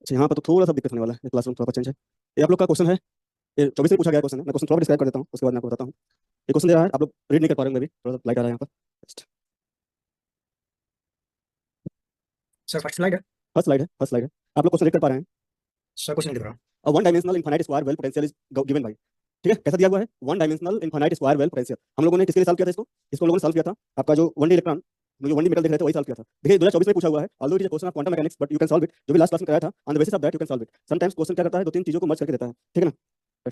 अच्छा, यहाँ पर तो थोड़ा सा दिक्कत होने वाला है, क्लासरूम थोड़ा चेंज है। ये आप लोग का क्वेश्चन है, ये 24 में पूछा गया क्वेश्चन है। मैं क्वेश्चन थोड़ा डिस्क्राइब कर देता हूँ, उसके बाद मैं आपको बताता हूँ। ये क्वेश्चन दे रहा है, आप लोग रीड नहीं कर पा रहे होंगे, अभी थोड़ा सा लाइट आ रहा है यहाँ पर। सर फर्स्ट स्लाइड है। फर्स्ट स्लाइड है, फर्स्ट स्लाइड है। आप लोग क्वेश्चन रीड कर पा रहे हैं? सर कुछ नहीं दिख रहा। One dimensional infinite square well potential is given by. ठीक है, कैसा दिया हुआ है? One dimensional infinite square well potential. हम लोगों ने किसके लिए सॉल्व किया था इसको? इसको हम लोगों ने सॉल्व किया था आपका जो वन डी इलेक्ट्रॉन, जो वन डी मेटल देख रहे थे, वही सॉल्व किया था। देखिए 2024 में पूछा हुआ है, although it is a question of quantum mechanics but you can solve it. जो भी लास्ट क्लास में कराया था, on the basis of that you can solve it. Sometimes question क्या करता है, दो तीन चीजों को मर्ज करके देता है। ठीक है ना?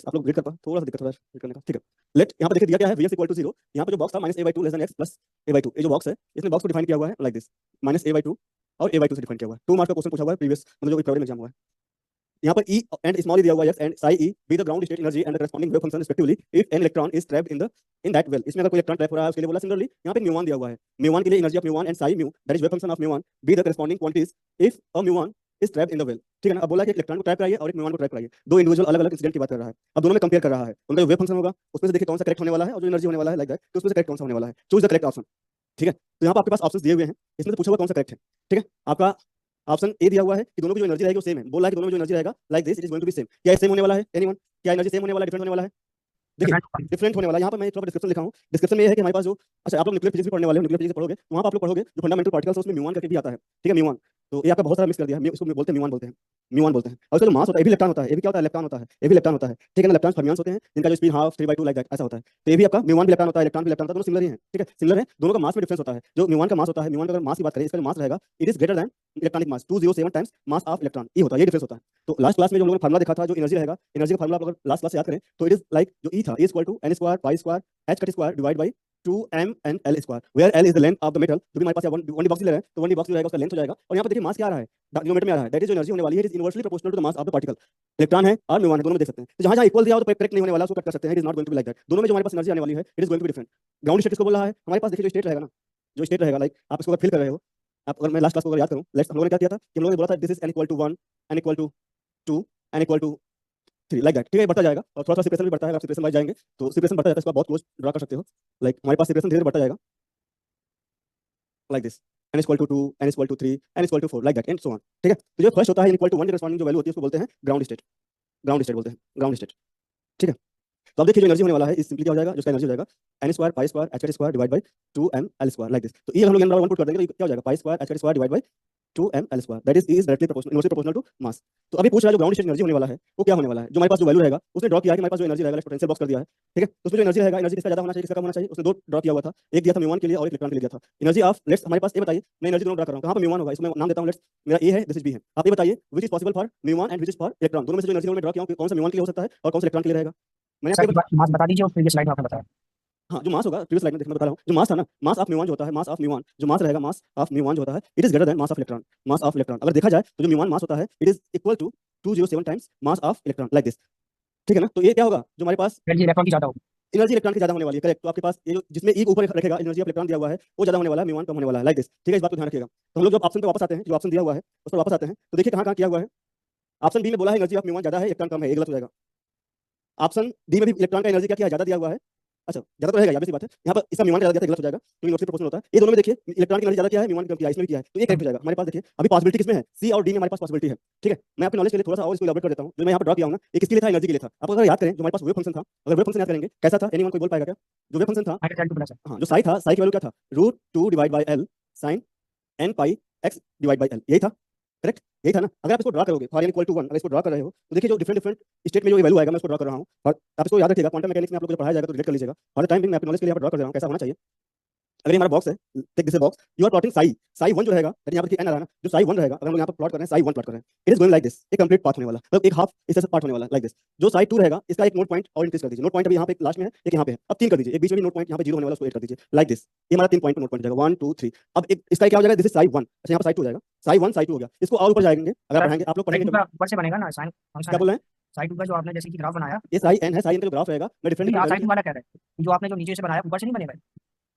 आप लोग रीड कर पा, थोड़ा सा दिक्कत हो रहा है रीड करने का। ठीक है, लेट यहाँ पर देखिए दिया क्या है, वी एस इक्वल टू 0। यहाँ पर जो बॉक्स था minus A by two less than x plus A by two, ये जो बॉक्स है, इसने बॉक्स को डिफाइन किया हुआ है like this, minus A by two और ए बाई टू से डिफाइन किया हुआ है। 2 मार्क्स का क्वेश्चन पूछा हुआ है प्रीवियस, मतलब जो फेब्रुअरी में एग्जाम हुआ है। यहाँ पर E एंड स्मॉल दिया हुआ है, and Sai E be the ground state energy and the corresponding wave function respectively if an electron is trapped in that well. इसमें अगर कोई इलेक्ट्रॉन ट्रैप हो रहा है उसके लिए बोला सिमिलरली यहाँ पे म्यू1 दिया हुआ है। म्यू1 के लिए energy of mu one and psi mu that is wave function of mu one be the corresponding quantities if a mu one is trapped in the well. ठीक है ना? अब बोला कि एक इलेक्ट्रॉन को ट्रैप कराइए और एक म्यू1 को ट्रैप कराइए, दो इंडिविजुअल अलग अलग इंसिडेंट की बात कर रहा है। अब दोनों में कंपेयर कर रहा है, उनका जो वेव फंक्शन होगा उसमें से देखिए कौन सा करेक्ट होने वाला है, और जो एनर्जी होने वाला है लाइक दैट, तो उसमें से करेक्ट कौन सा होने वाला है। Choose the correct option. ठीक है, तो यहाँ पर आपके पास ऑप्शंस दिए हुए हैं, इसमें से पूछा हुआ कौन सा करेक्ट है। ठीक है, आपका ऑप्शन ए दिया हुआ है कि दोनों की जो एनर्जी रहेगी वो सेम है। बोला है कि दोनों में जो एनर्जी रहेगा like this it is going to be same. क्या सेम होने वाला है? एनीवन? क्या एनर्जी सेम होने वाला है, डिफरेंट होने वाला है? देखिए डिफरेंट। डिफरेंट होने वाला है। यहाँ पर मैं थोड़ा डिस्क्रिप्शन लिखा हूँ, डिस्क्रिप्शन में ये है कि हमारे पास जो, अच्छा आप लोग न्यूक्लियर फिजिक्स भी पढ़ने वाले हो, न्यूक्लियर फिजिक्स पढ़ोगे तो वहाँ पर आप लोग पढ़ोगे जो फंडामेंटल पार्टिकल्स है उसमें म्यू1 करके भी आता है। ठीक है, म्यू1, तो ये आपका बहुत सारा मिक्स कर दिया है, इसको बोलते हैं म्यू1 बोलते हैं, म्यू1 बोलते हैं। और उसका जो मास होता है, ये भी इलेक्ट्रॉन होता है, ये भी क्या होता है, इलेक्ट्रॉन होता है, ये भी इलेक्ट्रॉन होता है। ठीक है ना? इलेक्ट्रॉन फर्मियंस होते हैं जिनका जो स्पीड हाफ 3/2 लाइक दैट ऐसा होता है। तो ये भी आपका म्यू1 भी इलेक्ट्रॉन होता है, इलेक्ट्रॉन भी इलेक्ट्रॉन होता है, दोनों सिमिलर ही है। ठीक है, सिमिलर है, दोनों का मास में डिफरेंस होता है। जो म्यू1 का मास होता है, म्यू1 का अगर मास की बात करें, इसका जो मास रहेगा it is greater then electronic mass 207 times mass of electron, ये होता है, ये डिफरेंस होता है। तो लास्ट क्लास में जो हम लोगों ने फार्मूला देखा था, जो एनर्जी रहेगा, एनर्जी का फार्मूला आप अगर लास्ट क्लास से याद करें तो इट इज लाइक जो ई था, a equal to n square pi square h cut square divide by 2m and l square, where l is the length of the metal. क्योंकि हमारे पास वन डी बॉक्स ले रहे हैं, तो one D box जो रहेगा उसका लेंथ हो जाएगा। और यहाँ पर देखिए मास क्या आ रहा है, डिनोमिनेटर में आ रहा है, दैट इज जो एनर्जी होने वाली है, it is inversely proportional to the mass of the particle. Electron है और म्यू1 है, दोनों में देख सकते हैं। तो जहाँ जहाँ इक्वल दिया हो तो करेक्ट नहीं होने वाला, उसको कट कर सकते हैं, it is not going to be like that. दोनों में जो हमारे पास एनर्जी आने वाली है it is going to be different. Ground state किसको बोल रहा है? हमारे पास देखिए जो स्टेट रहेगा ना, जो स्टेट रहेगा लाइक आप इसको अगर फिल कर रहे हो, आप अगर मैं लास्ट क्लास को अगर याद करूँ, लेट्स हम लोगों ने क्या किया था कि हम लोगों ने बोला था this is n equal to 1, n equal to 2, n equal to 3 like that. ठीक है, बढ़ता जाएगा और थोड़ा सा सेपरेशन भी बढ़ता है। अगर सेपरेशन वाइज जाएंगे तो सेपरेशन बढ़ता जाता है, इसको आप बहुत क्लोज ड्रा कर सकते हो। लाइक हमारे पास सेपरेशन धीरे धीरे बढ़ता जाएगा like this, n equal to 2, n equal to 3, n equal to 4 like that and so on. ठीक है, तो जो फर्स्ट होता है n इक्वल टू 1 के करस्पॉन्डिंग जो वैल्यू होती है उसको बोलते हैं ग्राउंड स्टेट, ग्राउंड स्टेट बोलते हैं, ग्राउंड स्टेट। ठीक है, तो अब देखिए जो एनर्जी होने वाला है इस सिंपली क्या हो जाएगा, जिसका एनर्जी हो जाएगा n square pi square h square divide by 2m l square like this. तो ये हम लोग n/1 पुट कर देंगे तो क्या हो जाएगा, pi square h square divide by 2m l square, that is directly proportional, inversely proportional to mass. तो अभी पूछ रहा है जो ग्राउंड स्टेट एनर्जी होने वाला है वो क्या होने वाला है। जो हमारे पास जो वैल्यू रहेगा उसने ड्रॉ किया है कि हमारे पास जो एनर्जी रहेगा, पोटेंशियल बॉक्स कर दिया है। ठीक है, तो उसमें जो एनर्जी रहेगा, एनर्जी किसका ज्यादा होना चाहिए, किसका कम होना चाहिए, उसने दो ड्रॉ किया हुआ था, एक दिया था म्यू1 के लिए और एक इलेक्ट्रॉन के लिए दिया था। एनर्जी ऑफ लेट्स हमारे पास ये बताइए, मैं एनर्जी दोनों ड्रॉ कर रहा हूँ, कहाँ पर म्यू1 होगा, इसमें नाम देता हूँ, लेट्स मेरा ए है, दिस इज बी है। आप ये बताइए which is possible for mu one and which is for electron, दोनों में से जो एनर्जी मैं ड्रॉ किया हूँ कौन सा म्यू1 के लिए हो सकता है और कौन सा इलेक्ट्रॉन के लिए रहेगा। मैंने सर आपको एक बार मास बता दीजिए, और प्रीवियस स्लाइड में आपने बताया। हाँ, जो मास होगा प्रीवियस स्लाइड में देखना बता रहा हूँ, जो मास था ना, मास ऑफ म्यू1 जो होता है, मास ऑफ म्यू1 जो मास रहेगा, मास ऑफ म्यू1 जो होता है it is greater than mass of electron, mass of electron. अगर देखा जाए तो जो म्यू1 मास होता है it is equal to 207 times mass of electron like this. ठीक है ना? तो ये क्या होगा, जो हमारे पास एनर्जी इलेक्ट्रॉन की ज्यादा होगी। एनर्जी इलेक्ट्रॉन की ज्यादा होने वाली है, करेक्ट। तो आपके पास ये जो जिसमें ई ऊपर रखेगा, एनर्जी ऑफ इलेक्ट्रॉन दिया हुआ है वो ज्यादा होने वाला है, म्यू1 कम होने वाला है लाइक दिस। ठीक है, इस बात को ध्यान रखिएगा। तो हम लोग जब ऑप्शन पे वापस आते हैं, जो ऑप्शन दिया हुआ है उस पर वापस आते हैं, तो देखिए कहाँ कहाँ किया हुआ है। ऑप्शन बी में बोला है एनर्जी ऑफ म्यू1 ज्यादा है, इलेक्ट्रॉन कम है, ये गलत हो जाएगा। ऑप्शन डी में भी इलेक्ट्रॉन का एनर्जी क्या किया, ज्यादा दिया हुआ है। अच्छा, ज्यादा तो रहेगा, याद सी बात है। यहाँ पर इसका म्यू1 ज्यादा दिया था, गलत हो जाएगा क्योंकि इनवर्सली प्रोपोर्शनल होता है। ये दोनों में देखिए इलेक्ट्रॉन की एनर्जी ज्यादा किया है, म्यू1 कम किया है, इसमें भी किया है, तो ये करेक्ट हो जाएगा हमारे पास। देखिए अभी पॉसिबिलिटी किसमें है, सी और डी में हमारे पास पॉसिबिलिटी है। ठीक है, मैं आपके नॉलेज के लिए थोड़ा सा और इसको इलाबोरेट कर देता हूँ। जो मैं यहाँ पर ड्रॉ किया हूँ ना, ये किसके लिए था, एनर्जी के लिए था। आप अगर याद करें जो हमारे पास वेव फंक्शन था, अगर वेव फंक्शन याद करेंगे कैसा था, एनीवन कोई बोल पाएगा क्या? जो वेव फंक्शन था, माइनस एल टू प्लस है। हाँ, जो साई था, साई की वैल्यू क्या था, √2 divide by L sine n pi x divide by L, यही था, करेक्ट, यही था ना। अगर आप इसको ड्रा करोगे फॉर n इक्वल टू 1, अगर इसको ड्रा कर रहे हो तो देखिए जो डिफरेंट डिफरेंट स्टेट में जो वैल्यू आएगा मैं उसको ड्रा कर रहा हूँ। और आप इसको याद रखिएगा, क्वांटम मैकेनिक्स में आप लोग जब पढ़ाया जाएगा तो रिलेट कर लीजिएगा। फॉर द टाइम बिंग मैं अपने नॉलेज के लिए यहाँ पर ड्रा कर रहा हूँ कैसा होना चाहिए। अगर ये हमारा बॉक्स है, take this box, you are plotting psi, psi 1 जो रहेगा, यहाँ पर n आ रहा है ना, जो साई 1 रहेगा अगर हम यहाँ पर प्लॉट कर रहे हैं, साई 1 प्लॉट कर रहे हैं, it is going like this, एक कंप्लीट पाथ होने वाला, मतलब एक हाफ इस तरह से पार्ट होने वाला लाइक दिस। जो साई 2 रहेगा इसका एक नोट पॉइंट और इंक्रीज कर दीजिए, नोट पॉइंट अभी यहाँ पे लास्ट में है, एक यहाँ पे है, अब 3 कर दीजिए, एक बीच में भी नोट पॉइंट यहाँ पे 0 होने वाला उसको 8 कर दीजिए लाइक दिस। ये हमारा 3 पॉइंट नोट पॉइंट हो जाएगा 1 2 3। अब एक इसका क्या हो जाएगा, दिस इज साई 1, अच्छा यहाँ पर साई 2 हो जाएगा, साई 1 साई 2 हो गया। इसको और ऊपर जाएंगे अगर सर पढ़ाएंगे, आप लोग साइड पढ़ेंगे टू कभी। का ऊपर से बनेगा ना, साइन क्या फंक्शन है। बोल रहे हैं? साइड टू का जो आपने जैसे कि ग्राफ बनाया। ये साई n है, साई n का जो ग्राफ रहेगा मैं डिफरेंट नहीं, आप डिफरेंट साइड टू वैल्यू वाला कह रहे हैं, जो आपने जो नीचे से बनाया ऊपर से नहीं बनेगा,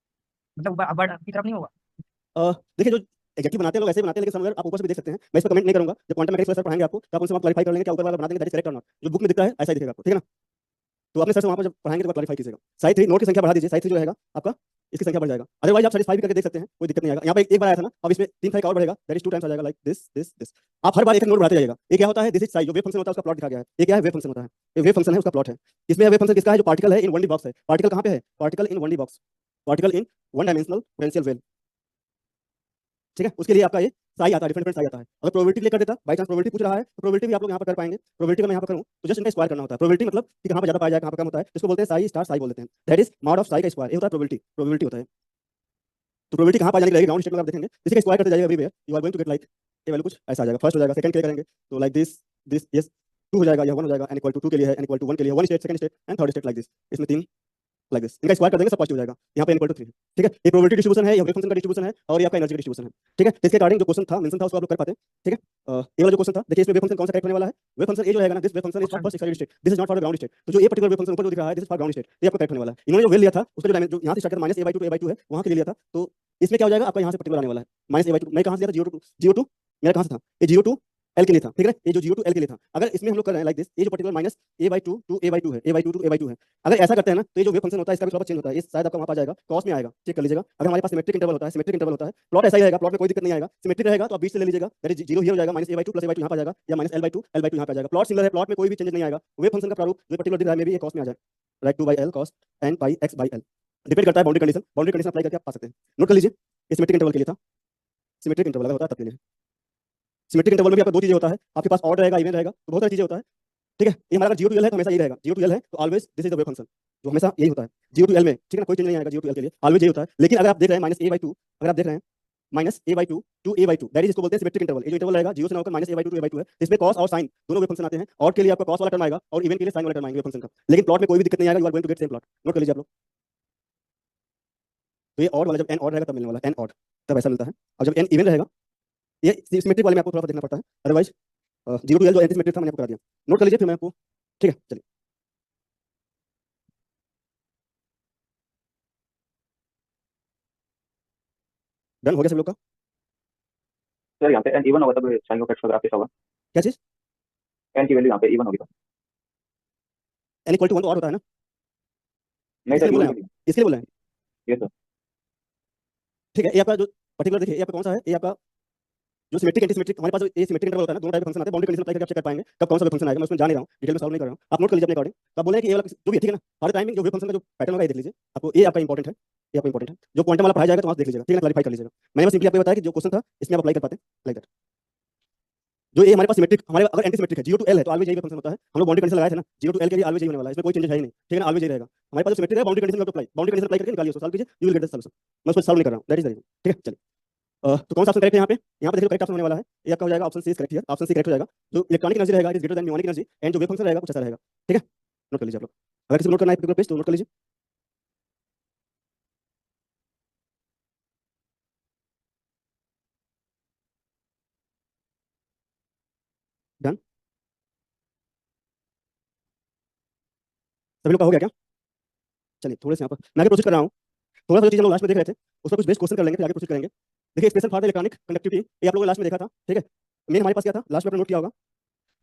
मतलब ऊपर अपर की तरफ नहीं होगा। देखिए जो एग्जैक्टली बनाते हैं लोग ऐसे ही बनाते हैं, लेकिन अगर आप ऊपर से भी देख सकते हैं, मैं इस पर कमेंट नहीं करूंगा। जब क्वांटम मैकेनिक्स सर पढ़ाएंगे आपको तो आप उनसे आप क्लैरिफाई कर लेंगे क्या ऊपर वाला बना देंगे दैट इज करेक्ट और नॉट। जो बुक में दिखता है ऐसा ही दिखेगा आपको, ठीक है ना। तो अपने सर से वहां पर जब पढ़ाएंगे तो क्लैरिफाई कीजिएगा। साई 3 नोट की संख्या बढ़ा दीजिए, साई 3 जो रहेगा आपका इसकी संख्या बढ़ जाएगा। अदरवाइज आप सेटिस्फाई भी करके देख सकते हैं, कोई दिक्कत नहीं आएगा। यहाँ पे एक बार आया था ना, अब इसमें 3 था, एक और बढ़ेगा, दैट इज 2 टाइम्स आ जाएगा, लाइक दिस। आप हर बार एक नोट बढ़ाते जाइएगा। ये क्या होता है, दिस इज साइज, जो वेव फंक्शन होता है उसका प्लॉट दिखा गया है। ये क्या है, वेव फंक्शन होता है, ये वेव फंक्शन है, उसका प्लॉट है। इसमें वेव फंक्शन किसका है, जो पार्टिकल है इन 1D बॉक्स है। पार्टिकल कहाँ पे है, particle in 1D box, particle in 1 dimensional potential wave, ठीक है। उसके लिए आपका ये साई आता है, डिफरेंट साई आता है। अगर प्रोबेबिलिटी लेकर देता, बाई चांस प्रोबेबिलिटी पूछ रहा है, तो प्रोबेबिलिटी भी आप लोग यहाँ पर कर पाएंगे। प्रोबेबिलिटी मैं यहाँ पर करूँ तो जस्ट इनका स्क्वायर करना होता है। प्रोबेबिलिटी मतलब कि कहाँ पर ज्यादा पाया जाए, कहाँ पर कम होता है, इसको बोलते हैं साई स्टार साई बोलते हैं। That is mod of Sai का स्क्वायर, ये होता है प्रोबेबिलिटी, प्रोबेबिलिटी होता है। तो प्रोबेबिलिटी कहाँ पाई जाने की ग्राउंड स्टेट में आप देखेंगे, इसी का स्क्वायर करते जाइए everywhere, you are going to get like ये वैल्यू कुछ ऐसा आ जाएगा। फर्स्ट हो जाएगा, सेकंड के लिए करेंगे तो लाइक दिस यस 2 हो जाएगा, यह 1 हो जाएगा, n इक्वल टू 2 के लिए है, n इक्वल टू 1 के लिए 1 state, second state and third state like this. इसमें 3 लाइक दिस, इनका स्क्वायर कर देंगे सब पॉजिटिव हो जाएगा। यहाँ पे n इक्वल टू 3 है, ठीक है। ये प्रोबेबिलिटी डिस्ट्रीब्यूशन है, ये वेव फंक्शन का डिस्ट्रीब्यूशन है और ये आपका एनर्जी का डिस्ट्रीब्यूशन है, ठीक है। इसके अकॉर्डिंग जो क्वेश्चन था, मेंशन था, उसको आप लोग कर पाते हैं, ठीक है। ये वाला जो क्वेश्चन था, देखिए इसमें वेव फंक्शन कौन सा करेक्ट होने वाला है। वेव फंक्शन ए जो है ना, this wave function is for first excited state, this is not for the ground state. तो जो ये पर्टिकुलर वेव फंक्शन ऊपर जो दिख रहा है, this is for ground state, ये आपका करेक्ट होने वाला है। इन्होंने जो वेव लिया था उसका जो यहाँ से स्टार्ट करता -a/2 a/2 है, वहाँ के लिए लिया था। तो इसमें क्या हो जाएगा, आपका यहाँ से पर्टिकुलर आने वाला है -a/2। मैं कहाँ से लिया था, 0 to मेरा कहाँ से था, ये 0 to L के लिए था, ठीक है। ये जो 0 to L के लिए था, अगर इसमें हम लोग कर रहे हैं लाइक दिस, ये जो पर्टिकुलर -a/2 to a/2 है, a/2 to a/2 है। अगर ऐसा करते हैं ना, तो ये जो वेव फंक्शन होता है इसका भी थोड़ा चेंज होता है। ये शायद आपका वहाँ पर आ जाएगा, कॉस में आएगा, चेक कर लीजिएगा। अगर हमारे पास सिमेट्रिक इंटरवल होता है, सिमेट्रिक इंटरवल होता है, प्लॉट ऐसा ही रहेगा, प्लॉट में कोई दिक्कत नहीं आएगा। सिमेट्रिक रहेगा तो आप बीच से ले लीजिएगा, दैट इज 0 हियर हो जाएगा, -a/2 + a/2 यहाँ पर आ जाएगा, या -L/2 L/2 यहाँ पे आ जाएगा। प्लॉट सिमिलर है, प्लॉट में कोई भी चेंज नहीं आएगा। वेव फंक्शन का प्रारूप जो पर्टिकुलर दिख रहा है, मे भी ये कॉस में आ जाए, right 2/L cos n pi x/L। Depend करता है boundary condition, boundary condition apply करके आप पा सकते हैं। नोट कर लीजिए, ये सिमेट्रिक इंटरवल के लिए था, सिमेट्रिक इंटरवल अगर होता है तब के लिए। सिमेट्रिक इंटरवल में भी आपका 2 चीजें होता है, आपके पास ऑड रहेगा, इवन रहेगा, तो बहुत सारी चीजें होता है, ठीक है। ये हमारा 0 to L है तो हमेशा यही रहेगा, 0 to L है तो always this is the wave function, जो हमेशा यही होता है 0 to L में, ठीक है ना, कोई चेंज नहीं आएगा 0 to L के लिए, ऑलवेज यही होता है। लेकिन अगर आप देख रहे हैं -a/2, अगर आप देख रहे हैं -a/2 to a/2, that is इसको बोलते हैं सिमेट्रिक इंटरवल। ये जो इंटरवल रहेगा 0 से ना होकर -a/2 to a/2 है, इसमें कॉस और साइन दोनों वेव फंक्शन आते हैं। ऑड के लिए आपका कॉस वाला टर्म आएगा और इवन के लिए साइन वाला टर्म आएंगे वेव फंक्शन का। लेकिन प्लॉट में कोई भी दिक्कत नहीं आएगा, you are going to get same plot. Note कर लीजिए आप लोग। तो ये ऑड वाला जब n ऑड रहेगा तब मिलने वाला है, n ऑड तब ऐसा मिलता है, और जब n इवन रहेगा, ये सिमेट्रिक वाले में आपको थोड़ा सा देखना पड़ता है। अदरवाइज 0 to L जो एंटी सिमेट्रिक था मैंने आपको करा दिया। नोट कर लीजिए फिर मैं आपको, ठीक है। चलिए डन हो गया सब लोग का। सर यहाँ पे एन इवन होगा तब साइन ऑफ एक्स का ग्राफ कैसा होगा? क्या चीज, एन की वैल्यू यहाँ पे इवन होगी तो n इक्वल टू 1 तो ऑड होता है ना, नहीं इसके सर लिए बोले इवन हैं होगी। आप, इसके लिए बोले हैं, ये सर ठीक है। ये आपका जो पर्टिकुलर देखिए, ये आपका कौन सा है, ये आपका जो सिमेट्रिक एंटी सिमेट्रिक, हमारे पास जो ये सिमेट्रिक इंटरवल होता है ना, दोनों टाइप के फंक्शन आते हैं। बाउंड्री कंडीशन अप्लाई करके आप चेक कर पाएंगे कब कौन सा वेव फंक्शन आएगा। मैं उसमें जा नहीं रहा हूँ, डिटेल में सॉल्व नहीं कर रहा हूँ, आप नोट कर लीजिए अपने अकॉर्डिंग। तो आप बोले कि ये वाला जो भी है, ठीक है ना, हर टाइमिंग जो वेव फंक्शन का जो पैटर्न होगा ये देख लीजिए, आपको ये आपका इंपॉर्टेंट है, ये आपका इंपॉर्टेंट है। जो क्वांटम वाला पढ़ाया जाएगा तो वहाँ से देख लीजिएगा, ठीक है ना, क्लैरिफाई कर लीजिएगा। मैंने बस सिंपली आपको बताया कि जो क्वेश्चन था इसमें आप अप्लाई कर पाते हैं लाइक दैट। जो ये हमारे पास सिमेट्रिक, हमारे अगर एंटी सिमेट्रिक है 0 to L है तो ऑलवेज यही फंक्शन होता है। हम लोग बाउंड्री कंडीशन लगाए थे ना, 0 to L के लिए ऑलवेज यही होने वाला है, इसमें कोई चेंज है ही नहीं, ठीक है ना, ऑलवेज यही रहेगा। हमारे पास जो सिमेट्रिक है बाउंड्री कंडीशन का अप्लाई, बाउंड्री कंडीशन अप्लाई करके निकालिए, उसको सॉल्व कीजिए, you will get the solution. मैं उसको सॉल्व नहीं कर रहा हूं, दैट इज द रीजन, ठीक है। चलिए तो कौन सा ऑप्शन करेक्ट है यहाँ पे, यहाँ पे देखिए करेक्ट ऑप्शन होने वाला है, ये आपका हो जाएगा option c is correct here, option c correct हो जाएगा। जो इलेक्ट्रॉनिक एनर्जी रहेगा it is greater than muonic energy, and जो वेव फंक्शन रहेगा कुछ ऐसा रहेगा, ठीक है। नोट कर लीजिए आप लोग, अगर किसी को नोट करना है पर्टिकुलर पेज तो नोट कर लीजिए। डन, सभी लोग का हो गया क्या। चलिए थोड़े से यहाँ पर मैं आगे प्रोसीड कर रहा हूँ, थोड़ा सा जो चीज़ हम लोग लास्ट में देख रहे थे उस पर कुछ बेस्ट क्वेश्चन कर लेंगे, फिर आगे प्रोसीड करेंगे। देखिए special for the electronic conductivity, ये आप लोगों ने लास्ट में देखा था, ठीक है। मेन हमारे पास क्या था, लास्ट में आपने नोट किया होगा,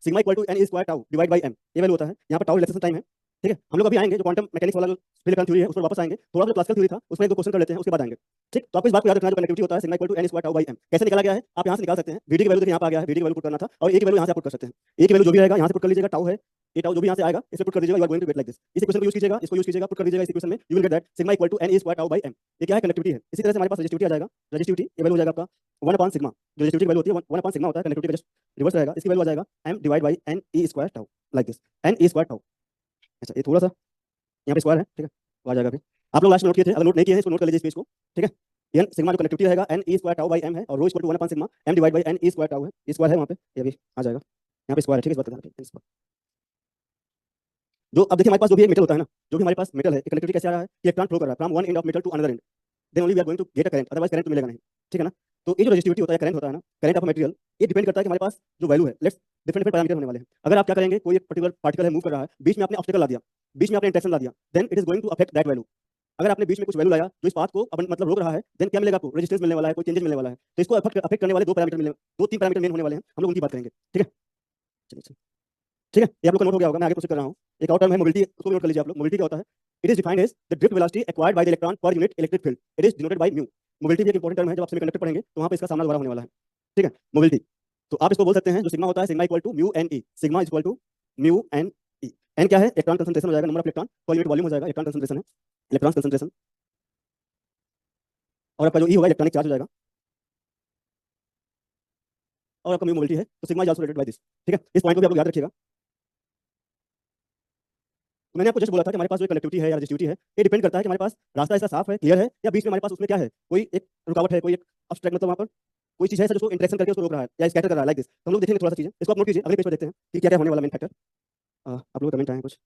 sigma equal to n square tau divide by m, ये वैल्यू होता है। यहाँ पर टाउ रिलैक्सेशन टाइम है, ठीक है। हम लोग अभी आएंगे जो क्वांटम मैकेनिक्स वाला जो इलेक्ट्रॉन थ्योरी है उस पर वापस आएंगे, थोड़ा सा क्लासिकल थ्योरी था उसमें एक दो क्वेश्चन कर लेते हैं, उसके बाद आएंगे, ठीक। तो आपको इस बात को याद रखना, जो कनेक्टिविटी होता है sigma equal to n square tau by m कैसे निकाला गया है, आप यहाँ से निकाल सकते हैं। वीडी की वैल्यू देखिए यहाँ पे आ गया है, वीडी की वैल्यू पुट करना था, और ए की वैल्यू यहाँ से पुट कर सकते हैं। ए की वैल्यू जो भी आएगा यहाँ से पुट कर लीजिएगा, टाउ है, ये टाउ जो भी यहाँ से आएगा इसे पुट कर दीजिएगा, you are going to get like this. इस इक्वेशन को यूज कीजिएगा, इसको यूज कीजिएगा, पुट कर दीजिएगा इस इक्वेशन में, you will get that sigma equal to n square tau by m। ये क्या है, कनेक्टिविटी है। इसी तरह से हमारे पास रेजिस्टिविटी आ जाएगा, रेजिस्टिविटी ये वैल्यू हो जाएगा आपका 1 अपॉन सिग्मा, जो रेजिस्टिविटी की वैल्यू होती है 1 अपॉन सिग्मा होता है, कनेक्टिविटी का जस्ट रिवर्स रहेगा, इसकी वैल्यू आ जाएगा m divide by n e square tau like this, n e square tau. अच्छा ये थोड़ा सा यहाँ पे स्क्वायर है, ठीक है, वो आ जाएगा। फिर आप लोग लास्ट में नोट किए थे, अगर नोट नहीं किए हैं इसको नोट कर लीजिए इस पेज को, ठीक है। एन सिग्मा जो कनेक्टिविटी रहेगा n e square tau by m है, और rho equal to 1 upon sigma m divide by n e square tau है, ये स्क्वायर है वहाँ पे, ये भी आ जाएगा, यहाँ पे स्क्वायर है, ठीक है। इस बात का ध्यान रखिए, स्क्वायर जो अब देखिए हमारे पास जो भी एक मेटल होता है ना, जो भी हमारे पास मेटल है, कनेक्टिविटी कैसे आ रहा है, इलेक्ट्रॉन फ्लो कर रहा है from one end of metal to another end, then only we are going to get a current, otherwise current तो मिलेगा नहीं, ठीक है ना। तो ये जो रेजिस्टिविटी होता है, करंट होता है ना, करंट ऑफ मटेरियल, ये डिपेंड करता है कि हमारे पास जो वैल्यू है, लेट्स डिफरेंट डिफरेंट पैरामीटर होने वाले हैं। अगर आप क्या करेंगे, कोई एक पर्टिकुलर पार्टिकल है मूव कर रहा है, बीच में आपने ऑब्स्टेकल ला दिया, बीच में आपने इंटरेक्शन ला दिया, then it is going to affect that value. अगर आपने बीच में कुछ वैल्यू लाया जो इस पाथ को अपन मतलब रोक रहा है, देन क्या मिलेगा आपको, रेजिस्टेंस मिलने वाला है, कोई चेंजेस मिलने वाला है। तो इसको अफेक्ट करने वाले दो पैरामीटर मिलने, दो तीन पैरामीटर मेन होने वाले हैं, हम लोग उनकी बात करेंगे, ठीक है। चलिए ठीक है, ये आप लोग का नोट हो गया होगा, मैं आगे प्रोसीड कर रहा हूँ। एक और टर्म है मोबिलिटी, उसको भी नोट कर लीजिए आप लोग। मोबिलिटी क्या होता है, it is defined as the drift velocity acquired by the electron per unit electric field, it is denoted by mu. Mobility भी एक इंपॉर्टेंट टर्म है, जब आप सेमीकंडक्टर पढ़ेंगे तो वहां पे इसका सामना दोबारा होने वाला है, ठीक है, मोबिलिटी। तो आप इसको बोल सकते हैं, जो सिग्मा होता है, sigma equal to mu n e, sigma equal to mu n e. N क्या है? इलेक्ट्रॉन कंसंट्रेशन हो जाएगा, number of electron per unit volume हो जाएगा, इलेक्ट्रॉन कंसंट्रेशन है, इलेक्ट्रॉन कंसंट्रेशन। और आपका जो ई होगा इलेक्ट्रॉनिक चार्ज हो जाएगा, और आपका म्यू मोबिलिटी है, तो sigma is also related by this, ठीक है। इस पॉइंट को भी आप लोग याद रखिएगा। तो मैंने आपको जस्ट बोला था कि हमारे पास जो कनेक्टिविटी है या रेजिस्टिविटी है, ये डिपेंड करता है कि हमारे पास रास्ता इसका साफ है, क्लियर है, या बीच में हमारे पास उसमें क्या है, कोई एक रुकावट है, कोई एक ऑब्स्ट्रक्ट, मतलब वहाँ पर कोई चीज है जिसको इंटरेक्शन करके उसको रोक रहा है या स्कैटर कर रहा है, लाइक दिस। तो हम लोग देखेंगे थोड़ा सा चीजें, इसको आप नोट कीजिए, अगले पेज पर देखते हैं कि क्या क्या होने वाला मेन फैक्टर। आप लोग कमेंट आए हैं कुछ,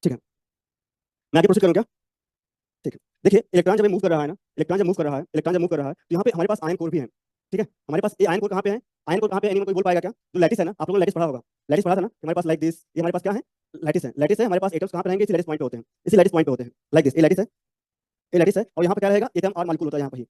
ठीक है, मैं आगे प्रोसीड करूँ क्या? ठीक है, देखिए इलेक्ट्रॉन जब मूव कर रहा है ना, इलेक्ट्रॉन जब मूव कर रहा है, इलेक्ट्रॉन जब मूव कर रहा है, तो यहाँ पे हमारे पास आयन कोर भी है, ठीक है। हमारे पास ये आयन कोर कहाँ पे है? आयन कोर कहाँ पे है? एनीवन कोई बोल पाएगा क्या? जो लैटिस है ना, आप लोगों ने लैटिस पढ़ा होगा, लैटिस पढ़ा था ना, हमारे पास लाइक दिस, ये हमारे पास क्या है? लैटिस है, लैटिस है, हमारे पास एटम्स कहाँ पे रहेंगे? इसी लैटिस पॉइंट पे होते हैं, इसी लैटिस पॉइंट पे होते हैं, लाइक दिस, ये लैटिस है, ये लैटिस है, और यहाँ पे क्या रहेगा? एटम और मॉलिक्यूल होता है यहाँ पे ही,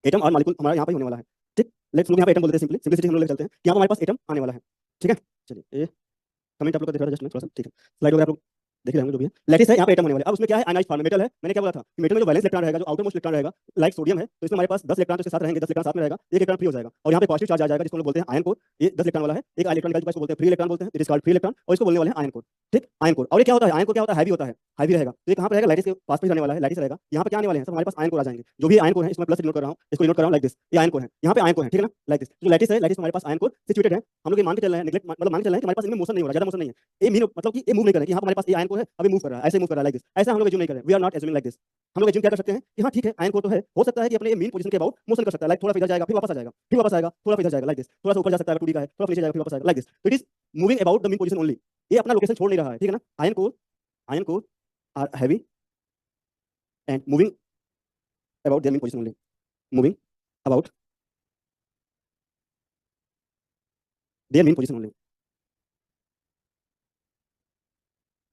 एटम और मॉलिक्यूल हमारा यहाँ पे ही होने वाला है, ठीक। लेट्स लोग यहाँ पे एटम बोलते हैं, सिंपली सिंपलिसिटी हम लोग लेके चलते हैं कि यहाँ पे हमारे पास एटम आने वाला है, ठीक है। चलिए ये कमेंट आप लोग का देख रहा था जस्ट मैं थोड़ा सा, ठीक है, स्लाइड वगैरह आप लोग देख रहे होंगे जो भी है। लैटिस है, यहाँ पे एटम होने वाले। अब उसमें क्या है? आयनाइज्ड फॉर्म में मेटल है। मैंने क्या बोला था कि मेटल में जो वैलेंस इलेक्ट्रॉन रहेगा, जो आउटर मोस्ट इलेक्ट्रॉन रहेगा, लाइक सोडियम है, तो इसमें हमारे पास 10 इलेक्ट्रॉन तो इसके साथ रहेंगे, 10 इलेक्ट्रॉन साथ में रहेगा, एक इलेक्ट्रॉन फ्री हो जाएगा, और यहाँ पे पॉजिटिव चार्ज आ जाएगा, जिसको हम लोग बोलते हैं आयन कोर। ये 10 इलेक्ट्रॉन वाला है, एक इलेक्ट्रॉन निकल चुका है, इसको बोलते हैं फ्री इलेक्ट्रॉन बोलते हैं, it is called free electron, और इसको बोलने वाले हैं आयन कोर, ठीक, आयन कोर। और ये क्या होता है? आयन कोर क्या होता है? हैवी होता है, हैवी रहेगा। तो ये कहाँ पर रहेगा? लैटिस के पास में जाने वाला है, लैटिस रहेगा। यहाँ पे क्या आने वाले हैं? सब हमारे पास आयन कोर आ जाएंगे। जो भी आयन कोर है, इसमें प्लस डिनोट कर रहा हूँ, इसको डिनोट कर रहा हूँ लाइक दिस, ये आयन कोर है, यहाँ पे आयन कोर है, ठीक है ना, लाइक दिस। जो लैटिस है, लैटिस में हमारे पास आयन कोर सिचुएटेड है। हम लोग ये मान के चल रहे हैं, नेगलेक्ट मतलब मान के चल रहे हैं कि हमारे पास इनमें मोशन नहीं हो रहा, ज्यादा मोशन नहीं है, ये मीन मतलब कि ये मूव नहीं कर रहे हैं कि यहाँ पे हमारे पास ये आयन कोर है, अभी मूव कर रहा है, ऐसे मूव कर रहा है, लाइक दिस, ऐसा हम लोग एज्यूम नहीं कर रहे हैं, we are not assuming like this. हम लोग एज्यूम क्या कर सकते हैं कि हाँ ठीक है, आयन कोर तो है, हो सकता है कि अपने मेन पोजीशन के अबाउट मोशन कर सकता है, लाइक थोड़ा इधर जाएगा, फिर वापस आ जाएगा, फिर वापस आएगा, थोड़ा इधर जाएगा, लाइक दिस, थोड़ा सा ऊपर जा सकता है, 2D का है, थोड़ा नीचे जाएगा, फिर वापस आएगा, लाइक दिस। तो it is moving about the main position only, ये अपना लोकेशन छोड़ नहीं रहा है, ठीक है ना। Ion core are heavy and moving about their mean position only, moving about their mean position only.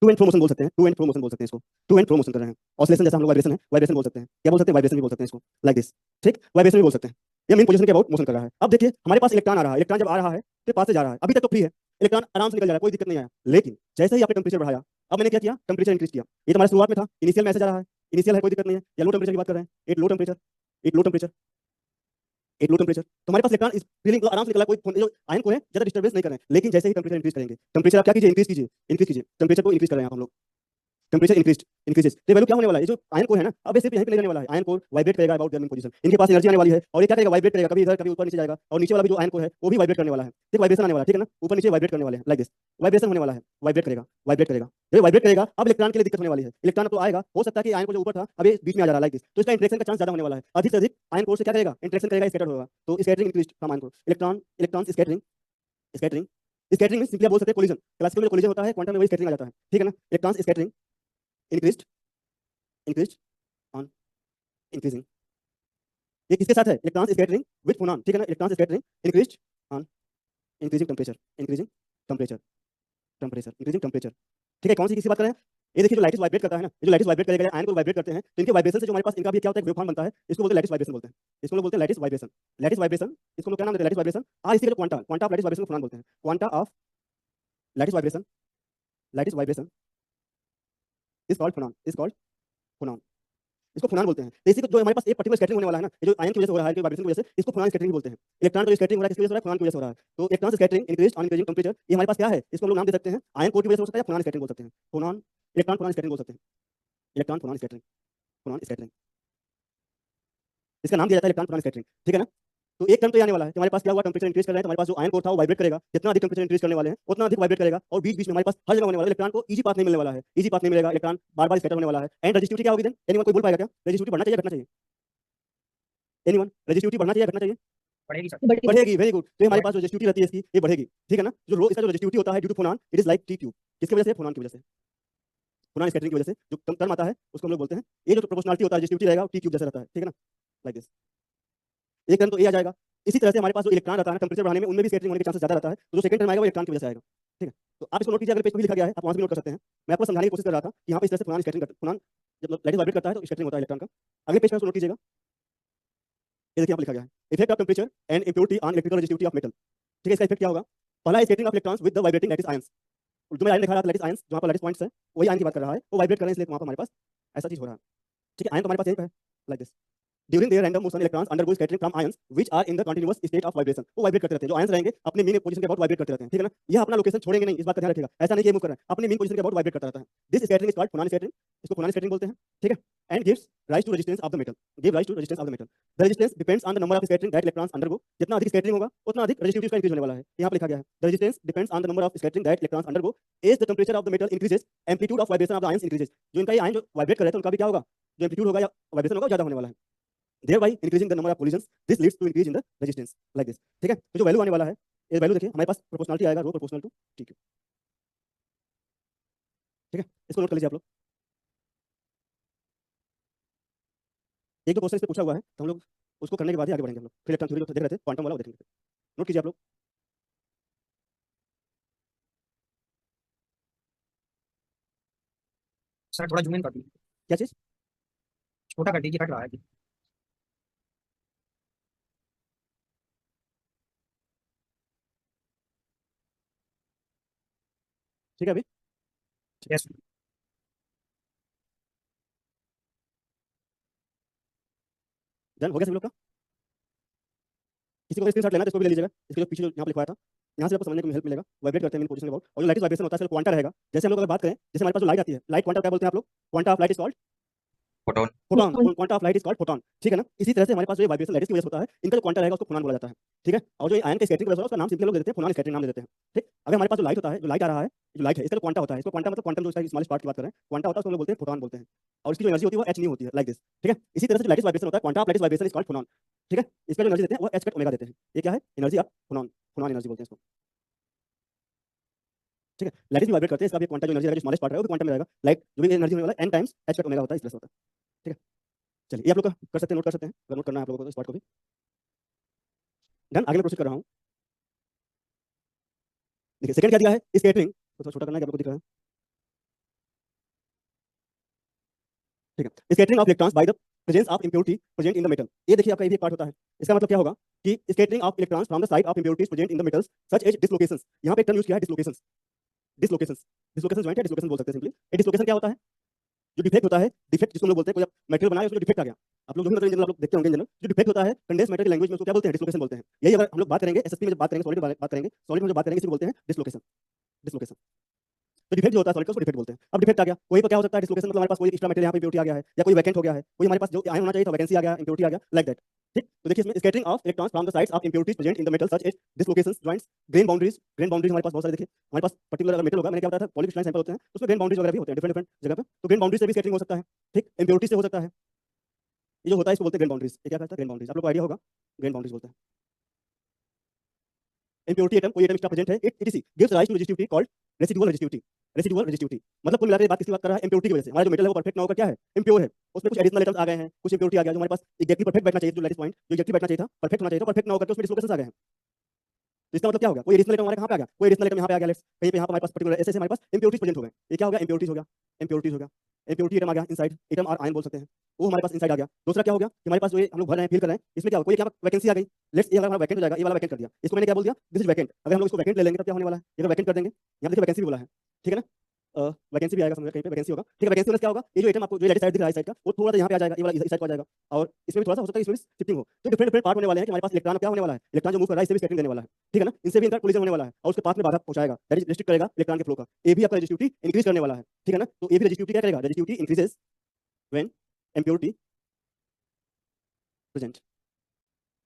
To and fro motion बोल सकते हैं, टू एंड फ्रो मोशन बोल सकते हैं इसको, टू एंड फ्रो मोशन कर रहे हैं। ऑसिलेशन जैसा हम लोग वाइब्रेशन है, वाइब्रेशन बोल सकते हैं, क्या बोल सकते हैं? वाइब्रेशन भी बोल सकते हैं इसको, लाइक दिस, ठीक, वाइब्रेशन भी बोल सकते हैं। ये मेन पोजीशन के अबाउट मोशन कर रहा है। अब देखिए हमारे पास इलेक्ट्रॉन आ रहा है, इलेक्ट्रॉन जब आ रहा है तो पास से जा रहा है, अभी तक तो फ्री है, इलेक्ट्रॉन आराम से निकल जा रहा है, कोई दिक्कत नहीं आया। लेकिन जैसे ही आपने टेम्परेचर बढ़ाया, अब मैंने क्या किया? टेम्परेचर इंक्रीज किया। ये तो हमारे शुरुआत में था, इनिशियल में ऐसे जा रहा है, इनिशियल है, कोई दिक्कत नहीं है, या लो टेम्परेचर की बात कर रहे हैं, eight low temperature, eight low temperature, एक लो टेम्परेचर, तो हमारे पास इलेक्ट्रॉन इस फीलिंग आराम से निकला, कोई जो आयन को है ज्यादा डिस्टर्बेंस नहीं कर रहे हैं। लेकिन जैसे ही टेम्परेचर इंक्रीज करेंगे, टेम्परेचर आप क्या कीजिए? इंक्रीज कीजिए, इंक्रीज कीजिए, टेम्परेचर को इंक्रीज कर रहे हैं हम लोग, टेम्परेचर इंक्रीजेस, तो वैल्यू क्या होने वाला है? ये जो आयन कोर है ना, अब ये सिर्फ यहीं पे नहीं रहने वाला है, आयन कोर वाइब्रेट करेगा अबाउट देयर मेन पोजीशन, इनके पास एनर्जी आने वाली है, और ये क्या करेगा? वाइब्रेट करेगा, कभी इधर कभी ऊपर नीचे जाएगा, और नीचे वाला भी जो आयन कोर है वो भी वाइब्रेट करने वाला है, ठीक, वाइब्रेशन आने वाला है, ठीक है ना, ऊपर नीचे वाइब्रेट करने वाले हैं, लाइक दिस, वाइब्रेशन होने वाला है, वाइब्रेट करेगा, वाइब्रेट करेगा, जब वाइब्रेट करेगा अब इलेक्ट्रॉन के लिए दिक्कत होने वाली है। इलेक्ट्रॉन तो आएगा, हो सकता है कि आयन को जो ऊपर था अब ये बीच में आ जा रहा है, लाइक दिस, तो इसका इंटरेक्शन का चांस ज्यादा होने वाला है, अधिक से अधिक आयन कोर से क्या करेगा? इंटरेक्शन करेगा, स्कैटर होगा, तो scattering increase from iron core, electron scattering, scattering, scattering में सिंपली बोल सकते हैं कोलिजन, क्लासिकल में कोलिजन होता है, क्वांटम में वही स्कैटरिंग आ जाता है, ठीक है ना। Electron scattering increased, increased on increasing, ये किसके साथ है? इलेक्ट्रॉन्स स्कैटरिंग विद फोनॉन, ठीक है ना, electrons scattering increased on increasing temperature, increasing temperature, temperature increasing temperature, ठीक है। कौन सी किसी बात कर रहे हैं? ये देखिए जो लाइटिस वाइब्रेट करता है ना, ये जो लाइटिस वाइब्रेट करेगा, आयन को वाइब्रेट करते हैं, तो इनके वाइब्रेशन से जो हमारे पास इनका भी क्या होता है? वेव फॉर्म बनता है, इसको बोलते हैं लाइटिस वाइब्रेशन बोलते हैं, इसको लोग बोलते हैं लाइटिस वाइब्रेशन, लाइटिस वाइब्रेशन, इसको लोग क्या नाम देते हैं? Lattice vibration. और इसी का जो quanta, quanta of lattice vibration को फोनॉन बोलते हैं, quanta of lattice vibration, lattice vibration is called phonon, is called phonon, इसको फोनॉन बोलते हैं। तो इसी को जो हमारे पास एक पर्टिकुलर स्कैटरिंग होने वाला है ना, ये जो आयन की वजह से हो रहा है, के वाइब्रेशन की वजह से, इसको फोनॉन स्कैटरिंग बोलते हैं। इलेक्ट्रॉन का जो स्कैटरिंग हो रहा है किसकी वजह से हो रहा है? फोनॉन की वजह से हो रहा है। तो electron scattering increased on increasing temperature, ये हमारे पास क्या है? इसको हम लोग नाम दे सकते हैं आयन कोर की वजह से हो सकता है, या फोनॉन स्कैटरिंग बोल सकते हैं, फोनॉन, इलेक्ट्रॉन फोनॉन स्कैटरिंग बोल सकते हैं, इलेक्ट्रॉन फोनॉन स्कैटरिंग, फोनॉन स्कैटरिंग, इसका नाम दिया जाता है इलेक्ट्रॉन फोनॉन स्कैटरिंग, ठीक है ना। तो एक टर्म तो ये आने वाला है कि हमारे पास क्या हुआ? टेम्परेचर इंक्रीज कर रहे हैं, तो हमारे पास जो आयन कोर था वो वाइब्रेट करेगा, जितना अधिक टेम्परेचर इंक्रीज करने वाले हैं उतना अधिक वाइब्रेट करेगा, और बीच बीच में हमारे पास हर जगह होने वाला है, इलेक्ट्रॉन को इजी पाथ नहीं मिलने वाला है, इजी पाथ नहीं मिलेगा, इलेक्ट्रॉन बार बार स्कैटर होने वाला है। एंड रेजिस्टिविटी क्या होगी देन? एनीवन कोई बोल पाएगा क्या? रेजिस्टिविटी बढ़ना चाहिए, घटना चाहिए? एनीवन, रेजिस्टिविटी बढ़ना चाहिए, घटना चाहिए? बढ़ेगी सर। बढ़ेगी, वेरी गुड। तो हमारे पास जो रेजिस्टिविटी रहती है इसकी, ये बढ़ेगी, ठीक है ना। जो रो इसका जो रेजिस्टिविटी होता है due to phonon, it is like T cube, किसकी वजह से? फोनॉन की वजह से, फोनॉन स्कैटरिंग की वजह से जो टर्म आता है उसको हम लोग बोलते हैं, ये जो प्रोपोर्शनलिटी होता है, रेजिस्टिविटी रहेगा टी क्यूब जैसा रहता है, ठीक है ना, लाइक दिस, एक टर्म तो ये आ जाएगा। इसी तरह से हमारे पास जो इलेक्ट्रॉन रहता है टेम्परेचर बढ़ाने में, उनमें भी स्कैटरिंग होने के चांसेस ज्यादा रहता है, तो जो सेकंड टर्म आएगा वो इलेक्ट्रॉन की वजह से आएगा, ठीक है। तो आप इसको नोट कीजिए, अगर पेज पे भी लिखा गया है आप वहां से भी नोट कर सकते हैं। मैं आपको समझाने की कोशिश कर रहा था कि यहाँ पे इस तरह से फोनॉन स्कैटरिंग, फोनॉन जब लाइट वाइब्रेट करता है तो स्कैटरिंग होता है इलेक्ट्रॉन का। अगले पेज पे उसको नोट कीजिएगा, ये देखिए यहाँ पे लिखा गया है effect of temperature and impurity on electrical resistivity of metal, ठीक है। इसका इफेक्ट क्या होगा? पहला, scattering of electrons with the vibrating lattice ions, जो मैं आयन दिखा रहा था लैटिस आयंस जहाँ पर लैटिस पॉइंट्स है वही आयन की बात कर रहा है, वो वाइब्रेट कर रहे हैं, इसलिए वहाँ पर हमारे पास ऐसा चीज हो रहा है। ठीक है, आयन तो हमारे पास यहीं पे है like this. During their random motion, electrons undergo scattering from ions which are in the continuous state of vibration. वो वाइब्रेट करते रहते हैं, जो आयंस रहेंगे अपने मेन पोजीशन के अबाउट वाइब्रेट करते रहते हैं, ठीक है ना। यह अपना लोकेशन छोड़ेंगे नहीं, इस बात का ध्यान रखिएगा। ऐसा नहीं कि ये मूव कर रहा है, अपने मेन पोजीशन के अबाउट वाइब्रेट करता रहता है। This scattering is called phonon scattering, इसको फोनॉन स्कैटरिंग बोलते हैं, ठीक है। And gives rise to resistance of the metal, give rise to resistance of the metal. The resistance depends on the number of scattering that electrons undergo. जितना अधिक scattering होगा उतना अधिक रेजिस्टिविटी उसका इंक्रीज होने वाला है, यहाँ पे लिखा गया है। The resistance depends on the number of scattering that electrons undergo as the temperature of the metal increases, amplitude of vibration of the ions increases. जो इनका ये आयन जो वाइब्रेट कर रहे थे उनका भी क्या होगा, जो एम्पलीट्यूड होगा या वाइब्रेशन होगा ज्यादा होने वाला है, thereby increasing the number of collisions. This leads to increase in the resistance like this, ठीक है। तो जो वैल्यू आने वाला है, ये वैल्यू देखिए हमारे पास प्रोपोर्शनलिटी आएगा रो प्रोपोर्शनल टू TQ, ठीक है। इसको नोट कर लीजिए आप लोग। एक दो क्वेश्चन इस पे पूछा हुआ है, तो हम लोग उसको करने के बाद ही आगे बढ़ेंगे हम लोग। फिर इलेक्ट्रॉन थ्योरी जो देख रहे थे क्वांटम वाला वो देखेंगे। नोट कीजिए आप लोग। सर थोड़ा जूम इन कर दीजिए, क्या चीज? छोटा कर दीजिए, कट रहा है। ठीक है, अभी यस डन हो गया सभी लोग का। किसी को स्क्रीनशॉट लेना है तो इसको भी ले लीजिएगा, इसके जो पीछे जो यहाँ पे लिखवाया था, यहाँ से आपको समझने में हेल्प मिलेगा। वाइब्रेट करते हैं मेन पोजीशन के अबाउट, और जो लाइटिस वाइब्रेशन होता है सिर्फ क्वांटा रहेगा। जैसे हम लोग अगर बात करें, जैसे हमारे पास जो लाइट आती है, लाइट क्वांटा क्या बोलते हैं आप लोग? Quanta of light is called photon. Photon, quanta of light is called photon, ठीक है ना। इसी तरह से हमारे पास जो वाइब्रेशन लाइट की वजह से होता है, इनका जो क्वांटा रहेगा उसको फोनॉन बोला जाता है, ठीक है। और जो आयन के स्कैटरिंग की वजह से उसका नाम सिंपली लोग दे देते हैं फोनॉन स्कैटरिंग नाम दे देते हैं, ठीक। अगर हमारे पास जो लाइट होता है, जो लाइट आ रहा है, जो लाइट है इसका क्वांटा होता है, इसको क्वांटा मतलब क्वांटम जो इसका स्मॉलेस्ट पार्ट की बात कर रहे हैं, क्वांटा होता है उसको हम लोग बोलते हैं फोटॉन बोलते हैं। और इसकी जो एनर्जी होती है वो h न्यू होती है लाइक दिस, ठीक है। इसी तरह से जो लाइटिस वाइब्रेशन होता है, quanta of lattice vibration is called phonon, ठीक है। इसका जो एनर्जी देते हैं वो h कट ओमेगा देते हैं। ये क्या है? एनर्जी ऑफ फोनॉन, फोनॉन एनर्जी बोलते हैं इसको, ठीक है। लाइटिस भी वाइब्रेट करते हैं, इसका भी क्वांटा जो एनर्जी रहेगा, जो स्मॉलेस्ट पार्ट रहेगा वो क्वांटम में रहेगा। लाइट जो भी एनर्जी होने वाला है n times h cut omega होता है, इस तरह से होता है, ठीक है। चलिए ये आप लोग का कर सकते हैं, नोट कर सकते हैं, अगर नोट करना है आप लोगों को तो इस पार्ट को भी। डन, आगे मैं प्रोसीड कर रहा हूँ। देखिए सेकंड क्या दिया है, स्कैटरिंग तो थोड़ा छोटा करना है, आप लोग को दिख रहा है, ठीक है। Scattering of electrons by the presence of impurity present in the metal. ये देखिए आपका ये भी एक पार्ट होता है। इसका मतलब क्या होगा कि scattering of electrons from the side of impurities present in the metals such as dislocations. यहाँ पे एक टर्म यूज किया है डिसलोकेशंस, डिसलोकेशंस, डिसलोकेशंस ज्वाइंट या डिसलोकेशन बोल सकते हैं सिंपली। ये डिसलोकेशन क्या होता है? जो डिफेक्ट होता है, डिफेक्ट जिसको हम लोग बोलते हैं, कोई मटेरियल बनाया उसमें डिफेक्ट आ गया, आप लोग जो भी मतलब जनरल आप लोग देखते होंगे जनरल, जो डिफेक्ट होता है कंडेंस मैटर की लैंग्वेज में उसको क्या बोलते हैं? डिसलोकेशन बोलते हैं। यही अगर हम लोग बात करेंगे एसएसपी में, जब बात करेंगे सॉलिड बात करेंगे, सॉलिड में जो बात करेंगे इसी को बोलते हैं डिसलोकेशन, डिसलोकेशन। तो डिफेक्ट जो होता है सॉलिड का उसको डिफेक्ट बोलते हैं। अब डिफेक्ट आ गया, वहीं पर क्या हो सकता है डिसलोकेशन, मतलब हमारे पास कोई एक्स्ट्रा मटेरियल यहाँ पे इम्प्योरिटी आ गया है, या कोई वैकेंट हो गया है, कोई हमारे पास जो आयन होना चाहिए था वैकेंसी आ गया, इम्प्योरिटी आ गया, लाइक दैट, ठीक। तो देखिए इसमें scattering of electrons from the sides of impurities present in the metal such as dislocations joints grain boundaries. Grain boundaries हमारे पास बहुत सारे देखिए, हमारे पास पर्टिकुलर अगर मेटल होगा, मैंने क्या बताया था पॉलीक्रिस्टलाइन सैंपल होते हैं, तो उसमें ग्रेन बाउंड्रीज वगैरह भी होते हैं डिफरेंट डिफरेंट जगह पे, तो ग्रेन बाउंड्री से भी स्कैटरिंग हो सकता है, ठीक। इम्प्योरिटी से हो सकता है, ये जो होता है इसको बोलते हैं ग्रेन बाउंड्रीज। ये क्या कहता है? ग्रेन बाउंड्रीज, आप लोग को आइडिया होगा, ग्रेन बाउंड्रीज बोलते हैं। इम्प्योरिटी एटम, कोई एटम एक्स्ट्रा प्रेजेंट है, it etc gives rise to resistivity called residual resistivity, residual resistivity. मतलब कुल मिलाकर ये बात किसकी बात कर रहा है? इम्प्योरिटी की वजह से हमारा जो मेटल है वो परफेक्ट ना होकर क्या है? इम्प्योर है, उसमें कुछ एडिशनल एटम्स आ गए हैं, कुछ इम्प्योरिटी आ गया, जो हमारे पास एग्जैक्टली परफेक्ट बैठना चाहिए, जो लैटिस पॉइंट जो एग्जैक्टली बैठना चाहिए था, परफेक्ट होना चाहिए था, परफेक्ट ना होकर उसमें डिसलोकेशंस आ गए हैं। तो इसका मतलब क्या हो गया? कोई एडिशनल एटम हमारे कहाँ पे आ गया? कोई एडिशनल एटम यहाँ पे आ गया, लेट्स कहीं पे यहाँ पे हमारे पास पर्टिकुलर ऐसे हमारे पास इम्प्योरिटीज प्रेजेंट हो गए। ये क्या हो गया? इम्प्योरिटीज हो गया, इम्प्योरिटीज हो गया, इम्प्योरिटी एटम आ गया इनसाइड, एटम और आयन बोल सकते हैं, वो हमारे पास इनसाइड आ गया। दूसरा क्या हो गया कि हमारे पास जो ये हम लोग भर रहे हैं, फिल कर रहे हैं, इसमें क्या हो, कोई क्या वैकेंसी आ गई, लेट्स ये हमारा वैकेंट हो जाएगा, ये वाला वैकेंट कर दिया, इसको मैंने क्या बोल दिया? This is vacant. अगर हम लोग इसको वैकेंट ले लेंगे तब क्या होने वाला है? ये वैकेंट कर देंगे, यहाँ देखिए वैकेंसी भी बोला है, ठीक है ना। वैकेंसी भी आएगा, समझ कहीं पे वैकेंसी होगा, ठीक है। वैकेंसी होने से क्या होगा, ये जो एटम आपको जो लेफ्ट साइड दिख रहा है साइड का, वो थोड़ा सा यहाँ पे आ जाएगा, ये वाला इस साइड को आ जाएगा, और इसमें भी थोड़ा सा हो सकता है इसमें शिफ्टिंग हो। तो डिफरेंट डिफरेंट पार्ट होने वाले हैं कि हमारे पास इलेक्ट्रॉन क्या होने वाला है, इलेक्ट्रॉन जो मूव कर रहा है इससे भी स्कैटरिंग देने वाला है, ठीक है ना। इनसे भी इनका कोलिजन होने वाला है और उसके पास में बाधा पहुंचाएगा, दैट इज रिस्ट्रिक्ट करेगा इलेक्ट्रॉन के फ्लो का। ये भी आपका रेजिस्टिविटी इंक्रीज करने वाला है, ठीक है ना। तो ये भी रेजिस्टिविटी क्या करेगा? Resistivity increases when impurity present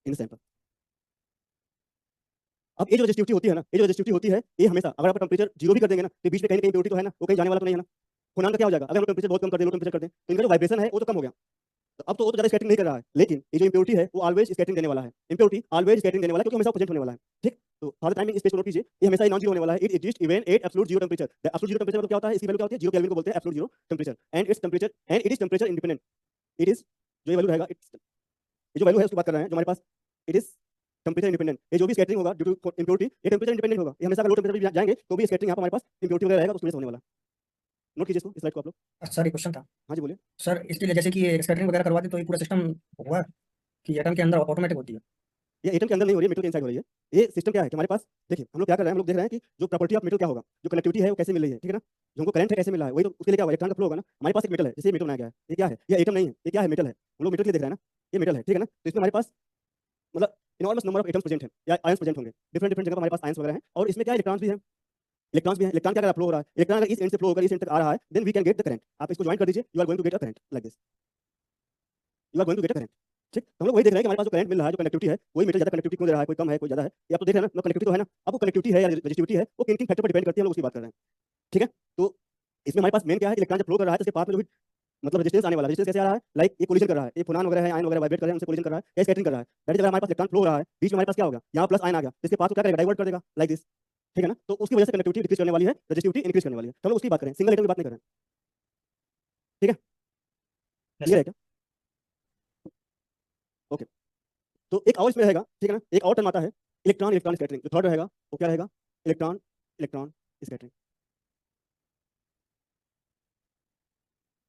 in sample. अब ये जो रेजिस्टिविटी होती है ना, ये जो रेजिस्टिविटी होती है, ये हमेशा अगर आप टेंपरेचर जीरो भी कर देंगे ना, तो बीच में कहीं ना कहीं इम्प्योरिटी तो है ना, वो कहीं जाने वाला तो नहीं है ना। फोनॉन का क्या हो जाएगा? अगर हम टेंपरेचर बहुत कम कर दें, लो टेंपरेचर कर दें, तो इनका जो वाइब्रेशन है वो तो कम हो गया, तो अब तो वो तो ज्यादा स्कैटरिंग नहीं कर रहा है, लेकिन ये जो इम्प्योरिटी है वो ऑलवेज स्कैटरिंग देने वाला है। इम्प्योरिटी ऑलवेज स्कैटरिंग देने वाला है, क्योंकि हमेशा प्रेजेंट होने वाला है, ठीक। तो for the time in space को नोट कीजिए, ये हमेशा नॉन जीरो होने वाला है। It exist even at absolute zero temperature. The absolute zero temperature मतलब क्या होता है? इसकी वैल्यू क्या होती है? जीरो केल्विन को बोलते हैं absolute zero temperature, and it's temperature and it is temperature independent. It is जो ये वैल्यू रहेगा, ये जो वैल्यू है उसकी बात कर रहे हैं जो हमारे पास, इट इज टेंपरेचर इंडिपेंडेंट। ये जो भी स्कैटरिंग होगा ड्यू टू इम्प्योरिटी, ये टेंपरेचर इंडिपेंडेंट होगा। ये हमेशा लो टेंपरेचर भी जाएंगे तो भी स्कैटरिंग यहाँ पर हमारे पास इम्प्योरिटी वगैरह रहेगा, तो उसमें होने वाला। नोट कीजिए इसको, इस स्लाइड को आप लोग। सर एक क्वेश्चन था हाँ जी बोलिए। सर, इसके लिए जैसे कि स्कैटरिंग वगैरह करवा दे तो ये पूरा सिस्टम हुआ कि एटम के अंदर ऑटोमेटिक होती है, ये एटम के अंदर नहीं हो रही है, मेटल के इनसाइड हो रही है। ये सिस्टम क्या है कि हमारे पास देखिए हम लोग क्या कर रहे हैं, हम लोग देख रहे हैं कि जो प्रॉपर्टी ऑफ मेटल क्या होगा, जो कनेक्टिविटी है वो कैसे मिल रही है, ठीक है ना, जो हमको करंट है कैसे मिल रहा है, वही तो उसके लिए क्या होगा, इलेक्ट्रॉन का फ्लो होगा ना। हमारे पास एक मेटल है, जैसे मेटल बनाया गया है, ये क्या है, ये एटम नहीं है, ये क्या है, मेटल है, हम लोग मेटल के लिए देख रहे हैं ना, ये मेटल है, ठीक है ना। तो इसमें हमारे पास मतलब enormous number of atoms present है या आयंस प्रेजेंट होंगे, डिफरेंट डिफरेंट जगह पर हमारे पास आयंस वगैरह हैं, और इसमें क्या इलेक्ट्रॉन्स भी हैं, इलेक्ट्रॉन्स भी हैं। इलेक्ट्रॉन क्या फ्लो हो रहा है, इलेक्ट्रॉन अगर इस एंड से फ्लो होकर इस एंड तक आ रहा है, then we can get the current. आप इसको ज्वाइन कर दीजिए, you are going to get a current like this, you are going to get a current. ठीक, तो हम लोग वही देख रहे हैं कि हमारे पास जो करंट मिल रहा है, जो कनेक्टिविटी है, वही मेटल ज्यादा कनेक्टिविटी क्यों दे रहा है, कोई कम है कोई ज्यादा है, ये आप तो देख रहे हैं ना, कनेक्टिविटी तो है ना। अब वो कनेक्टिविटी है या रेजिस्टिविटी है, वो किन किन फैक्टर पर डिपेंड करती है, हम लोग उसकी बात कर रहे हैं, ठीक है। तो इसमें हमारे पास मेन क्या है, इलेक्ट्रॉन जब फ्लो कर रहा है तो उसके पास में जो भी मतलब रेजिस्टेंस आने वाला है, रेजिस्टेंस कैसे आ रहा है, लाइक ये कोलिजन कर रहा है, ये फोनान वगैरह है, आयन वगैरह वाइब्रेट कर रहे हैं, उनसे कोलिजन कर रहा है या स्कैटरिंग कर रहा है, दैट इज अगर हमारे पास इलेक्ट्रॉन फ्लो हो रहा है, बीच में हमारे पास क्या होगा, यहाँ प्लस आयन आ गया, तो इसके पास तो क्या करेगा, डाइवर्ट कर देगा लाइक दिस, ठीक है ना। तो उसकी वजह से कनेक्टिविटी डिक्रीज करने वाली है, रेजिस्टिविटी इंक्रीज करने वाली है। तो हम लोग उसकी बात करें, सिंगल एटम की बात नहीं कर रहे हैं, ठीक है, Yes, क्लियर sir. है क्या, ओके। तो एक और इसमें रहेगा, ठीक है ना, एक और टर्म आता है इलेक्ट्रॉन इलेक्ट्रॉन स्कैटरिंग। जो थर्ड रहेगा वो क्या रहेगा, electron electron scattering.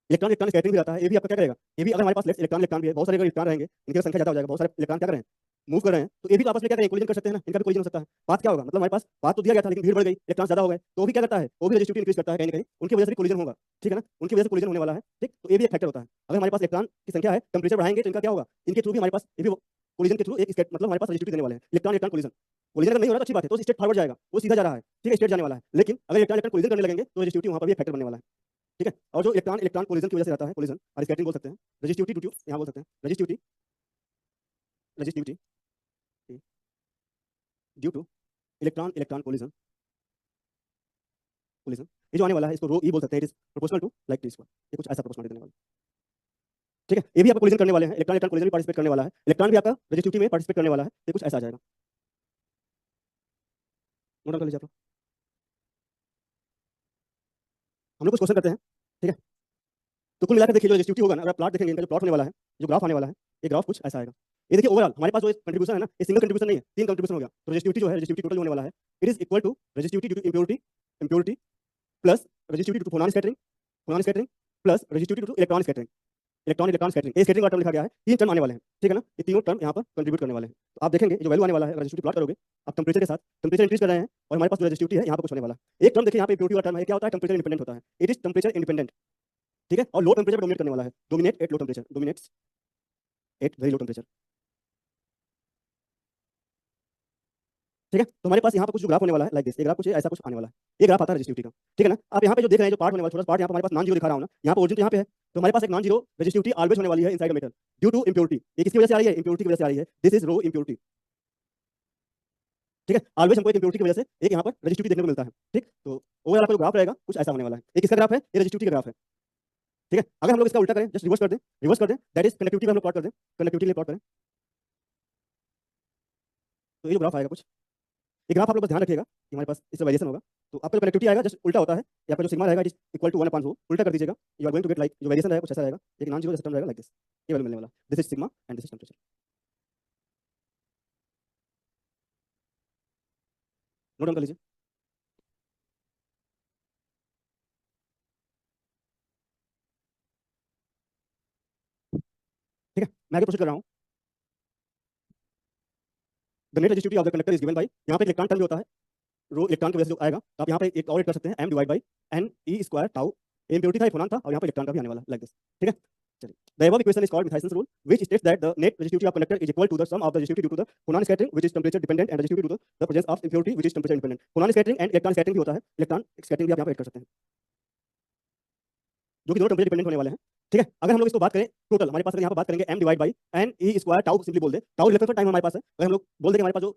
Electron electron scattering भी आता है, ये भी आपका क्या करेगा, ये भी अगर हमारे पास इलेक्ट्रॉन इलेक्ट्रॉन भी है, बहुत सारे अगर इलेक्ट्रॉन रहेंगे, इनकी संख्या ज्यादा हो जाएगा, बहुत सारे इलेक्ट्रॉन क्या करें मूव कर रहे हैं, तो ये भी आपस में क्या करें, कोलिजन कर सकते हैं ना, इनका भी कोलिजन हो सकता है। बात क्या होगा, मतलब हमारे पास बात तो दिया गया था लेकिन भीड़ बढ़ गई, इलेक्ट्रॉन ज्यादा हो गए, तो वो भी क्या करता है, वो भी रेजिस्टिविटी इंक्रीज करता है कहीं ना कहीं, उनकी वजह से भी कोलिजन होगा, ठीक है ना, उनकी वजह से कोलिजन होने वाला है, ठीक। तो ये भी एक फैक्टर होता है। अगर हमारे पास इलेक्ट्रॉन की संख्या है, टेम्परेचर बढ़ाएंगे तो इनका क्या होगा, इनके थ्रू भी हमारे पास ये भी कोलिजन के थ्रू एक मतलब हमारे पास रेजिस्टिविटी देने वाले हैं, इलेक्ट्रॉन इलेक्ट्रॉन कोलिजन। कोलिजन अगर नहीं हो रहा तो अच्छी बात है, तो स्टेट फॉरवर्ड जाएगा, वो सीधा जा रहा है, ठीक है, स्टेट जाने वाला है। लेकिन अगर इलेक्ट्रॉन इलेक्ट्रॉन कोलिजन करने लगेंगे तो रेजिस्टिविटी वहां पर भी एक फैक्टर बनने वाला है, ठीक है। और जो इलेक्ट्रॉन इलेक्ट्रॉन कोलिजन की वजह से रहता है, कोलिजन और स्कैटरिंग बोल सकते हैं, रेजिस्टिविटी ड्यू टू यहाँ बोल सकते हैं resistivity resistivity due two electron electron collision collision, ये जो आने वाला है इसको रो ई बोल सकते हैं, it is proportional to like T square, ये कुछ ऐसा प्रोपोर्शनल देने वाला है, ठीक है। ये भी आपको कोलिजन करने वाले हैं, इलेक्ट्रॉन इलेक्ट्रॉन कोलिजन भी पार्टिसिपेट करने वाला है, इलेक्ट्रॉन भी आपका रेजिस्टिविटी में पार्टिसिपेट करने वाला है, ये कुछ ऐसा आ जाएगा, नोट डाउन कर लीजिए आप लोग। हम लोग कुछ क्वेश्चन करते हैं, ठीक है। तो कुल मिलाकर देखिए जो रेजिस्टिविटी होगा ना, अगर प्लॉट देखेंगे, इनका जो प्लॉट होने वाला है, जो ग्राफ आने वाला है, ये ग्राफ कुछ ऐसा आएगा। ये देखिए ओवरऑल हमारे पास जो कंट्रीब्यूशन है ना, ये सिंगल कंट्रीब्यूशन नहीं है, तीन कंट्रीब्यूशन हो गया। तो रेजिस्टिविटी जो है, रेजिस्टिविटी टोटल होने वाला है, it is equal to resistivity due to impurity impurity plus resistivity to phonon scattering plus resistivity to electron scattering, electron electron scattering, ये स्कैटरिंग का टर्म लिखा गया है, तीन टर्म आने वाले हैं, ठीक है ना। ये तीनों टर्म यहाँ पर कंट्रीब्यूट करने वाले हैं। तो आप देखेंगे जो वैल्यू आने वाला है, रेजिस्टिविटी प्लॉट करोगे आप टेम्परेचर के साथ, टेम्परेचर इंक्रीज कर रहे हैं और हमारे पास जो रेजिस्टिविटी है यहाँ पर कुछ होने वाला है। एक टर्म देखिए यहाँ पे इम्प्योरिटी वाला टर्म है, क्या होता है, टेम्परेचर इंडिपेंडेंट होता है, इट इज टेम्परेचर इंडिपेंडेंट, ठीक है। और लो टेम्परेचर डोमिनेट करने वाला है, dominate at low temperature, dominates at very low temperature, ठीक है। तो हमारे पास यहाँ पर कुछ जो ग्राफ होने वाला है लाइक दिस, ये ग्राफ कुछ ऐसा कुछ आने वाला है, ये ग्राफ आता है रेजिस्टिविटी का, ठीक है ना। आप यहाँ पे जो देख रहे हैं जो पार्ट होने वाला, थोड़ा पार्ट यहाँ पर हमारे पास नॉन जीरो दिखा रहा हूँ ना, यहाँ पर ओरिजिन तो यहाँ पे है, तो हमारे पास एक नॉन जीरो रेजिस्टिविटी ऑलवेज होने वाली है inside metal due to impurity. ये किसकी वजह से आ रही है, इम्प्योरिटी की वजह से आ रही है, दिस इज रो इम्प्योरिटी, ठीक है। ऑलवेज हमको एक इम्प्योरिटी की वजह से एक यहाँ पर रेजिस्टिविटी देखने को मिलता है, ठीक। तो ओवरऑल आपका जो ग्राफ रहेगा कुछ ऐसा होने वाला है। ये किसका ग्राफ है, ये रेजिस्टिविटी का ग्राफ है, ठीक है। अगर हम लोग इसका उल्टा करें, जस्ट रिवर्स कर दें, दैट इज कनेक्टिविटी हम लोग प्लॉट कर दें, कनेक्टिविटी लिए प्लॉट करें, तो ये जो ग्राफ आएगा कुछ, ये ग्राफ आप लोग बस ध्यान रखिएगा कि हमारे पास इससे वेरिएशन होगा, तो आपका जो कनेक्टिविटी आएगा जस्ट उल्टा होता है, या आपका जो सिग्मा रहेगा इट इज इक्वल टू 1/2, उल्टा कर दीजिएगा, you are going to get like जो वेरिएशन रहेगा कुछ ऐसा रहेगा, एक नॉन जीरो सिस्टम रहेगा लाइक दिस, ये वैल्यू मिलने वाला, this is sigma and this is temperature, note down कर लीजिए, ठीक है। मैं आगे प्रोसीड कर रहा हूँ। The net resistivity of the conductor is given by, यहाँ पे इलेक्ट्रॉन टर्म जो होता है रो इलेक्ट्रॉन की वजह से जो आएगा, तो आप यहाँ पे एक और कर सकते हैं, m divide by n e square tau, impurity था, फोनान था, और यहाँ पे इलेक्ट्रॉन का भी आने वाला लाइक दिस, ठीक है। चलिए, the above equation is called Matthiessen's rule which states that the net resistivity of conductor is equal to the sum of the resistivity due to the phonon scattering which is temperature dependent and resistivity due to the presence of impurity which is temperature independent. Phonon scattering and electron scattering भी होता है, electron scattering भी आप यहाँ पे add कर सकते हैं, जो कि दोनों टेम्परेचर डिपेंडेंट होने वाले हैं, ठीक है। अगर हम लोग इसको बात करें टोटल, हमारे पास अगर यहाँ पर बात करेंगे m divide by n e square tau, simply बोल दे, टाउ रिलेक्शन टाइम हमारे पास है, अगर हम लोग बोल देंगे हमारे पास जो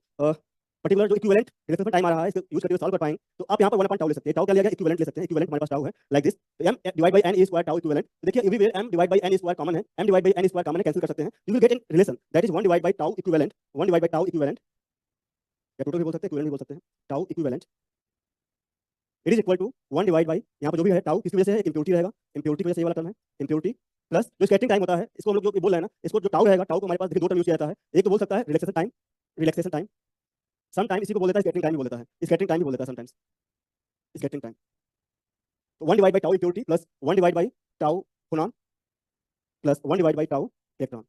पर्टिकुलर जो इक्विवेलेंट रिलेक्शन टाइम आ रहा है, इसको यूज करके सॉल्व कर पाएंगे, तो आप यहाँ पर 1 टाउ ले सकते हैं, टाउ क्या लिया गया, इक्विवेलेंट ले सकते हैं, इक्विवेलेंट हमारे पास टाउ है like this, m divide by n e square tau equivalent, देखिए everywhere m divide by n e square common है, m divide by n e square common है, कैंसिल कर सकते हैं, you will get in relation that is 1 divide by tau equivalent, 1 divide by tau equivalent, या total भी बोल सकते हैं, इक्विवेलेंट भी बोल सकते हैं, tau equivalent it is equal to 1 divide by, यहाँ पर जो भी है टाउ किसकी वजह से है, एक इम्प्योरिटी रहेगा, इम्प्योरिटी की वजह से ये वाला टर्म है, इम्प्योरिटी प्लस जो स्कैटरिंग टाइम होता है, इसको हम लोग जो बोल रहे हैं ना, इसको जो टाउ रहेगा, टाउ को हमारे पास देखिए दो टर्म यूज किया जाता है, एक तो बोल सकता है रिलैक्सेशन टाइम, सम टाइम इसी को बोल देता है स्कैटरिंग टाइम भी बोल देता है, स्कैटरिंग टाइम भी बोल देता है समटाइम्स, स्कैटरिंग टाइम। तो 1 divide by tau impurity plus 1 divide by tau phonon plus 1 divide by tau electron,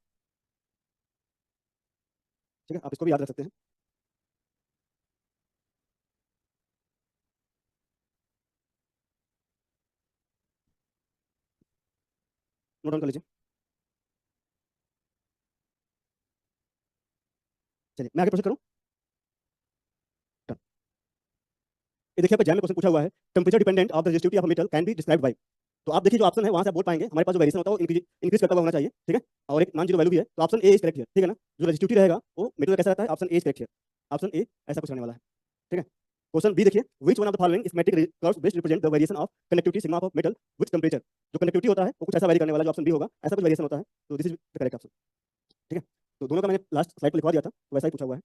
ठीक है, आप इसको भी याद रख सकते हैं। नोट डाउन कर लीजिए। चलिए मैं आगे प्रोसीड करूँ। Done। ये देखिए, आपका एग्जाम में क्वेश्चन पूछा हुआ है, temperature dependent of the resistivity of a metal can be described bye. तो आप देखिए जो ऑप्शन है वहां से आप बोल पाएंगे, हमारे पास जो वेरिएशन होता है वो इंक्रीज करता हुआ होना चाहिए, ठीक है, और एक नॉन जीरो वैल्यू भी है, तो option A is correct here, ठीक है ना। जो रेजिस्टिविटी रहेगा वो मेटल का कैसा रहता है, option A is correct here, option A ऐसा कुछ रहने वाला है, ठीक है। क्वेश्चन बी देखिए, which one of the following schematic curves best represent the variation of conductivity sigma of metal with temperature. जो कंडक्टिविटी होता है वो कुछ ऐसा वेरी करने वाला, जो ऑप्शन बी होगा, ऐसा कुछ वेरिएशन होता है, तो this is the correct option, ठीक है। तो दोनों का मैंने लास्ट स्लाइड पर लिखवा दिया था, तो वैसा ही पूछा हुआ है,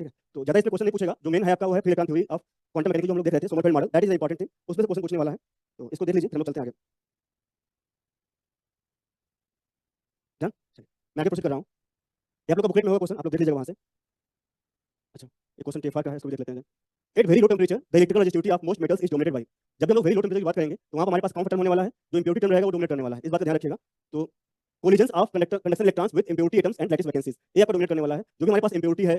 ठीक है। तो ज्यादा इसमें क्वेश्चन नहीं पूछेगा, जो मेन है आपका वो है free electron theory of quantum mechanics जो हम लोग देख रहे थे, Sommerfeld model, that is the important thing, उसमें से क्वेश्चन पूछने वाला है, तो इसको देख लीजिए, फिर हम लोग चलते हैं आगे। डन, चलिए मैं आगे प्रोसीड कर रहा हूँ। ये आप लोग का बुकलेट में होगा क्वेश्चन, आप लोग देख लीजिएगा वहां से। अच्छा, ये क्वेश्चन टेफा का है, इसको भी देख लेते हैं। At very low temperature the electrical resistivity of most metals is dominated by. जब भी हम लोग वेरी लो टेम्परेचर की बात करेंगे तो वहां पर हमारे पास कौन सा टर्म होने वाला है, जो इंप्योरिटी टर्म रहेगा वो डोमिनेट करने वाला है, इस बात का ध्यान रखिएगा। तो collisions of conduction electrons with impurity atoms and lattice vacancies, ये आपका डोमिनेट करने वाला है। जो भी हमारे पास इंप्योरिटी है,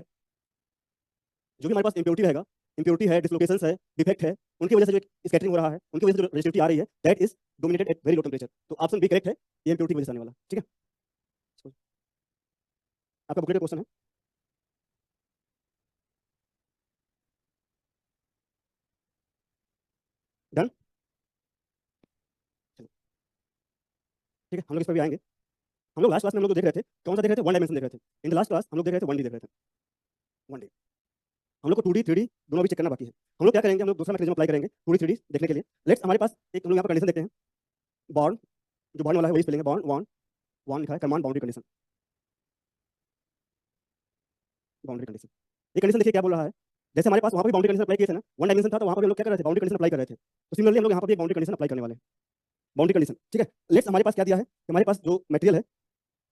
जो भी हमारे पास इंप्योरिटी रहेगा, इंप्योरिटी है, डिसलोकेशंस है, डिफेक्ट है, उनकी वजह से जो स्कैटरिंग हो रहा है, उनकी वजह से जो रेजिस्टिविटी आ रही है, that is dominated at very low temperature. तो ऑप्शन बी करेक्ट है, ये इंप्योरिटी की वजह से आने वाला, ठीक है। आपका बुकलेट क्वेश्चन है। डन, ठीक है, हम लोग इस पर भी आएंगे। हम लोग लास्ट क्लास में हम लोग देख रहे थे, कौन सा देख रहे थे, वन डायमेंशन देख रहे थे। इन द लास्ट क्लास हम लोग देख रहे थे वन डी देख रहे थे, वन डी। हम लोग को टू डी थ्री डी दोनों भी चेक करना बाकी है। हम लोग क्या करेंगे, हम लोग दूसरा मैकेनिज्म अप्लाई करेंगे टू डी थ्री डी देखने के लिए। लेट्स हमारे पास एक हम लोग यहाँ पर कंडीशन देखते हैं, बॉन्ड, जो बॉन्ड वाला है वही स्पेलिंग है, बॉन्ड वन वन लिखा है, कमान बाउंड्री कंडीशन, बाउंड्री कंडीशन। ये कंडीशन देखिए क्या बोल रहा है, जैसे हमारे पास वहाँ पर बाउंड्री कंडीशन अप्लाई किए थे ना, वन डायमेंशन था, तो वहाँ पर हम लोग क्या कर रहे थे, बाउंड्री कंडीशन अप्लाई कर रहे थे। तो सिमिलरली हम लोग यहाँ पर भी एक बाउंड्री कंडीशन अप्लाई करने वाले हैं, बाउंड्री कंडीशन, ठीक है। लेट्स हमारे पास क्या दिया है कि हमारे पास जो मटेरियल है,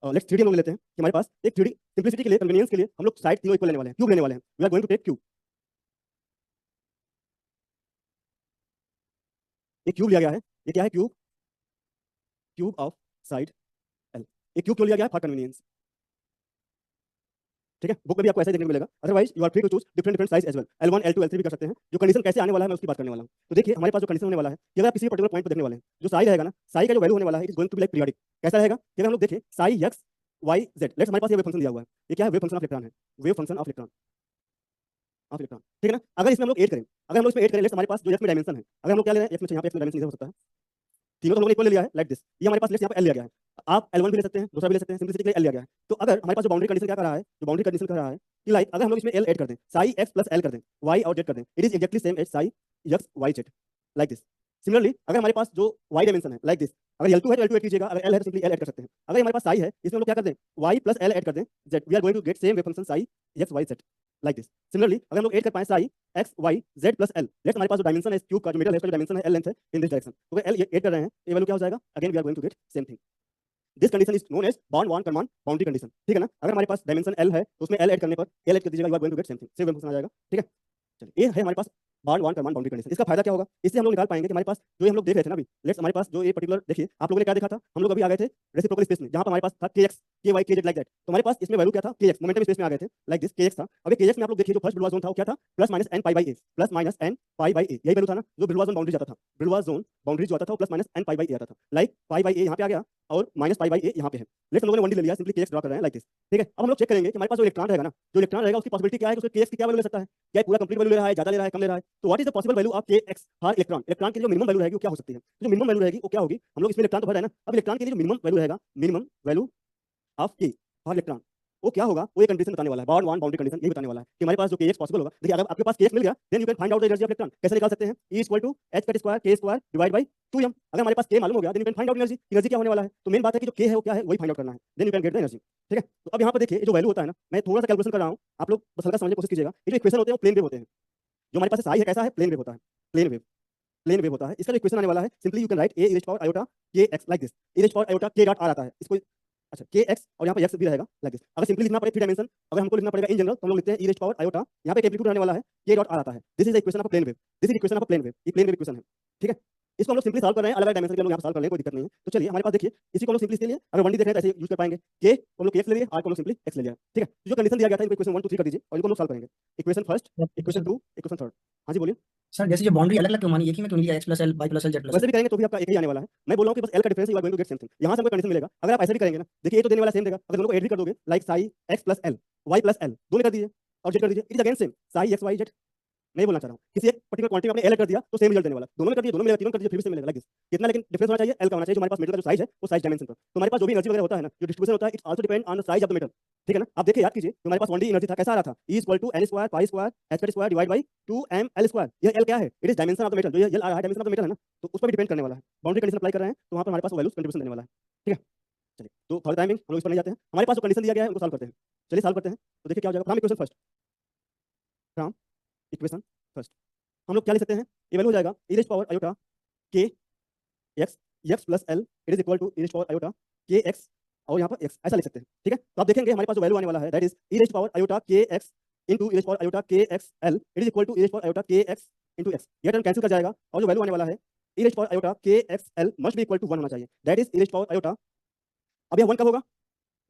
लेट्स थ्री डी हम लोग लेते हैं कि हमारे पास एक थ्री डी सिंप्लिसिटी के लिए, कन्वीनियंस के लिए हम लोग साइड तीनों इक्वल लेने वाले हैं, क्यूब लेने वाले हैं। We are going to take cube. एक क्यूब लिया गया है, ये क्या है, cube, cube of side L. एक क्यूब क्यों लिया गया है, फॉर कन्वीनियंस, ठीक है। बुक में भी आपको ऐसा ही देखने को मिलेगा, otherwise you are free to choose different different size as well, L1 L2 L3 भी कर सकते हैं। जो कंडीशन कैसे आने वाला है मैं उसकी बात करने वाला हूं। तो देखिए हमारे पास जो कंडीशन होने वाला है, कि अगर आप किसी पर्टिकुलर पॉइंट पर देखने वाले हैं, जो साई रहेगा ना, साई का जो वैल्यू होने वाला है, it is going to be like periodic. कैसा रहेगा, कि अगर हम लोग देखें psi x y z, let's हमारे पास ये वेव फंक्शन दिया हुआ है, ये क्या है, वेव फंक्शन ऑफ इलेक्ट्रॉन है, wave function of electron, of electron, ठीक है ना। अगर इसमें हम लोग ऐड करें, अगर हम लोग इसमें ऐड करें, लेट्स हमारे पास जो एक्स में डायमेंशन है, अगर हम लोग क्या ले रहे हैं, एक्स में, यहाँ पे एक्स में डायमेंशन हो सकता है, तीनों तो हम लोग इक्वल ले लिया है, लाइक दिस। ये हमारे पास लेट्स यहाँ पे एल लिया गया है, आप L1 भी ले सकते हैं, दूसरा भी ले सकते हैं, सिंपलिसिटी के लिए एल लिया गया है। तो अगर हमारे पास जो बाउंड्री कंडीशन क्या कर रहा है, जो बाउंड्री कंडीशन कर रहा है कि लाइक अगर हम लोग इसमें एल ऐड कर दें, साई एक्स प्लस एल कर दें, वाई और जेड कर दें, it is exactly same as psi x y z, like this. Similarly अगर हमारे पास जो वाई डायमेंशन है, लाइक दिस, अगर L2 है तो L2 ऐड कीजिएगा, अगर L है तो सिंपली एल ऐड कर सकते हैं। अगर हमारे पास साई है, इसमें हम लोग क्या कर दें, वाई प्लस एल ऐड कर दें, z, we are going to get same wave function psi x y z, like this. Similarly अगर हम लोग ऐड कर पाए psi x y z plus L, let's हमारे पास जो डायमेंशन है इस क्यूब का, जो मेटल है इसका जो डायमेंशन है एल लेंथ है, इन दिस डायरेक्शन, तो एल ऐड कर रहे हैं, ये वैल्यू क्या हो जाएगा, again we are going to get same thing. This condition is known as बॉन्ड वन कमान बाउंड्री कंडीशन, ठीक है ना। अगर हमारे पास डायमेंशन एल है तो उसमें एल ऐड करने पर एल ऐड कर दीजिएगा, you are going to get same thing, same function आ जाएगा, ठीक है। चलिए ये है हमारे पास बॉन्ड वन कमान बाउंड्री कंडीशन। इसका फायदा क्या होगा, इससे हम लोग निकाल पाएंगे कि हमारे पास जो हम लोग देख रहे थे ना अभी, लेट्स हमारे पास जो ये पर्टिकुलर देखिए, आप लोगों ने क्या देखा था, हम लोग अभी आ गए थे रेसिप्रोकल स्पेस में, जहां पर हमारे पास था kx ky kz like that. तो हमारे पास इसमें वैल्यू क्या था, kx, मोमेंटम स्पेस में आ गए थे, लाइक दिस kx था। अब kx में आप लोग देखिए जो फर्स्ट ब्रिलवा जोन था वो क्या था, plus minus n pi by a, plus minus n pi by a, यही वैल्यू था ना जो ब्रिलवा जोन बाउंड्री जाता था, ब्रिलवा जोन बाउंड्री जो आता था वो plus minus n pi by a आता था, लाइक पाई बाई a यहाँ पे आ गया और माइनस पाई बाई a यहाँ पे है। लेट्स हम लोगों ने 1D ले लिया, सिंपली kx ड्रॉ कर रहे हैं, लाइक दिस, ठीक है। अब हम लोग चेक करेंगे कि हमारे पास जो इलेक्ट्रॉन रहेगा ना, जो इलेक्ट्रॉन रहेगा उसकी पॉसिबिलिटी क्या है, उसके kx की क्या वैल्यू ले सकता है, क्या पूरा कंप्लीट वैल्यू ले रहा है, ज्यादा ले रहा है, कम ले रहा है। तो what is the possible value of kx for electron, electron की जो मिनिमम वैल्यू रहेगी वो क्या हो सकती है, तो जो मिनिमम वैल्यू रहेगी वो क्या होगी, हम लोग इसमें इलेक्ट्रॉन तो भर रहे हैं ना, अब इलेक्ट्रॉन के लिए जो मिनिमम वैल्यू रहेगा, minimum value of k for electron, वो क्या होगा, वो एक कंडीशन बताने वाला है, बॉन्ड वन बाउंड्री कंडीशन, ये बताने वाला है कि हमारे पास जो kx पॉसिबल होगा। देखिए अगर आपके पास kx मिल गया, then you can find out the energy of electron. कैसे निकाल सकते हैं, E equal to h cut square k square divide by 2m। अगर हमारे पास k मालूम हो गया, then you can find out energy. Energy क्या होने वाला है, तो मेन बात है कि जो k है वो क्या है, वही फाइंड आउट करना है, then you can get the energy, ठीक है। तो अब यहाँ पर देखिए जो वैल्यू होता है ना, मैं थोड़ा सा कैलकुलेशन कर रहा हूँ, आप लोग बस हल्का समझने की कोशिश कीजिएगा। ये जो इक्वेशन होते हैं वो प्लेन वेव होते हैं, जो हमारे पास साई है कैसा है, प्लेन वेव होता है, प्लेन वेव, प्लेन वेव होता है। इसका जो इक्वेशन आने वाला है, simply you can right a e power i kx like this, e power i k dot r आता है इसको, अच्छा kx और यहाँ पे x भी रहेगा लाइक दिस। अगर सिंपली लिखना पड़े थ्री डायमेंशन, अगर हमको लिखना पड़ेगा इन जनरल, तो हम लोग लिखते हैं e पावर i, यहाँ पे एम्पलीट्यूड रहने वाला है, k डॉट r आता है। This is the equation of plane wave, this is equation of plane wave, ये प्लेन वेव इक्वेशन है, ठीक है। इसको हम लोग सिंपली सॉल्व कर रहे हैं, अलग अलग डायमेंशन के हम लोग यहाँ सॉल्व कर रहे हैं, कोई दिक्कत नहीं है। तो चलिए हमारे पास देखिए इसी को हम लोग सिंपली इसके लिए अगर 1D देख रहे हैं तो ऐसे यूज कर पाएंगे। के को हम लोग kx ले लिए, r को हम लोग सिंपली x ले लिया, ठीक है। तो जो कंडीशन दिया गया था इनको इक्वेशन 1 2 3 कर दीजिए और इनको हम लोग सॉल्व करेंगे। Equation first, equation 2, equation third. हाँ जी बोलिए। सर जैसे जो बाउंड्री अलग अलग क्यों मानी, एक ही में क्यों नहीं लिया x plus L y plus L z plus वैसे भी करेंगे तो भी आपका एक ही आने वाला है। मैं बोल रहा हूँ कि बस l का difference, you are going to get same thing. यहाँ से हमको कंडीशन मिलेगा। अगर आप ऐसे भी करेंगे ना, देखिए ये तो देने वाला सेम देगा, अगर दोनों को ऐड भी कर दोगे like psi x plus L y plus L दोनों कर दीजिए और जेड कर दीजिए, it is again same psi x y z। नहीं बोलना चाह रहा हूँ किसी एक पर्टिकुलर क्वांटिटी में आपने एल कर दिया तो सेम रिजल्ट देने वाला, दोनों में कर दिया दोनों मिलेगा, तीनों कर दिया फिर भी सेम मिलेगा लाइक दिस। कितना लेकिन डिफरेंस होना चाहिए, एल का होना चाहिए, जो हमारे पास मेटल का जो साइज है वो साइज डायमेंशन पर। तो हमारे पास जो भी एनर्जी वगैरह होता है ना, जो डिस्ट्रीब्यूशन होता है, it also depend on the size of the metal, ठीक है ना। आप देखिए याद कीजिए, जो हमारे पास 1D एनर्जी था कैसा आ रहा था, E = n square pi square h square divide by 2ml square. ये एल क्या है, it is dimension of the metal. जो ये एल आ रहा है डायमेंशन ऑफ द मेटल है ना, तो उस पर भी डिपेंड करने वाला है। बाउंड्री कंडीशन अप्लाई कर रहे हैं तो वहाँ पर हमारे पास वैल्यूज कंट्रीब्यूशन देने वाला है, ठीक है। चलिए तो थर्ड टाइमिंग हम लोग इस पर नहीं जाते हैं, हमारे पास जो कंडीशन दिया गया है उनको सॉल्व करते हैं। चलिए सॉल्व करते हैं। तो देखिए क्या हो जाएगा, from equation first, from equation first हम लोग क्या लिख सकते हैं, ये वैल्यू हो जाएगा e raise power iota k x plus l it is equal to e raise power iota k x और यहाँ पर x ऐसा लिख सकते हैं, ठीक है। तो आप देखेंगे हमारे पास जो वैल्यू आने वाला है that is e raise power iota k x into e raise power iota k x l it is equal to e raise power iota k x into x। ये टर्म कैंसिल कर जाएगा और जो value आने वाला है e raise power iota k x l must be equal to 1 होना चाहिए, that is e raise power iota. अब यह 1 कब होगा,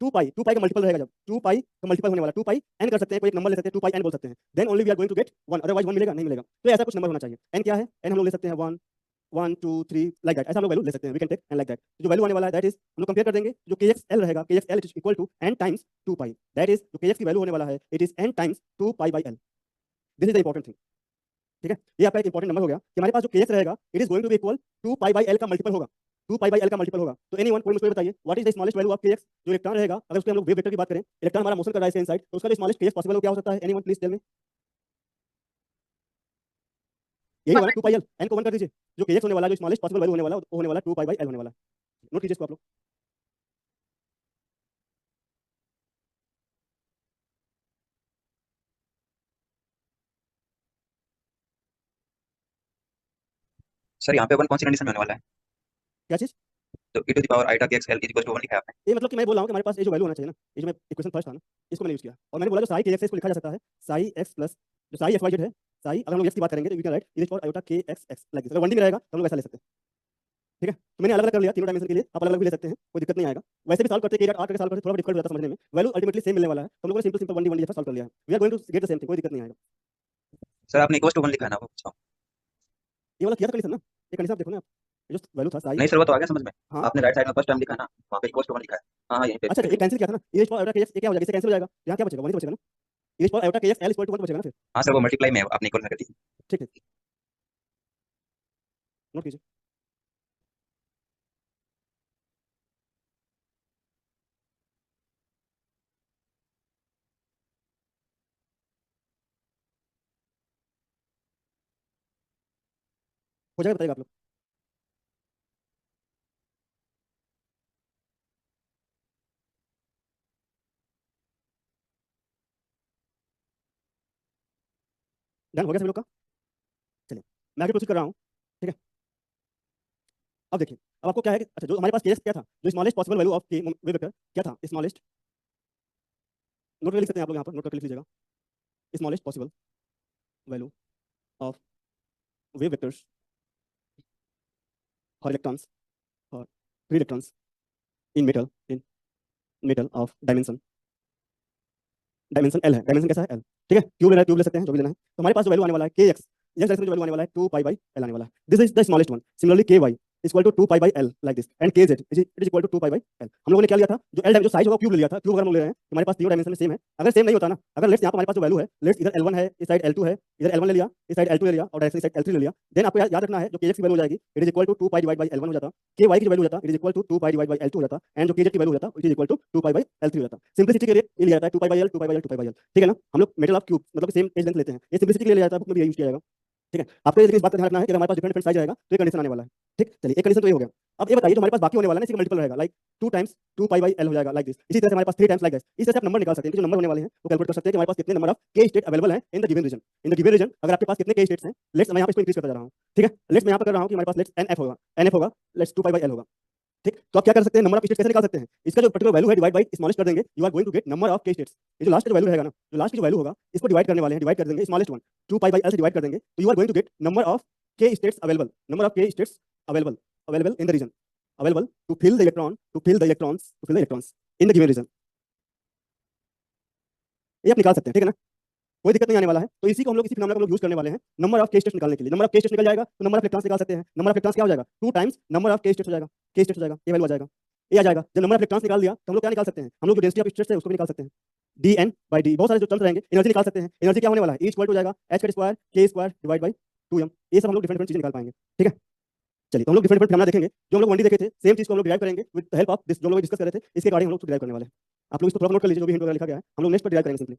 2 पाई का मल्टीपल रहेगा, जब 2 पाई का मल्टीपल होने वाला, 2 पाई n कर सकते हैं, कोई एक नंबर ले सकते हैं, 2 पाई n बोल सकते हैं, then only we are going to get 1, otherwise 1 मिलेगा नहीं मिलेगा। तो ऐसा कुछ नंबर होना चाहिए। n क्या है, n हम लोग ले सकते हैं 1 1 2 3 लाइक दैट, ऐसा हम लोग वैल्यू ले सकते हैं, we can take n like that. जो वैल्यू आने वाला है दैट इज हम लोग कंपेयर कर देंगे, जो kxl रहेगा, kxl is equal to n times 2 pi, that is जो kx की वैल्यू होने वाला है it is n times 2 pi by l। This is the important thing, ठीक है। ये आपका एक इंपॉर्टेंट नंबर हो गया कि हमारे पास जो kx रहेगा it is going to be equal 2 pi by l का मल्टीपल होगा, 2 पाई बाई l का मल्टीपल होगा। तो एनीवन कोई मुझे बताइए what is the smallest value of kx। जो इलेक्ट्रॉन रहेगा, अगर उसके हम लोग वेव वेक्टर की बात करें, इलेक्ट्रॉन हमारा मोशन कर रहा है इनसाइड, तो उसका जो स्मॉलेस्ट kx पॉसिबल हो क्या हो सकता है, एनीवन प्लीज टेल मी। यही होगा ना 2 पाई l, n को 1 कर दीजिए, जो kx होने वाला है, जो स्मॉलेस्ट पॉसिबल वैल्यू होने वाला है वो होने वाला 2 पाई बाई l होने वाला है। नोट कीजिए इसको आप लोग। सर यहाँ पे अपन कौन सी कंडीशन में होने वाला है, क्या चीज, तो e to the power iota kxl is equal to 1 लिखा है आपने। ये मतलब कि मैं बोल रहा हूँ कि हमारे पास ये जो वैल्यू होना चाहिए ना, ये जो मैं इक्वेशन फर्स्ट था ना, इसको मैंने यूज किया और मैंने बोला जो साई kx है इसको लिखा जा सकता है साई x प्लस जो साई xyz है, साई अगर हम लोग x की बात करेंगे तो we can write e raise power iota kxx like this. अगर 1D में रहेगा तो हम लोग ऐसा ले सकते हैं, ठीक है। तो मैंने अलग अलग कर लिया तीनों डायमेंशन के लिए, आप अलग अलग भी ले सकते हैं, कोई दिक्कत नहीं आएगा। वैसे भी सॉल्व करते k r करके सॉल्व करते थोड़ा डिफिकल्ट हो जाता है समझने में, वैल्यू अल्टीमेटली सेम मिलने वाला है, तो हम लोगों ने सिंपल सिंपल 1D जैसा सॉल्व कर लिया है। We are going to get the same thing, कोई दिक्कत नहीं आएगा। सर आपने इक्वल टू 1 लिखा है ना, वो पूछा हूं। ये वाला किया था कंडीशन ना, ये कंडीशन आप देखो ना, आप ये जो वैल्यू था साई, नहीं सर वो तो आ गया समझ में, हाँ आपने राइट साइड में फर्स्ट टाइम लिखा है ना, वहाँ पे इक्वल टू 1 लिखा है। हाँ हाँ यहीं पे अच्छा ये कैंसिल किया था ना, e raise power iota kx, ये क्या हो जाएगा, इससे कैंसिल हो जाएगा, यहाँ क्या बचेगा, 1 ही तो बचेगा ना, e raise power iota kx l equal to 1 बचेगा ना फिर। हाँ सर वो मल्टीप्लाई में आपने इक्वल में कर दी। ठीक है नोट कीजिए। हो जाएगा बताइएगा आप लोग। डन हो गया सभी लोग का। चलिए मैं आगे प्रोसीड कर रहा हूँ, ठीक है। अब देखिए अब आपको क्या है कि अच्छा जो हमारे पास केस क्या था, जो स्मॉलेस्ट पॉसिबल वैल्यू ऑफ के वेव वेक्टर क्या था, स्मॉलेस्ट, नोट करके लिख सकते हैं आप लोग, यहाँ पर नोट करके लिख लीजिएगा, smallest possible value of wave vectors for electrons और free electrons in metal of dimension, dimension L है, डायमेंशन कैसा है एल, ठीक है। क्यूब लेना है क्यूब ले सकते हैं, जो भी लेना है। तो हमारे पास जो वैल्यू आने वाला है के एक्स, यंग डायरेक्शन में जो वैल्यू आने वाला है 2 पाई बाई एल आने वाला है, this is the smallest one. Similarly k y equal to 2 pi by L like this, and k z it is equal to 2 pi by L. हम लोगों ने क्या लिया था, जो एल जो साइज होगा क्यूब ले लिया था, क्यूब अगर हम ले रहे हैं तो हमारे पास तीनों डायमेंशन में सेम है। अगर सेम नहीं होता ना, अगर लेट्स यहाँ पर हमारे पास जो वैल्यू है, लेट्स इधर L1 है, इस साइड L2 है, इधर L1 ले लिया, इस साइड L2 ले लिया और डायरेक्शन इस साइड L3 ले लिया, देन आपको याद रखना है जो kx की वैल्यू हो जाएगी it is equal to 2 pi divide by L1 हो जाता, के वाई की वैल्यू हो जाता it is equal to 2 pi divide by L2 हो जाता, एंड जो kz की वैल्यू हो जाता it is equal to 2 pi by L3 हो जाता। सिंपलिसिटी के लिए ये लिया जाता है 2 pi by L 2 pi by L 2 pi by L, ठीक है ना। हम लोग मेटल ऑफ क्यूब मतलब सेम एज लेंथ लेते हैं, ये सिंपलिसिटी के लिए लिया जाता है, बुक में भी यूज किया जाएगा, ठीक है। आपको लेकिन इस बात का ध्यान रखना है कि हमारे पास डिफरेंट डिफरेंट साइज आएगा तो ये कंडीशन आने वाला है, ठीक। चलिए एक कंडीशन तो ये हो गया। अब ये बताइए जो हमारे पास बाकी होने वाला है ना, इसका मल्टीपल रहेगा like 2 times 2 pi by L हो जाएगा लाइक दिस। इसी तरह से हमारे पास 3 टाइम्स लाइक दिस। इस तरह से आप नंबर निकाल सकते हैं कि जो नंबर होने वाले हैं वो कैलकुलेट कर सकते हैं कि हमारे पास कितने number of k state available हैं in the given region. In the given region अगर आपके पास कितने के स्टेट्स हैं, लेट्स मैं यहाँ पे इसको इंक्रीज करता जा रहा हूँ, ठीक है। लेट्स मैं यहाँ पर कर रहा हूँ कि हमारे पास लेट्स एनएफ होगा, एनएफ होगा, लेट्स 2 पाई बाई एल होगा, ठीक। तो आप क्या कर सकते हैं, नंबर ऑफ स्टेट्स कैसे निकाल सकते हैं, इसका जो पर्टिकुलर वैल्यू है डिवाइड बाई स्मॉलेस्ट कर देंगे, you are going to get number of k states. ये जो लास्ट का जो वैल्यू रहेगा ना, जो लास्ट की जो वैल्यू होगा इसको डिवाइड करने वाले हैं, डिवाइड कर देंगे smallest one 2 pi by L से डिवाइड कर देंगे, तो you are going to get number of k states available, number of k states available available in the region, available to fill the electrons in the given region. ये आप निकाल सकते हैं, ठीक है ना, कोई दिक्कत नहीं आने वाला है। तो इसी को हम लोग, इसी फिनोमेना को हम लोग यूज करने वाले हैं नंबर ऑफ के स्टेट्स निकालने के लिए। नंबर ऑफ के स्टेट्स निकल जाएगा तो नंबर ऑफ इलेक्ट्रॉन्स निकाल सकते हैं। नंबर ऑफ इलेक्ट्रॉन्स क्या हो जाएगा, 2 times number of k states हो जाएगा, के स्टेट्स हो जाएगा, ये वैल्यू आ जाएगा, ये आ जाएगा। जब नंबर ऑफ इलेक्ट्रॉन्स निकाल दिया तो हम लोग क्या निकाल सकते हैं, हम लोग जो डेंसिटी ऑफ स्टेट्स है उसको भी निकाल सकते हैं, dn/d। बहुत सारे जो टर्म्स रहेंगे, एनर्जी निकाल सकते हैं। एनर्जी क्या होने वाला है, E इक्वल टू जाएगा h² k² divide by 2m। ये सब हम लोग डिफरेंट चीजें निकाल पाएंगे, ठीक है। चलिए, तो हम लोग डिफरेंट फिनोमेना देखेंगे जो हम लोग 1D देखे थे, सेम चीज को हम लोग डिराइव करेंगे with the help of this, जो हम लोग डिस्कस कर रहे थे, इसके अकॉर्डिंग हम लोग डिराइव करने वाले हैं। आप लोग इसको थोड़ा नोट कर लीजिए, जो भी हिंट वगैरह लिखा गया है हम लोग नेक्स्ट पर डिराइव करेंगे सिंपली।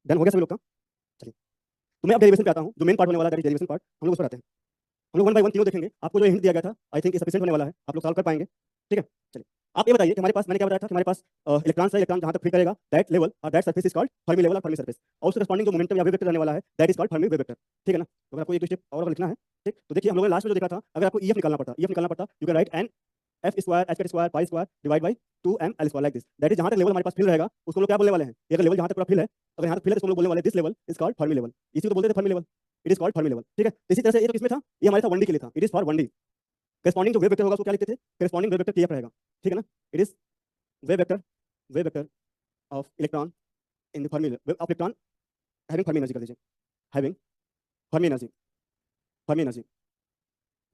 डन हो गया सभी लोग का। चलिए, तो मैं अब डेरिवेशन पे आता हूँ, जो मेन पार्ट होने वाला है, डेरिवेशन पार्ट, हम लोग उस पर आते हैं। हम लोग 1 बाय 1 तीनों देखेंगे। आपको जो हिंट दिया गया था, आई थिंक ये सफिशिएंट होने वाला है, आप लोग सॉल्व कर पाएंगे, ठीक है। चलिए, आप ये बताइए कि हमारे पास, मैंने क्या बताया था कि हमारे पास इलेक्ट्रॉन है, इलेक्ट्रॉन जहां तक फ्री करेगा, दैट लेवल और that surface is called Fermi level और फर्मी सरफेस, और उसके करस्पॉन्डिंग जो मोमेंटम या वेव वेक्टर रहने वाला है, that is called Fermi wave vector, ठीक है ना। तो अगर आपको ये स्टेप और लिखना है, ठीक, तो देखिए हम लोगों ने लास्ट में जो देखा था, अगर आपको EF निकालना पड़ता, you can write n F square h square pi square divide by 2m L square like this. That is जहां तक लेवल हमारे पास फिल रहेगा उसको हम लोग क्या बोलने वाले हैं, ये अगर लेवल जहां तक पूरा फिल है, अगर यहां तक फिल है तो हम लोग बोलने वाले हैं this level is called Fermi level. इसी को बोलते थे Fermi level, it is called Fermi level, ठीक है। इसी तरह से ये तो किसमें था, ये हमारे था 1D के लिए था, it is for 1D। Corresponding जो वेव वेक्टर होगा उसको क्या लिखते थे, करस्पॉन्डिंग वेव वेक्टर KF रहेगा, ठीक है ना। It is wave vector of electron in the Fermi of electron having Fermi energy, कर दीजिए having Fermi energy.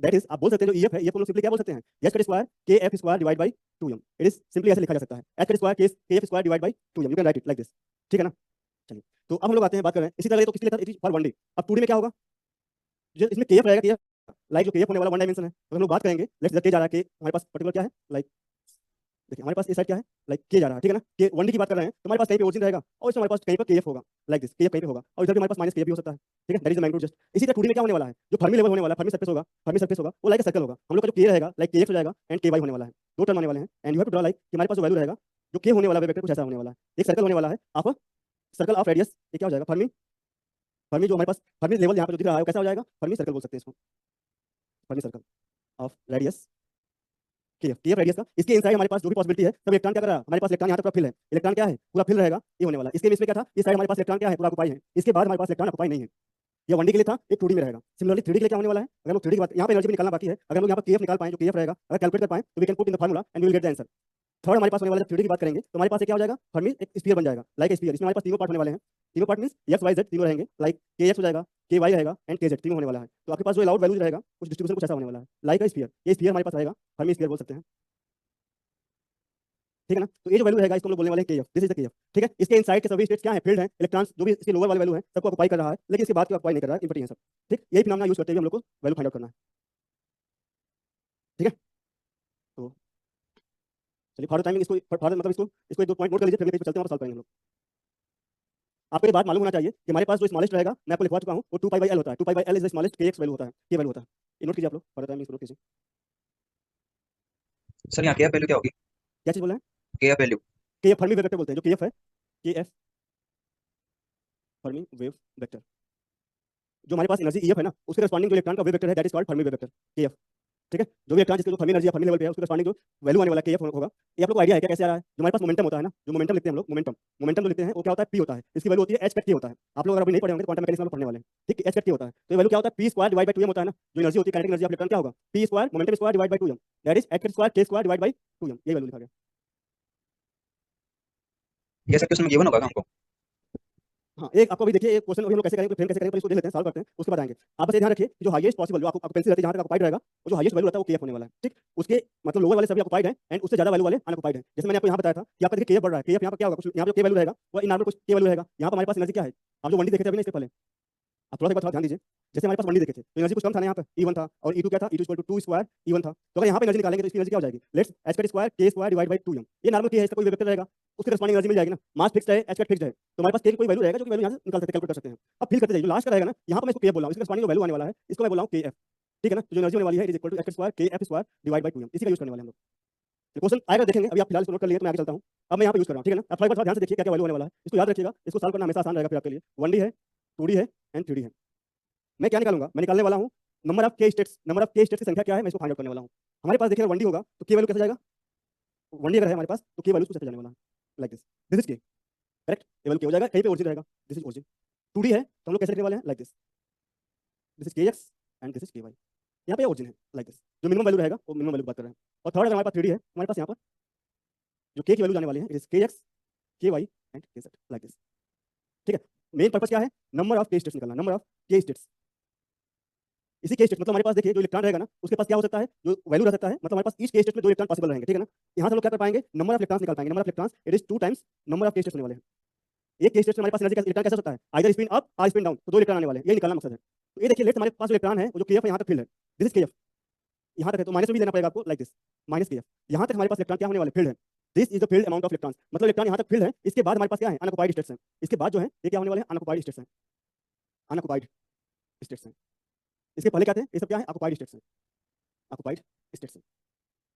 That is, आप बोल सकते हैं जो EF है, EF को हम लोग सिंपली क्या बोल सकते हैं, h का square KF square divide by 2m। It is simply ऐसे लिखा जा सकता है, h का square KF square divide by 2m, you can right it like this, ठीक है ना। चलिए, तो अब हम लोग आते हैं, बात कर रहे हैं इसी तरह, तो किसके लिए था, इट इज फॉर 1D। अब 2D में क्या होगा, जो इसमें KF रहेगा, KF लाइक जो KF होने वाला 1 डायमेंशन है, तो हम लोग बात करेंगे, लेट्स K जा रहा है, K हमारे पास पर्टिकुलर क्या है, लाइक देखिए हमारे पास इस साइड क्या है, लाइक K जा रहा है, ठीक है ना। K 1D की बात कर रहे हैं तो हमारे पास कहीं पे ओरिजिन रहेगा और इसमें हमारे पास कहीं पर KF होगा, लाइक दिस, KF कहीं पे होगा, और इधर भी हमारे पास माइनस KF भी हो सकता है, ठीक है। That is the magnitude just. इसी तरह 2D में क्या होने वाला है, जो फर्मी लेवल होने वाला है, फर्मी सरफेस होगा, वो लाइक अ सर्कल होगा। हम लोग का जो K रहेगा लाइक KF हो जाएगा एंड KY होने वाला है, दो टर्म आने वाले हैं, and you have to draw like कि हमारे पास जो वैल्यू रहेगा, जो K होने वाला है वेक्टर कुछ ऐसा होने वाला है, एक सर्कल होने वाला है ऑफ सर्कल ऑफ रेडियस, ये क्या हो जाएगा, फर्मी फर्मी जो हमारे पास फर्मी लेवल यहाँ पे जो दिख रहा है वो कैसा हो जाएगा, फर्मी सर्कल बोल सकते हैं इसको, Fermi circle of radius KF radius का। इसके इनसाइड हमारे पास जो भी पॉसिबिलिटी है, सब इलेक्ट्रॉन क्या कर रहा है, हमारे पास इलेक्ट्रॉन यहाँ तक पूरा फिल है, इलेक्ट्रॉन क्या है, पूरा फिल रहेगा, ये होने वाला। इसके इसमें क्या था, इस साइड हमारे पास इलेक्ट्रॉन क्या है, पूरा ऑक्युपाई है, इसके बाद हमारे पास इलेक्ट्रॉन ऑक्युपाई नहीं है। ये 1D के लिए था, एक 2D में रहेगा। सिमिलरली 3D के लिए क्या होने वाला है, अगर लोग 3D की बात, यहाँ पे एनर्जी भी निकालना बाकी है, अगर लोग यहाँ पर KF निकाल पाए, जो KF रहेगा, अगर कैलकुलेट कर पाए तो we can put in the formula and we will get the answer. Third हमारे पास होने वाला है, 3D की बात करेंगे तो हमारे पास क्या हो जाएगा, फर्मी एक स्फीयर बन जाएगा, लाइक स्फीयर। इसमें हमारे पास तीनों पार्ट होने वाले हैं, तीनों part means x y z तीनों रहेंगे, लाइक KX हो जाएगा, KY रहेगा एंड KZ तीनों होने वाला है। तो आपके पास जो अलाउड वैल्यूज रहेगा कुछ डिस्ट्रीब्यूशन कुछ ऐसा होने वाला है, लाइक स्फीयर। ये स्फीयर हमारे पास रहेगा, फर्मी स्फीयर बोल सकते हैं, ठीक है ना। तो ये जो वैल्यू रहेगा इसको हम लोग बोलने वाले हैं KF, this is the KF, ठीक है। इसके इनसाइड के सभी स्टेट्स क्या है, फील्ड है, इलेक्ट्रॉन्स जो भी इसके लोअर वाले वैल्यू है सबको ऑक्युपाई कर रहा है, लेकिन इसके बाद की ऑक्युपाई नहीं कर रहा है, इंपॉर्टेंट है सब, ठीक। यही फिनोमेना यूज करते हुए हम लोग को वैल्यू फाइंड आउट करना है, ठीक है। तो चलिए, फॉर टाइमिंग इसको मतलब इसको एक दो पॉइंट नोट कर लीजिए, फिर अगले पेज पे चलते हैं और सॉल्व करेंगे हम लोग। आपको ये बात मालूम होना चाहिए कि हमारे पास जो स्मॉलेस्ट रहेगा, मैं आपको लिखवा चुका हूँ, वो 2π/L होता है। 2π/L is the smallest, KX value होता है, K वैल्यू होता है। ये नोट कीजिए आप लोग, फॉर टाइमिंग इसको नोट कीजिए। सर यहाँ KF वैल्यू क्या होगी, क्या चीज बोल रहे हैं, KF value, KF Fermi wave vector बोलते हैं, जो KF है, KF फर्मी वेव वेक्टर। जो हमारे पास एनर्जी EF है ना, उसके करस्पॉन्डिंग जो इलेक्ट्रॉन का वेव वेक्टर है, that is called Fermi wave vector, KF, ठीक है। जो भी इलेक्ट्रॉन जिसके जो फर्मी एनर्जी या फर्मी लेवल पे है, उसके करस्पॉन्डिंग जो वैल्यू आने वाला KF होगा। ये आप लोग को आइडिया है क्या, कैसे आ रहा है, जो हमारे पास मोमेंटम होता है ना, जो मोमेंटम लिखते हैं हम लोग, मोमेंटम जो लिखते हैं वो क्या होता है, P होता है, इसकी वैल्यू होती है h/k होता है। आप लोग अगर अभी नहीं पढ़े होंगे तो क्वांटम मैकेनिक्स में पढ़ने वाले हैं, ठीक है। h/k होता है, तो ये वैल्यू क्या होता है, P² डिवाइड बाय 2m होता है ना, जो एनर्जी होती है, काइनेटिक एनर्जी ऑफ इलेक्ट्रॉन क्या होगा, P² momentum square divide by 2m, that is h² k² divide by 2m, ये वैल्यू लिखा गया। ये सब क्वेश्चन में गिवन होगा क्या हमको, हाँ, एक आपको अभी देखिए, एक क्वेश्चन अभी हम लोग कैसे करेंगे, फ्रेम कैसे करेंगे, पहले इसको देख लेते हैं, सॉल्व करते हैं, उसके बाद आएंगे। आप बस ये ध्यान रखिए कि जो हाईएस्ट पॉसिबल, जो आपको पेंसिल रहती है जहाँ तक ऑक्युपाइड रहेगा, वो जो हाईएस्ट वैल्यू रहता है वो KF होने वाला है, ठीक। उसके मतलब लोअर वाले सभी ऑक्युपाइड हैं एंड उससे ज्यादा वैल्यू वाले अनऑक्युपाइड हैं। जैसे मैंने आपको यहाँ बताया था कि आपका देखिए KF बढ़ रहा है, KF यहाँ पर क्या होगा, कुछ यहाँ पे K वैल्यू रहेगा, वो इन नॉर्मल कुछ K वैल्यू रहेगा। यहाँ पर हमारे पास एनर्जी क्या है, आप जो 1D देखे थे अभी ना, इसके पहले आप थोड़ा ध्यान दीजिए। जैसे हमारे पास 1D देखे थे तो एनर्जी कुछ कम था ना, यहाँ पे E1 था और E2 क्या था, E2 = 2 स्क्वायर E1 था। तो अगर यहाँ पे एनर्जी निकालेंगे तो इसकी एनर्जी क्या हो जाएगी, let's h² k² divide by 2m। ये नॉर्मल K है, इसका कोई वेक्टर रहेगा, उसके करस्पॉन्डिंग एनर्जी मिल जाएगी ना। मास फिक्स्ड है, h फिक्स्ड है, तो हमारे पास K की कोई वैल्यू रहेगा जो कि वैल्यू यहाँ से निकाल सकते हैं, कैलकुलेट कर सकते हैं। अब फिल करते जाइए, जो लास्ट का रहेगा ना, यहाँ पर मैं इसको K बोल रहा हूँ, इसके करस्पॉन्डिंग जो वैल्यू आने वाला है इसको मैं बोल रहा हूँ KF, ठीक है ना। तो जो एनर्जी होने वाली है, it is equal to h² kF² divide by 2m, इसी का यूज करने वाले हम लोग। क्वेश्चन आएगा देखेंगे, अभी आप फिलहाल इसको नोट कर लिए तो मैं आगे चलता हूँ। अब मैं यहाँ पे यूज कर रहा हूँ, ठीक है ना। आप थोड़ा ध्यान से देखिए क्या क्या वैल्यू होने वाला है, इसको याद रखिएगा, इसको सॉल्व करना हमेशा आसान रहेगा फिर आपके लिए। 1D है, 2D है एंड 3D है। मैं क्या निकालूंगा, मैं निकालने वाला हूँ number of K states, number of K states की संख्या क्या है, मैं इसको फाइंड आउट करने वाला हूँ। हमारे पास देखिए 1D होगा तो K वैल्यू कैसे जाएगा, 1D अगर है हमारे पास तो K वैल्यू कुछ ऐसे जाने वाला है, like this, this is K, correct, ये वैल्यू के हो जाएगा, कहीं पे ओरिजिन रहेगा, दिस इज ओरिजिन। 2D है तो हम लोग कैसे लिखने वाले हैं, like this is kx and this is ky। यहाँ पे ओरिजिन है, लाइक दिस, जो मिनिमम वैल्यू रहेगा वो मिनिमम वैल्यू की बात कर रहे हैं। और थर्ड, अगर हमारे पास 3D है, हमारे पास यहाँ पर जो k की वैल्यू जाने वाली है, it is kx ky and kz, like this. ठीक है, मेन पर्पस क्या है, नंबर ऑफ k स्टेट्स निकालना, नंबर ऑफ k स्टेट्स। इसी के स्टेट मतलब हमारे पास देखिए जो इलेक्ट्रॉन रहेगा ना, उसके पास क्या हो सकता है, जो वैल्यू रह सकता है, मतलब हमारे पास ईच के स्टेट में 2 इलेक्ट्रॉन पॉसिबल रहेंगे, ठीक है ना। यहाँ से हम लोग क्या कर पाएंगे, नंबर ऑफ इलेक्ट्रॉन्स निकाल पाएंगे, number of electrons it is 2 times number of k states होने वाले हैं। एक के स्टेट से हमारे पास एनर्जी का इलेक्ट्रॉन कैसा होता है, आइदर स्पिन अप और स्पिन डाउन, तो 2 इलेक्ट्रॉन आने वाले हैं, ये निकालना मकसद है। तो ये देखिए, लेट्स हमारे पास जो इलेक्ट्रॉन है, वो जो kf है, यहाँ तक फील्ड है, दिस इज kf, यहाँ तक है, तो माइनस में भी लेना पड़ेगा आपको, लाइक दिस, माइनस kf। यहाँ तक हमारे पास इलेक्ट्रॉन क्या होने वाले, फील्ड है, this is the field amount of electrons, मतलब इलेक्ट्रॉन यहाँ तक फील्ड है, इसके बाद हमारे पास क्या है, अनऑक्युपाइड स्टेट्स हैं, इसके बाद जो है ये क्या होने वाले हैं, अनऑक्युपाइड स्टेट्स हैं, अनऑक्युपाइड स्टेट्स हैं। इसके पहले क्या थे, ये सब क्या है, ऑक्युपाइड स्टेट्स हैं, ऑक्युपाइड स्टेट्स हैं।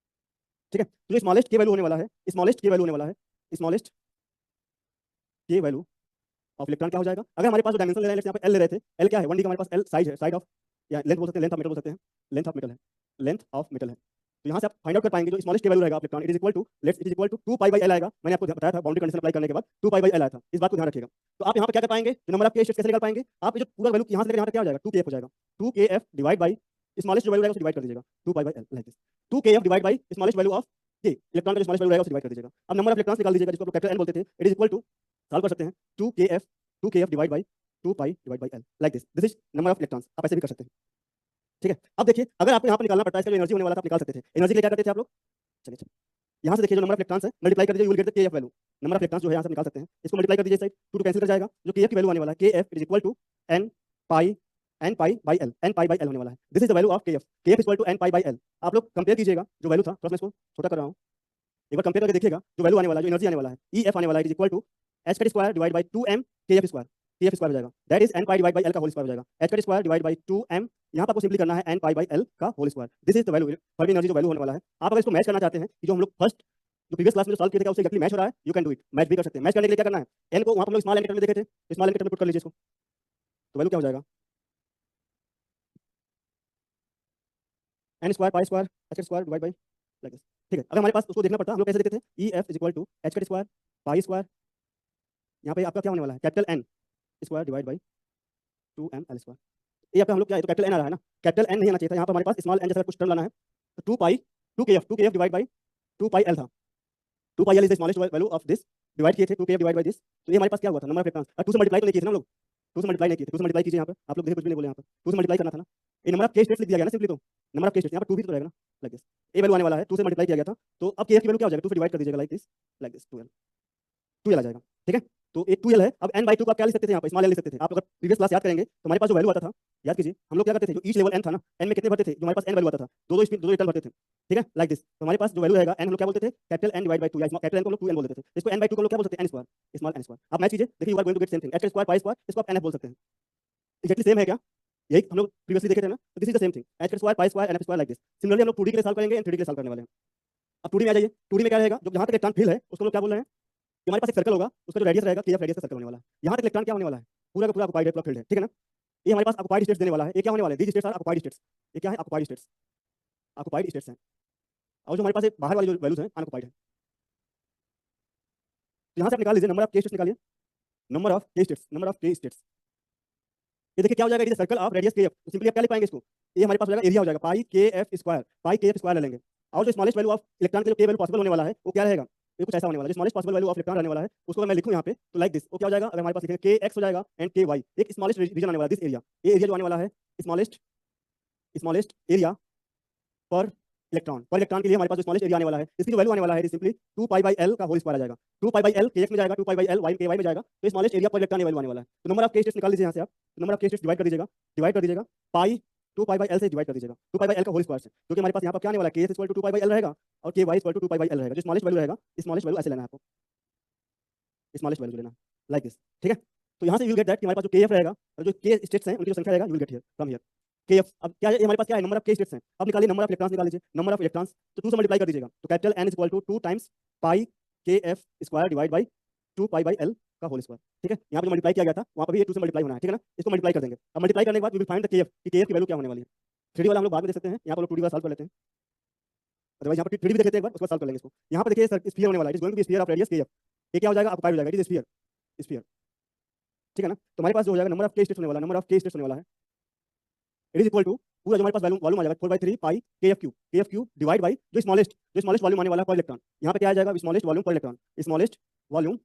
ठीक है, तो जो स्मॉलेस्ट के वैल्यू होने वाला है, स्मॉलेस्ट के वैल्यू होने वाला है, smallest k value of electron क्या हो जाएगा, अगर हमारे पास जो डायमेंशन ले रहे हैं, यहाँ पे एल ले रहे थे, एल क्या है, 1D का हमारे पास एल साइज है, साइड ऑफ या लेंथ बोल सकते हैं, लेंथ ऑफ मेटल बोल सकते हैं, लेंथ ऑफ मेटल है, लेंथ ऑफ मेटल है। तो यहाँ से आप फाइंड आउट कर पाएंगे जो स्मॉलेस्ट के वैल्यू रहेगा electron, it is equal to, let's it is equal to 2π/L आएगा, मैंने आपको बताया था बाउंड्री कंडीशन अप्लाई करने के बाद 2π/L आया था, इस बात को ध्यान रखिएगा। तो आप यहाँ पे क्या कर पाएंगे, नंबर ऑफ के स्टेट्स कैसे निकाल पाएंगे, आप ये जो पूरा वैल्यू यहाँ से लेकर यहाँ तक क्या हो जाएगा, 2kf हो जाएगा, 2kf डिवाइड बाई स्मॉलेस्ट जो वैल्यू रहेगा उसको डिवाइड कर दीजिएगा, 2π/L, like this, 2kf divide by smallest value of के, इलेक्ट्रॉन का जो स्मॉलेस्ट वैल्यू रहेगा उसको डिवाइड कर दीजिएगा। अब नंबर ऑफ इलेक्ट्रॉन्स निकाल दीजिएगा, जिसको आप कैपिटल N बोलते थे, it is equal to, solve कर सकते हैं, 2kf divide by 2π divide by L, like this, this is number of electrons, आप ऐसे भी कर सकते हैं। ठीक है, अब देखिए, अगर आपको यहाँ पर निकालना पड़ता है, इसका जो एनर्जी होने वाला था आप निकाल सकते थे, एनर्जी के लिए क्या करते थे आप लोग, चलिए यहाँ से देखिए जो नंबर ऑफ इलेक्ट्रॉन्स है मल्टीप्लाई कर दीजिए, you will get the kf value, number of electrons जो है यहाँ से निकाल सकते हैं, इसको मल्टीप्लाई कर दीजिए साइड, 2 कैंसिल कर जाएगा, जो kf की वैल्यू आने वाला है, kf is equal to n π/L होने वाला है, this is the value of kf is equal to n π/L। आप लोग कंपेयर कीजिएगा जो वैल्यू था, थोड़ा मैं इसको छोटा कर रहा हूँ, एक बार कंपेयर करके देखिएगा जो वैल्यू आने वाला है, जो एनर्जी आने वाला है, EF आने वाला है, is equal to h² divide by 2m kf², kf square हो जाएगा, that is n π divide by L का होल स्क्वायर हो जाएगा, h² डिवाइड बाई 2m, यहाँ पर आपको सिंपली करना है n π/L का whole square, this is the value Fermi energy जो वैल्यू होने वाला है। आप अगर इसको मैच करना चाहते हैं कि जो हम लोग फर्स्ट जो प्रीवियस क्लास में जो सॉल्व किए थे उससे एक्चुअली मैच हो रहा है, you can do it, match भी कर सकते हैं। मैच करने के लिए क्या करना है, n को वहाँ पर हम लोग स्मॉल n के टर्म में देखे थे, स्मॉल n के टर्म में पुट कर लीजिए इसको, तो वैल्यू क्या हो जाएगा, n² π² h² divide by, like this. ठीक है, अगर हमारे पास उसको देखना पड़ता हम लोग कैसे देखते थे, EF is equal to h² π², यहाँ पे आपका क्या होने वाला है, capital N² divide by 2mL², ये आपका हम लोग क्या है, तो कैपिटल N आ रहा है ना, कैपिटल N नहीं आना चाहिए था, यहाँ पर हमारे पास स्मॉल n जैसा कुछ टर्म लाना है, तो 2kf डिवाइड बाई 2πL था, 2πL is the smallest value of this, divide किए थे 2kf डिवाइड बाई दिस, तो ये हमारे पास क्या हुआ था, नंबर ऑफ इलेक्ट्रॉन्स, 2 से मल्टीप्लाई तो नहीं किए थे ना हम लोग, 2 से मल्टीप्लाई नहीं किए थे, 2 से मल्टीप्लाई कीजिए यहाँ पे, आप लोग देखिए कुछ भी नहीं बोले यहाँ पर, 2 से मल्टीप्लाई करना था ना, ये नंबर ऑफ के स्टेट्स लिख दिया गया ना सिंपली, तो नंबर ऑफ के स्टेट्स यहाँ पर 2 भी तो रहेगा ना, लाइक दिस, ये वैल्यू आने वाला है, 2 से मल्टीप्लाई किया गया था, तो अब kf की वैल्यू क्या हो जाएगा, 2 से डिवाइड कर दीजिएगा, लाइक दिस 2l आ जाएगा। ठीक है, तो एक 2l है, अब n/2 को आप क्या लिख सकते थे, यहाँ पर स्मॉल n लिख सकते थे। आप अगर प्रीवियस क्लास याद करेंगे तो हमारे पास जो वैल्यू आता था, याद कीजिए हम लोग क्या करते थे, जो ईच लेवल n था ना, n में कितने भरते थे, जो हमारे पास n वैल्यू आता था, दो रिटर्न भरते थे, ठीक है, लाइक दिस। तो हमारे पास जो वैल्यू रहेगा n हम लोग क्या बोलते थे, कैपिटल N डिवाइड बाई 2, या कैपिटल N को हम लोग 2n बोलते थे, इसको n/2 को हम लोग क्या बोल सकते हैं, n², स्मॉल n²। आप मैच कीजिए, देखिए you are going to get same thing, h² π², इसको आप nf बोल सकते हैं, एक्जेक्टली सेम है क्या, यही हम लोग प्रीवियसली देखे थे ना, तो this is the same thing, h² π² nf² like this. Similarly हम लोग 2D के लिए सॉल्व करेंगे, n 3D के लिए सॉल्व करने वाले हैं। अब 2D में आ जाइए, 2D में क्या रहेगा, जो जहाँ तक इलेक्ट्रॉन फील्ड है उसको लोग क्या बोल रहे हैं, हमारे पास एक सर्कल होगा, उसका जो रेडियस रहेगा kf रेडियस का सर्कल होने वाला है, यहाँ तक इलेक्ट्रॉन क्या होने वाला है, पूरा का पूरा ऑक्युपाइड है, पूरा फील्ड है, ठीक है ना। ये हमारे पास ऑक्युपाइड स्टेट्स देने वाला है, ये क्या होने वाला है, these states are occupied states, ये क्या है, ऑक्युपाइड स्टेट्स, ऑक्युपाइड स्टेट्स हैं, और जो हमारे पास एक बाहर वाली जो वैल्यूज हैं अनऑक्युपाइड है। तो यहाँ से आप निकाल लीजिए, नंबर ऑफ के स्टेट्स निकालिए, number of k states, number of k states, ये देखिए क्या हो जाएगा, it is circle of radius kf, तो सिंपली आप क्या लिख पाएंगे इसको, ये हमारे पास हो जाएगा एरिया हो जाएगा, पाई kf स्क्वायर ले लेंगे, और जो स्मॉलेस्ट वैल्यू ऑफ इलेक्ट्रॉन के जो k वैल्यू पॉसिबल होने वाला है वो क्या रहेगा, ये कुछ ऐसा होने वाला है, जो smallest possible value of electron रहने वाला है उसको अगर मैं लिखूं यहाँ पे, तो लाइक दिस, वो क्या हो जाएगा, अगर हमारे पास लिखेंगे kx हो जाएगा एंड ky, एक स्मॉलेस्ट रीजन आने वाला है, दिस एरिया, ये एरिया जो आने वाला है स्मॉलेस्ट एरिया पर इलेक्ट्रॉन के लिए हमारे पास जो स्मॉलेस्ट एरिया आने वाला है, इसकी जो वैल्यू आने वाला है सिंपली 2π/L का होल स्क्वायर आ जाएगा, 2π/L kx में जाएगा, 2π/L y ky में जाएगा, तो स्मॉलेस्ट एरिया पर इलेक्ट्रॉन वैल्यू आने वाला है। तो नंबर ऑफ के स्टेट्स निकाल लीजिए यहाँ से आप, number of k states divide कर दीजिएगा पाई 2π/L से डिवाइड कर दीजिएगा, 2π/L का होल स्क्वायर से, क्योंकि हमारे पास यहाँ पर क्या आने वाला है, kf इक्वल टू 2π/L रहेगा और ky इक्वल टू 2π/L रहेगा, जो स्मॉलेस्ट वैल्यू रहेगा, स्मॉलेस्ट वैल्यू ऐसे लेना है आपको, स्मॉलेस्ट वैल्यू लेना लाइक दिस, ठीक है। तो यहाँ से यू विल गेट दैट कि हमारे पास जो kf रहेगा और जो k स्टेट्स हैं उनकी जो संख्या रहेगा, you will get here from here kf। अब क्या है, हमारे पास क्या है, नंबर ऑफ k स्टेट्स हैं, अब निकालिए नंबर ऑफ इलेक्ट्रॉन्स, निकाल लीजिए नंबर ऑफ इलेक्ट्रॉन्स, तो 2 से मल्टीप्लाई कर दीजिएगा, तो capital N equal to 2 times pi kf square divide by 2π/L का होल स्क्वायर, ठीक है। यहाँ पे मल्टीप्लाई किया गया था, वहाँ पर भी ये 2 से मल्टीप्लाई होना है, ठीक है ना, इसको मल्टीप्लाई कर देंगे। अब मल्टीप्लाई करने के बाद we will find the kf कि kf की वैल्यू क्या होने वाली है। 3D वाला हम लोग बाद में देख सकते हैं, यहाँ पर लोग 2D वाला सॉल्व कर लेते हैं, अदरवाइज यहाँ पर 3D भी देख लेते हैं एक बार, उसके बाद सॉल्व कर लेंगे इसको। यहाँ पर देखिए स्फीयर होने वाला है, it is going to be sphere of radius kf, ये क्या हो जाएगा, ऑक्युपाइड हो जाएगा, इट इज स्फीयर, स्फीयर, ठीक है ना। तो हमारे पास जो हो जाएगा नंबर ऑफ के स्टेट्स होने वाला है, नंबर ऑफ के स्टेट्स होने वाला है, इट इज इक्वल टू पूरा जो हमारे पास वॉल्यूम वॉल्यूम आ जाएगा 4/3 pi k F Q divide by जो स्मॉलेस्ट वॉल्यूम आने वाला है पर इलेक्ट्रॉन। यहाँ पे क्या आ जाएगा, smallest volume per electron, smallest volume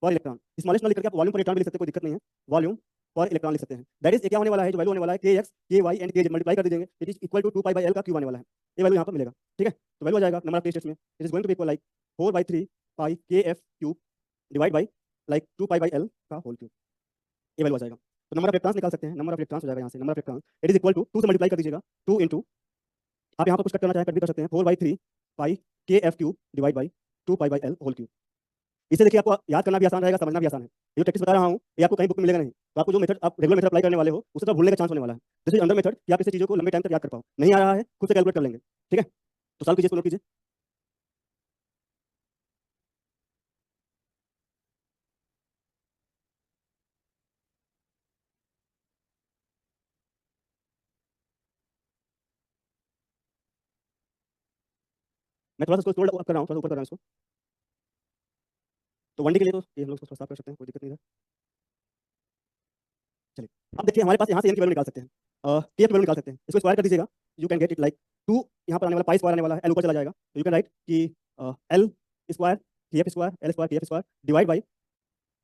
per electron, smallest ना लिख करके आप वॉल्यूम पर इलेक्ट्रॉन भी लिख सकते हैं, कोई दिक्कत नहीं है, वॉल्यूम पर इलेक्ट्रॉन लिख सकते हैं। दैट इज क्या होने वाला है, जो वैल्यू होने वाला है k x k y and k z multiply कर दीजिएंगे, it is equal to 2 pi by L का क्यूब आने वाला है, ये वैल्यू यहाँ पर मिलेगा, ठीक है। तो वैल्यू आ जाएगा नंबर ऑफ के स्टेट्स में, it is going to be equal like 4/3 pi k F cube divide by like 2 pi by L का होल क्यूब, ये वैल्यू आ जाएगा। तो नंबर ऑफ इलेक्ट्रॉन्स निकाल सकते हैं, नंबर ऑफ इलेक्ट्रॉन्स हो जाएगा यहाँ से, number of electrons it is equal to 2 से मल्टीप्लाई कर दीजिएगा, 2 इंटू आप यहाँ पर कुछ कट करना चाहें कट भी कर सकते हैं, 4/3 pi k F cube divide by 2 pi by L whole cube. इसे देखिए आपको याद करना भी आसान रहेगा, समझना भी आसान है। ये प्रैक्टिस बता रहा हूँ, ये आपको कहीं बुक में मिलेगा नहीं, तो आपको जो मेथड आप रेगुलर मेथड अप्लाई करने वाले हो उससे तो भूलने का चांस होने वाला है। दिस इज अंडर मेथड कि आप इसे चीज़ों को लंबे टाइम तक याद कर पाओ, नहीं आ रहा है खुद से कैलकुलेट कर लेंगे, ठीक है। तो सॉल्व कीजिए, इसको नोट कीजिए। मैं थोड़ा सा इसको स्क्रॉल अप कर रहा हूँ, थोड़ा सा ऊपर कर रहा हूँ इसको। तो 1D के लिए तो ये हम लोग इसको साफ कर सकते हैं, कोई दिक्कत नहीं है। चलिए अब देखिए हमारे पास यहाँ से n की वैल्यू निकाल सकते हैं, के की वैल्यू निकाल सकते हैं, इसको स्क्वायर कर दीजिएगा, you can get it like 2 यहाँ पर आने वाला पाई स्क्वायर आने वाला है, एल ऊपर चला जाएगा, तो यू कैन राइट कि एल स्क्वायर के एफ स्क्वायर एल स्क्वायर के एफ स्क्वायर डिवाइड बाई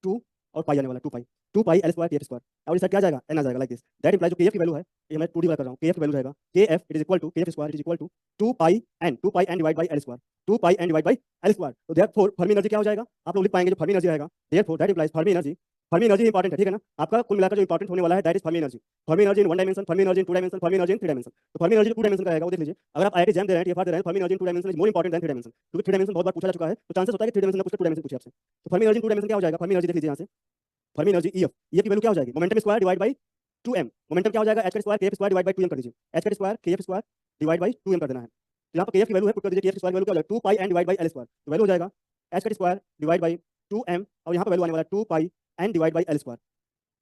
2 और पाई आने वाला है 2 पाई एल स्क्वायर के एफ स्क्वायर, और इस साइड क्या आ जाएगा एन आ जाएगा लाइक दिस। दैट इंप्लाइज जो के एफ की वैल्यू है, ये मैं 2D वाला कर रहा हूँ, के एफ की वैल्यू रहेगा k F it is equal to k f square it is equal to 2 pi n divide by L square, 2 pi n divide by L square. तो देयरफॉर फर्मी एनर्जी क्या हो जाएगा, आप लोग लिख पाएंगे जो फर्मी एनर्जी रहेगा, therefore that implies Fermi energy important है, ठीक है ना। आपका कुल मिलाकर जो इंपॉर्टेंट होने वाला है that is Fermi energy in 1 dimension, Fermi energy in 2 dimension, Fermi energy in 3 dimension. तो फर्मी एनर्जी 2 डायमेंशन का रहेगा, वो देख लीजिए। अगर आप आईआईटी एग्जाम दे रहे हैं, टीएफआर दे रहे हैं, Fermi energy in 2 dimension is more important than 3 dimension, क्योंकि 3 डायमेंशन बहुत बार पूछा जा चुका है, तो चांसेस होता है कि 3 डायमेंशन ना पूछे 2 डायमेंशन पूछे आपसे। तो फर्मी एनर्जी इन 2 डायमेंशन क्या हो जाएगा, फर्मी एनर्जी देख लीजिए यहाँ से, फर्मी एनर्जी ईएफ, ईएफ की वैल्यू क्या हो जाएगी, momentum square divide by 2m, momentum क्या हो जाएगा, h square kf square divide by 2m कर दीजिए, h square kf square divide by 2m कर देना है। तो यहाँ पर kf की वैल्यू है, पुट कर दीजिए, kf स्क्वायर वैल्यू क्या हो जाएगा 2 पाई n divide by l square, तो वैल्यू हो जाएगा h square divide by 2m, और यहाँ पर वैल्यू आने वाला है 2 पाई n divide by l square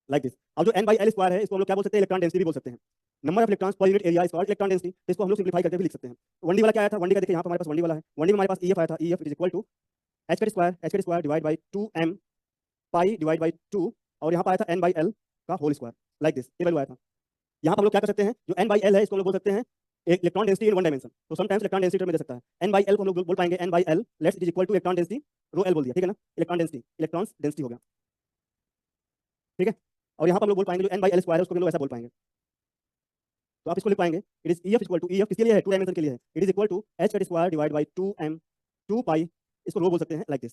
like this. अब जो n बाई l स्क्वायर है इसको हम लोग क्या बोल सकते हैं, इलेक्ट्रॉन डेंसिटी भी बोल सकते हैं, number of electrons per unit area is called electron density. तो इसको हम लोग सिंपलीफाई करके भी लिख सकते हैं। 1D वाला क्या आया था, 1D का देखिए यहाँ पर हमारे पास 1D वाला है, 1D में हमारे पास EF आया था, EF is equal to h square divide by 2m pi divide by 2, और यहाँ पर आया था n बाई l का होल स्क्वायर लाइक दिस, ये वैल्यू आया था। यहाँ पर हम लोग क्या कर सकते हैं, जो n बाई l है इसको हम लोग बोल सकते हैं एक इलेक्ट्रॉन डेंसिटी इन 1 डायमेंशन, तो समटाइम्स इलेक्ट्रॉन डेंसिटी में दे सकता है। n बाई l को हम लोग बोल पाएंगे n by l let's it is equal two electron density rho l बोल दिया, ठीक है ना, इलेक्ट्रॉन डेंसिटी इलेक्ट्रॉन्स डेंसिटी हो गया, ठीक है। और यहाँ पर हम लोग बोल पाएंगे जो n बाई l स्क्वायर है उसको हम लोग ऐसा बोल पाएंगे, तो आप इसको लिख पाएंगे it is EF equal to, EF किसके लिए है 2 डायमेंशन के लिए है, it is equal to h square divide by 2m 2 pi, इसको रो बोल सकते हैं like this,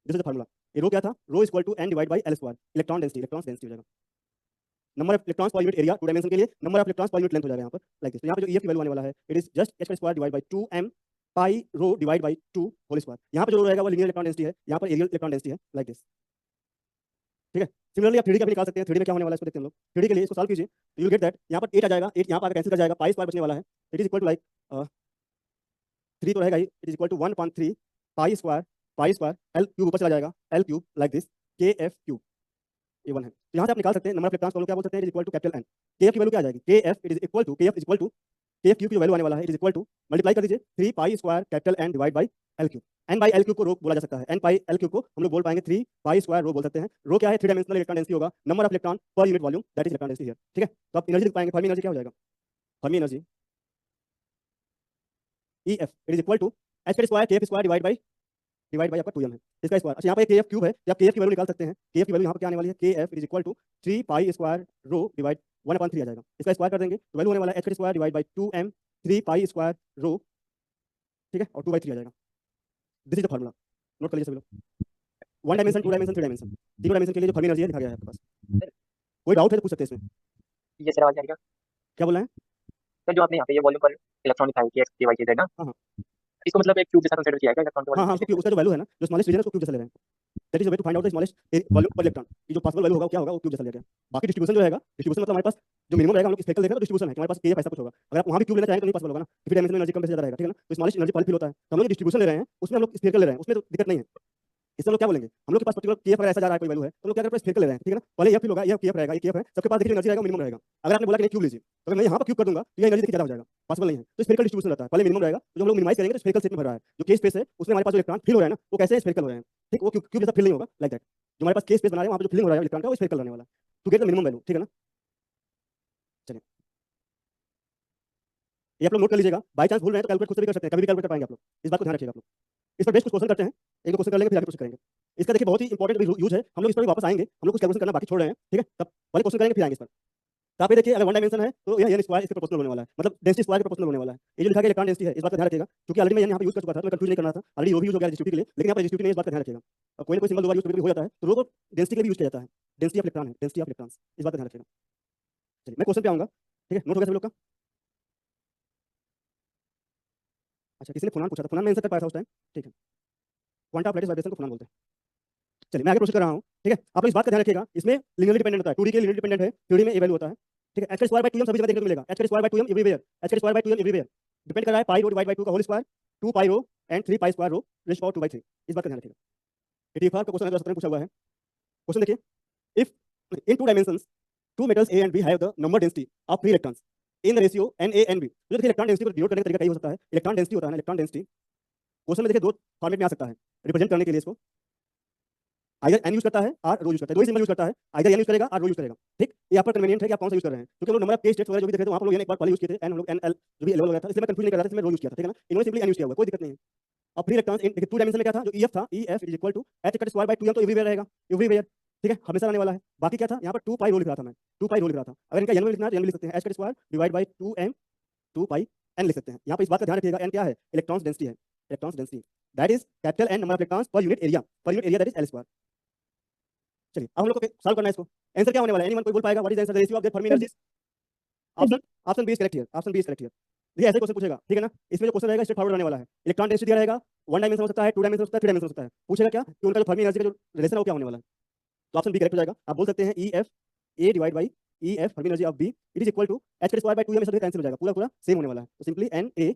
this is the formula. ये रो क्या था, rho equal to n divide by l square, electron density हो जाएगा, number of electrons per unit area 2 dimension के लिए, number of electrons per unit length हो जाएगा यहाँ पर लाइक दिस। तो यहाँ पे जो EF की वैल्यू आने वाला है it is just h square divide by 2m pi rho divide by 2 whole square. यहाँ पे जो रो रहेगा वो लीनियर इलेक्ट्रॉन डेंसिटी है, यहाँ पर एरियल इलेक्ट्रॉन डेंसिटी है लाइक दिस, ठीक है। सिमिलरली आप 3D का भी निकाल सकते हैं, 3D में क्या होने वाला है इसको देखते हैं हम लोग। 3D के लिए इसको सॉल्व कीजिए, तो यू गेट दैट यहाँ पर 8 आ जाएगा, 8 यहाँ पर कैंसिल कर जाएगा, पाई स्क्वायर बचने वाला है, it is equal to like 3 तो रहेगा ही, it is equal to 1/3 pi square L cube ऊपर चला जाएगा, L cube like this k F cube, ये 1 है। तो यहाँ से आप निकाल सकते हैं नंबर ऑफ इलेक्ट्रॉन्स को हम लोग क्या बोल सकते हैं, it is equal to capital N. K F की वैल्यू क्या आ जाएगी, k F it is equal to, k F is equal to k F cube की वैल्यू आने वाला है, it is equal to multiply कर दीजिए 3 pi square capital N divide by L cube. N by L cube को rho बोला जा सकता है, एन पाई एल क्यूब को हम लोग बोल पाएंगे 3 पाई स्क्वायर रो बोल सकते हैं। रो क्या है, 3 डायमेंशनल इलेक्ट्रॉन डेंसिटी होगा, number of electron per unit volume that is electron density here, ठीक है। तो आप एनर्जी लिख पाएंगे, फर्मी एनर्जी क्या हो जाएगा, Fermi energy EF it is equal to h square kf square divide by आपका 2m है, इसका स्क्वायर। अच्छा यहाँ पे kf क्यूब है, तो आप kf की वैल्यू निकाल सकते हैं, kf की वैल्यू यहाँ पे क्या आने वाली है, kf is equal to 3 pi square rho divide 1/3 आ जाएगा, इसका स्क्वायर कर देंगे तो वैल्यू होने वाला है h square divide by 2m 3 pi square rho, ठीक है, और 2/3 आ जाएगा। This is the formula, note कर लीजिए सभी लोग। 1 डायमेंशन 2 डायमेंशन 3 डायमेंशन, तीनों डायमेंशन के लिए जो फर्मी एनर्जी है लिखा गया है आपके पास। कोई डाउट है तो पूछ सकते हैं इसमें। ये सर आवाज आ रही है क्या बोल रहे हैं, सर, जो आपने यहाँ पे ये वॉल्यूम पर इलेक्ट्रॉन दिखाई कि x y z ना, हाँ हाँ इसको मतलब एक क्यूब जैसा कंसीडर किया है क्या इलेक्ट्रॉन के हाँ हाँ, वॉल्यूम? उसका जो वैल्यू है ना, जो स्मॉलेस्ट रीजन है उसको क्यूब जैसा ले रहे हैं, that is way to find out the smallest volume per electron की जो पॉसिबल वैल्यू होगा क्या होगा, वो क्यूब जैसा लिया गया। बाकी डिस्ट्रीब्यूशन जो रहेगा, डिस्ट्रीब्यूशन मतलब हमारे पास जो मिनिमम रहेगा हम लोग स्पेक्ट्रल देखेंगे तो डिस्ट्रीब्यूशन है कि हमारे पास के ऐसा कुछ होगा, अगर आप वहां भी क्यूब लेना चाहेंगे तो नहीं पॉसिबल होगा ना, फिर डायमेंशन में एनर्जी कम से ज्यादा रहेगा, ठीक है ना। तो स्मॉलेस्ट एनर्जी पॉलिफिल होता है, तो हम लोग डिस्ट्रीब्यूशन ले रहे हैं उसमें हम लोग स्फेरिकल ले रहे हैं, उसमें तो दिक्कत नहीं है। इससे हम लोग क्या बोलेंगे, हम लोग के पास पर्टिकुलर केएफ अगर ऐसा जा रहा है कोई वैल्यू है तो हम लोग क्या करेंगे, स्फेरिकल ले रहे हैं, ठीक है ना। पहले यह फिल होगा, यह केएफ रहेगा, ये केएफ है, सबके पास देखिए एनर्जी रहेगा मिनिमम रहेगा। अगर आपने बोला कि नहीं क्यूब लीजिए, तो अगर मैं यहाँ पर क्यूब कर दूंगा तो यह एनर्जी देखिए ज्यादा हो जाएगा, पॉसिबल नहीं है। तो स्फेरिकल डिस्ट्रीब्यूशन रहता है, पहले मिनिमम रहेगा, तो जो हम लोग मिनिमाइज करेंगे तो स्फेरिकल शेप में भर रहा है, जो के स्पेस है उसमें हमारे पास जो इलेक्ट्रॉन फिल हो रहा है ना वो कैसे स्फेरिकल हो रहे हैं, ठीक, वो क्यूब जैसा फिल नहीं होगा लाइक दैट। जो हमारे पास के स्पेस बना रहे हैं वहाँ पे जो फिलिंग हो रहा है इलेक्ट्रॉन का वो स्फेरिकल रहने वाला है to get the minimum value, ठीक है ना। चलिए ये आप लोग नोट कर लीजिएगा, बाई चांस भूल रहे हैं तो कैलकुलेट खुद से भी कर सकते हैं, कभी भी कैलकुलेट कर पाएंगे आप लोग, इस बात को ध्यान रखिएगा आप लोग। इस पर बेस्ट कुछ क्वेश्चन करते हैं, एक दो क्वेश्चन कर लेंगे फिर आगे प्रोसेस करेंगे। इसका देखिए बहुत ही इंपॉर्टेंट यूज है, हम लोग इस पर भी वापस आएंगे, हम लोग कुछ कैलकुलेशन करना बाकी छोड़ रहे हैं, ठीक है, तब वाले क्वेश्चन करेंगे फिर आएंगे इस पर। तो आप ये देखिए अगर वन डायमेंशन है तो यह स्क्वायर इसके प्रोपोर्शनल होने वाला है, मतलब डेंसिटी स्क्वायर के प्रोपोर्शनल होने वाला है। ये जो लिखा गया इलेक्ट्रॉन डेंसिटी है इस बात का ध्यान रखिएगा, क्योंकि ऑलरेडी मैं यहाँ पे यूज कर चुका था तो मैं कंफ्यूज नहीं करना था, ऑलरेडी वो भी यूज हो गया रेजिस्टिविटी के लिए, लेकिन यहाँ पर रेजिस्टिविटी नहीं, इस बात का ध्यान रखिएगा। और कोई ना कोई सिंबल दो बार यूज करके हो जाता है तो रो को डेंसिटी के लिए यूज किया जाता है, डेंसिटी ऑफ इलेक्ट्रॉन है, डेंसिटी ऑफ इलेक्ट्रॉन्स, इस बात का ध्यान रखिएगा। चलिए मैं क्वेश्चन पे आऊंगा, ठीक है, नोट हो गया सभी लोग का। अच्छा किसी ने फुनान पूछा था, फुनान में आंसर कर पाया था उस टाइम, ठीक है, क्वांटा ऑफ लैटिस वाइब्रेशन को फुनान बोलते हैं। चलिए मैं आगे प्रोसेस कर रहा हूँ, ठीक है, आप लोग इस बात का ध्यान रखिएगा, इसमें लिनियरली डिपेंडेंट होता है, 2D के लिए लिनियरली डिपेंडेंट है, 3D में ये वैल्यू होता है, ठीक है। h स्क्वायर बाय 2m सभी जगह देखने को मिलेगा, h square by 2m everywhere, h square by 2m everywhere depend कर रहा है पाई रो डिवाइड बाय 2 का whole square, 2 pi rho and 3 pi square rho raise power 2/3, इस बात का ध्यान रखिएगा। TTFR का क्वेश्चन 2017 में पूछा हुआ है, क्वेश्चन देखिए, if in to dimensions two metals A and B have the number density of 3 electrons in the ratio Na and B, तो देखिए इलेक्ट्रॉन डेंसिटी को डिनोट करने का तरीका कई हो सकता है, इलेक्ट्रॉन डेंसिटी होता है ना, इलेक्ट्रॉन डेंसिटी क्वेश्चन में देखिए दो फॉर्मेट में आ सकता है रिप्रेजेंट करने के लिए इसको, आइदर एन यूज करता है और रो यूज करता है, दो ही सिंबल यूज करता है, आइदर एन यूज करेगा और रो यूज करेगा, ठीक। ये आप पर कन्वीनियंट है कि आप कौन सा यूज कर रहे हैं, क्योंकि हम लोग नंबर ऑफ के स्टेट्स वगैरह जो भी देखे थे वहां पर लोग एक बार पहले यूज किए थे, एन हम लोग एन एल जो भी लेवल हो गया था, इसलिए मैं कंफ्यूज नहीं कर रहा था, इसलिए मैं रो यूज किया था, ठीक है ना। इन्होंने सिंपली एन यूज किया हुआ, कोई दिक्कत नहीं है। अब free electrons in two dimension में क्या था, जो ईएफ था, EF is equal to h cut square by 2m, तो एवरीवेयर रहेगा, एवरीवेयर, ठीक है, हमेशा रहने वाला है। बाकी क्या था यहाँ पर 2 पाई रो लिख रहा था मैं, 2 पाई रो लिख रहा था, अगर इनका एन में लिखना है तो एन लिख सकते हैं, h cut square divide by 2m 2 pi N लिख सकते हैं। यहाँ पर इस बात का ध्यान रखिएगा, एन क्या है, इलेक्ट्रॉन्स डेंसिटी है, electrons density that is capital N number of electrons per unit area that is L square. चलिए अब हम लोग को सॉल्व करना है इसको, आंसर क्या होने वाला है, एनीवन कोई बोल पाएगा, what is answer, the ratio of the Fermi energies. Option B is correct here, option B is correct here. देखिए ऐसे क्वेश्चन पूछेगा, ठीक है ना, इसमें जो क्वेश्चन रहेगा स्ट्रेट फॉरवर्ड रहने वाला है, इलेक्ट्रॉन डेंसिटी दिया रहेगा, वन डायमेंशन हो सकता है, टू डायमेंशन हो सकता है, थ्री डायमेंशन हो सकता है, पूछेगा क्या कि उनका जो फर्मी एनर्जी का जो रिलेशन है वो क्या होने वाला है, तो ऑप्शन बी करेक्ट हो जाएगा। आप बोल सकते हैं E F A divide by E F Fermi energy of B it is equal to H K square by 2m, सब कैंसिल हो जाएगा, पूरा पूरा सेम होने वाला है, तो simply N A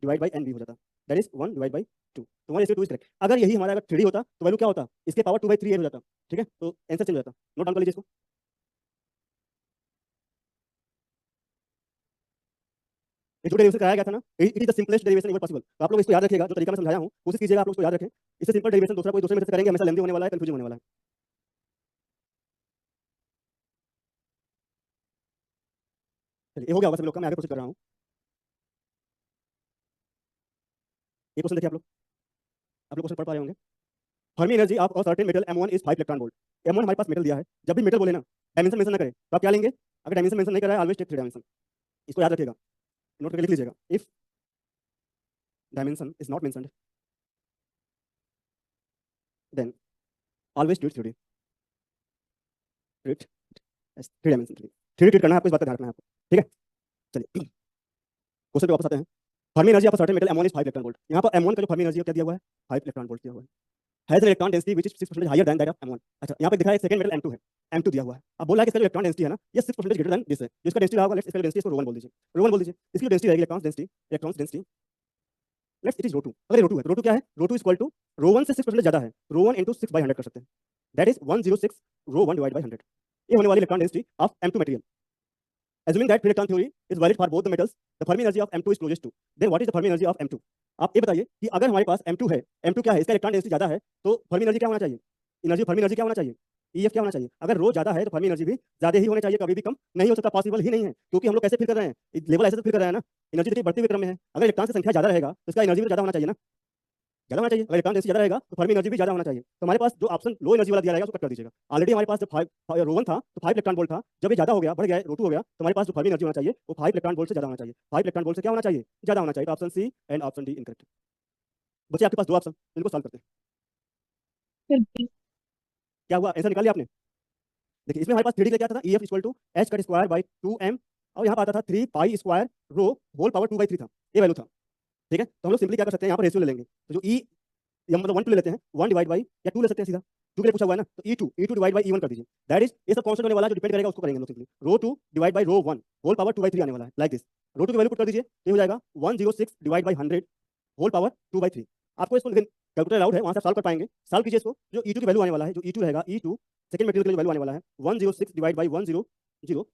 divide by N B हो जाता, दैट इज 1 डिवाइड बाई 2, तो हमारा रेशियो 2 इज करेक्ट। अगर यही हमारा अगर 3D होता तो वैल्यू क्या होता, इसके पावर 2/3 हो जाता, ठीक है, तो आंसर चेंज हो जाता। नोट डाउन कर लीजिए इसको। ये जो डेरिवेशन कराया गया था ना, it is the simplest derivation even possible, तो आप लोग इसको याद रखिएगा, जो तरीका मैं समझाया हूं कोशिश कीजिएगा आप लोग इसको याद रखें, इससे सिंपल डेरिवेशन दूसरा कोई दूसरे में से करेंगे हमेशा लेंदी होने वाला है, कंफ्यूजन होने वाला है। चलिए ये हो गया होगा सभी लोग का, मैं आगे प्रोसीड कर रहा हूँ। ये क्वेश्चन देखिए आप लोग क्वेश्चन पढ़ पा रहे होंगे, Fermi energy of a certain metal m1 is 5 electron volt. m1 हमारे पास मेटल दिया है, जब भी मेटल बोले ना डायमेंशन मेंशन ना करें तो आप क्या लेंगे, अगर डायमेंशन मेंशन नहीं करा है ऑलवेज टेक 3 डायमेंशन, इसको याद रखिएगा, नोट करके लिख लीजिएगा, if dimension is not mentioned then always treat 3D, treat as 3 dimension, 3D treat करना है आपको, इस बात का ध्यान रखना है आपको, ठीक है। चलिए क्वेश्चन पे वापस आते हैं, Fermi energy of a certain metal m1 is 5 electron volt. यहाँ पर m1 का जो फर्मी एनर्जी क्या दिया हुआ है, 5 इलेक्ट्रॉन वोल्ट दिया हुआ है, has an electron density which is 6% higher than that of m1। अच्छा यहाँ पे दिखा है एक सेकंड मेटल m2 है, m2 दिया हुआ है, अब बोला है कि इसका जो इलेक्ट्रॉन डेंसिटी है ना ये 6% ग्रेटर देन दिस है, जिसका डेंसिटी होगा लेट्स इसका डेंसिटी इसको ρ1 बोल दीजिए, ρ1 बोल दीजिए, इसकी जो डेंसिटी रहेगी electrons density let's it is ρ2, अगर ये ρ2 है तो ρ2 क्या है, ρ2 इक्वल टू ρ1 से 6% ज्यादा है, ρ1 into 6/100 कर सकते हैं, दैट इज 106 ρ1 डिवाइड बाय 100, ये होने वाली electron density of m2 material. Assuming that free electron theory is valid for both the metals, the Fermi energy of M2 is closest to. Then what is the Fermi energy of M2? आप ये बताइए कि अगर हमारे पास M2 है, M2 क्या है, इसका इलेक्ट्रॉन डेंसिटी ज्यादा है, तो फर्मी एनर्जी क्या होना चाहिए, फर्मी एनर्जी क्या होना चाहिए, EF क्या होना चाहिए। अगर रो ज्यादा है तो फर्मी एनर्जी भी ज्यादा ही होनी चाहिए, कभी भी कम नहीं हो सकता, पॉसिबल ही नहीं है, क्योंकि हम लोग कैसे फिल कर रहे हैं, लेवल ऐसे तो फिल कर रहे हैं ना, एनर्जी देखिए बढ़ते हुए क्रम में है, अगर इलेक्ट्रॉन की संख्या ज्यादा रहेगा तो इसका एनर्जी भी ज्यादा होना चाहिए ना, ज्यादा होना चाहिए, अगर इलेक्ट्रॉन डेंसिटी ज्यादा रहेगा तो फर्मी एनर्जी भी ज्यादा होना चाहिए। तो हमारे पास जो ऑप्शन लो एनर्जी वाला दिया रहेगा उसको कट कर दीजिएगा, ऑलरेडी हमारे पास जो 5 रो1 था तो 5 इलेक्ट्रॉन वोल्ट था, जब ये ज्यादा हो गया बढ़ गया रो2 हो गया, तो हमारे पास जो फर्मी एनर्जी होना चाहिए वो 5 इलेक्ट्रॉन वोल्ट से ज्यादा होना चाहिए, 5 इलेक्ट्रॉन वोल्ट से क्या होना चाहिए, ज्यादा होना चाहिए, तो option C and option D incorrect. बच्चे आपके पास दो ऑप्शन, इनको सॉल्व करते हैं, क्या हुआ आंसर निकाल लिया आपने। देखिए इसमें हमारे पास 3D का क्या था, EF equal to h cut square by 2m, और यहाँ पर आता था 3 pi square rho whole power 2/3 था, ये वैल्यू था, ठीक है। तो हम लोग सिंपली क्या कर सकते हैं, यहाँ पर रेशियो ले लेंगे, तो जो E या मतलब 1 2 ले लेते हैं, 1 डिवाइड बाई या 2 ले सकते हैं सीधा, 2 के लिए पूछा हुआ है ना, तो E2 डिवाइड बाई E1 कर दीजिए, दैट इज ये सब कांस्टेंट होने वाला है, जो डिपेंड करेगा उसको करेंगे हम लोग सिंपली, रो2 डिवाइड बाई रो1 होल पावर 2/3 आने वाला है, लाइक दिस, रो2 की वैल्यू पुट कर दीजिए, ये हो जाएगा 106 डिवाइड बाई 100 होल पावर 2/3। आपको इसको लेकिन कैलकुलेटर अलाउड है, वहां से सॉल्व कर पाएंगे, सॉल्व कीजिए इसको, जो E2 की वैल्यू आने वाला है, जो E2 रहेगा, E2 सेकंड मटेरियल के लिए वैल्यू आने वाला है 106 divide by 100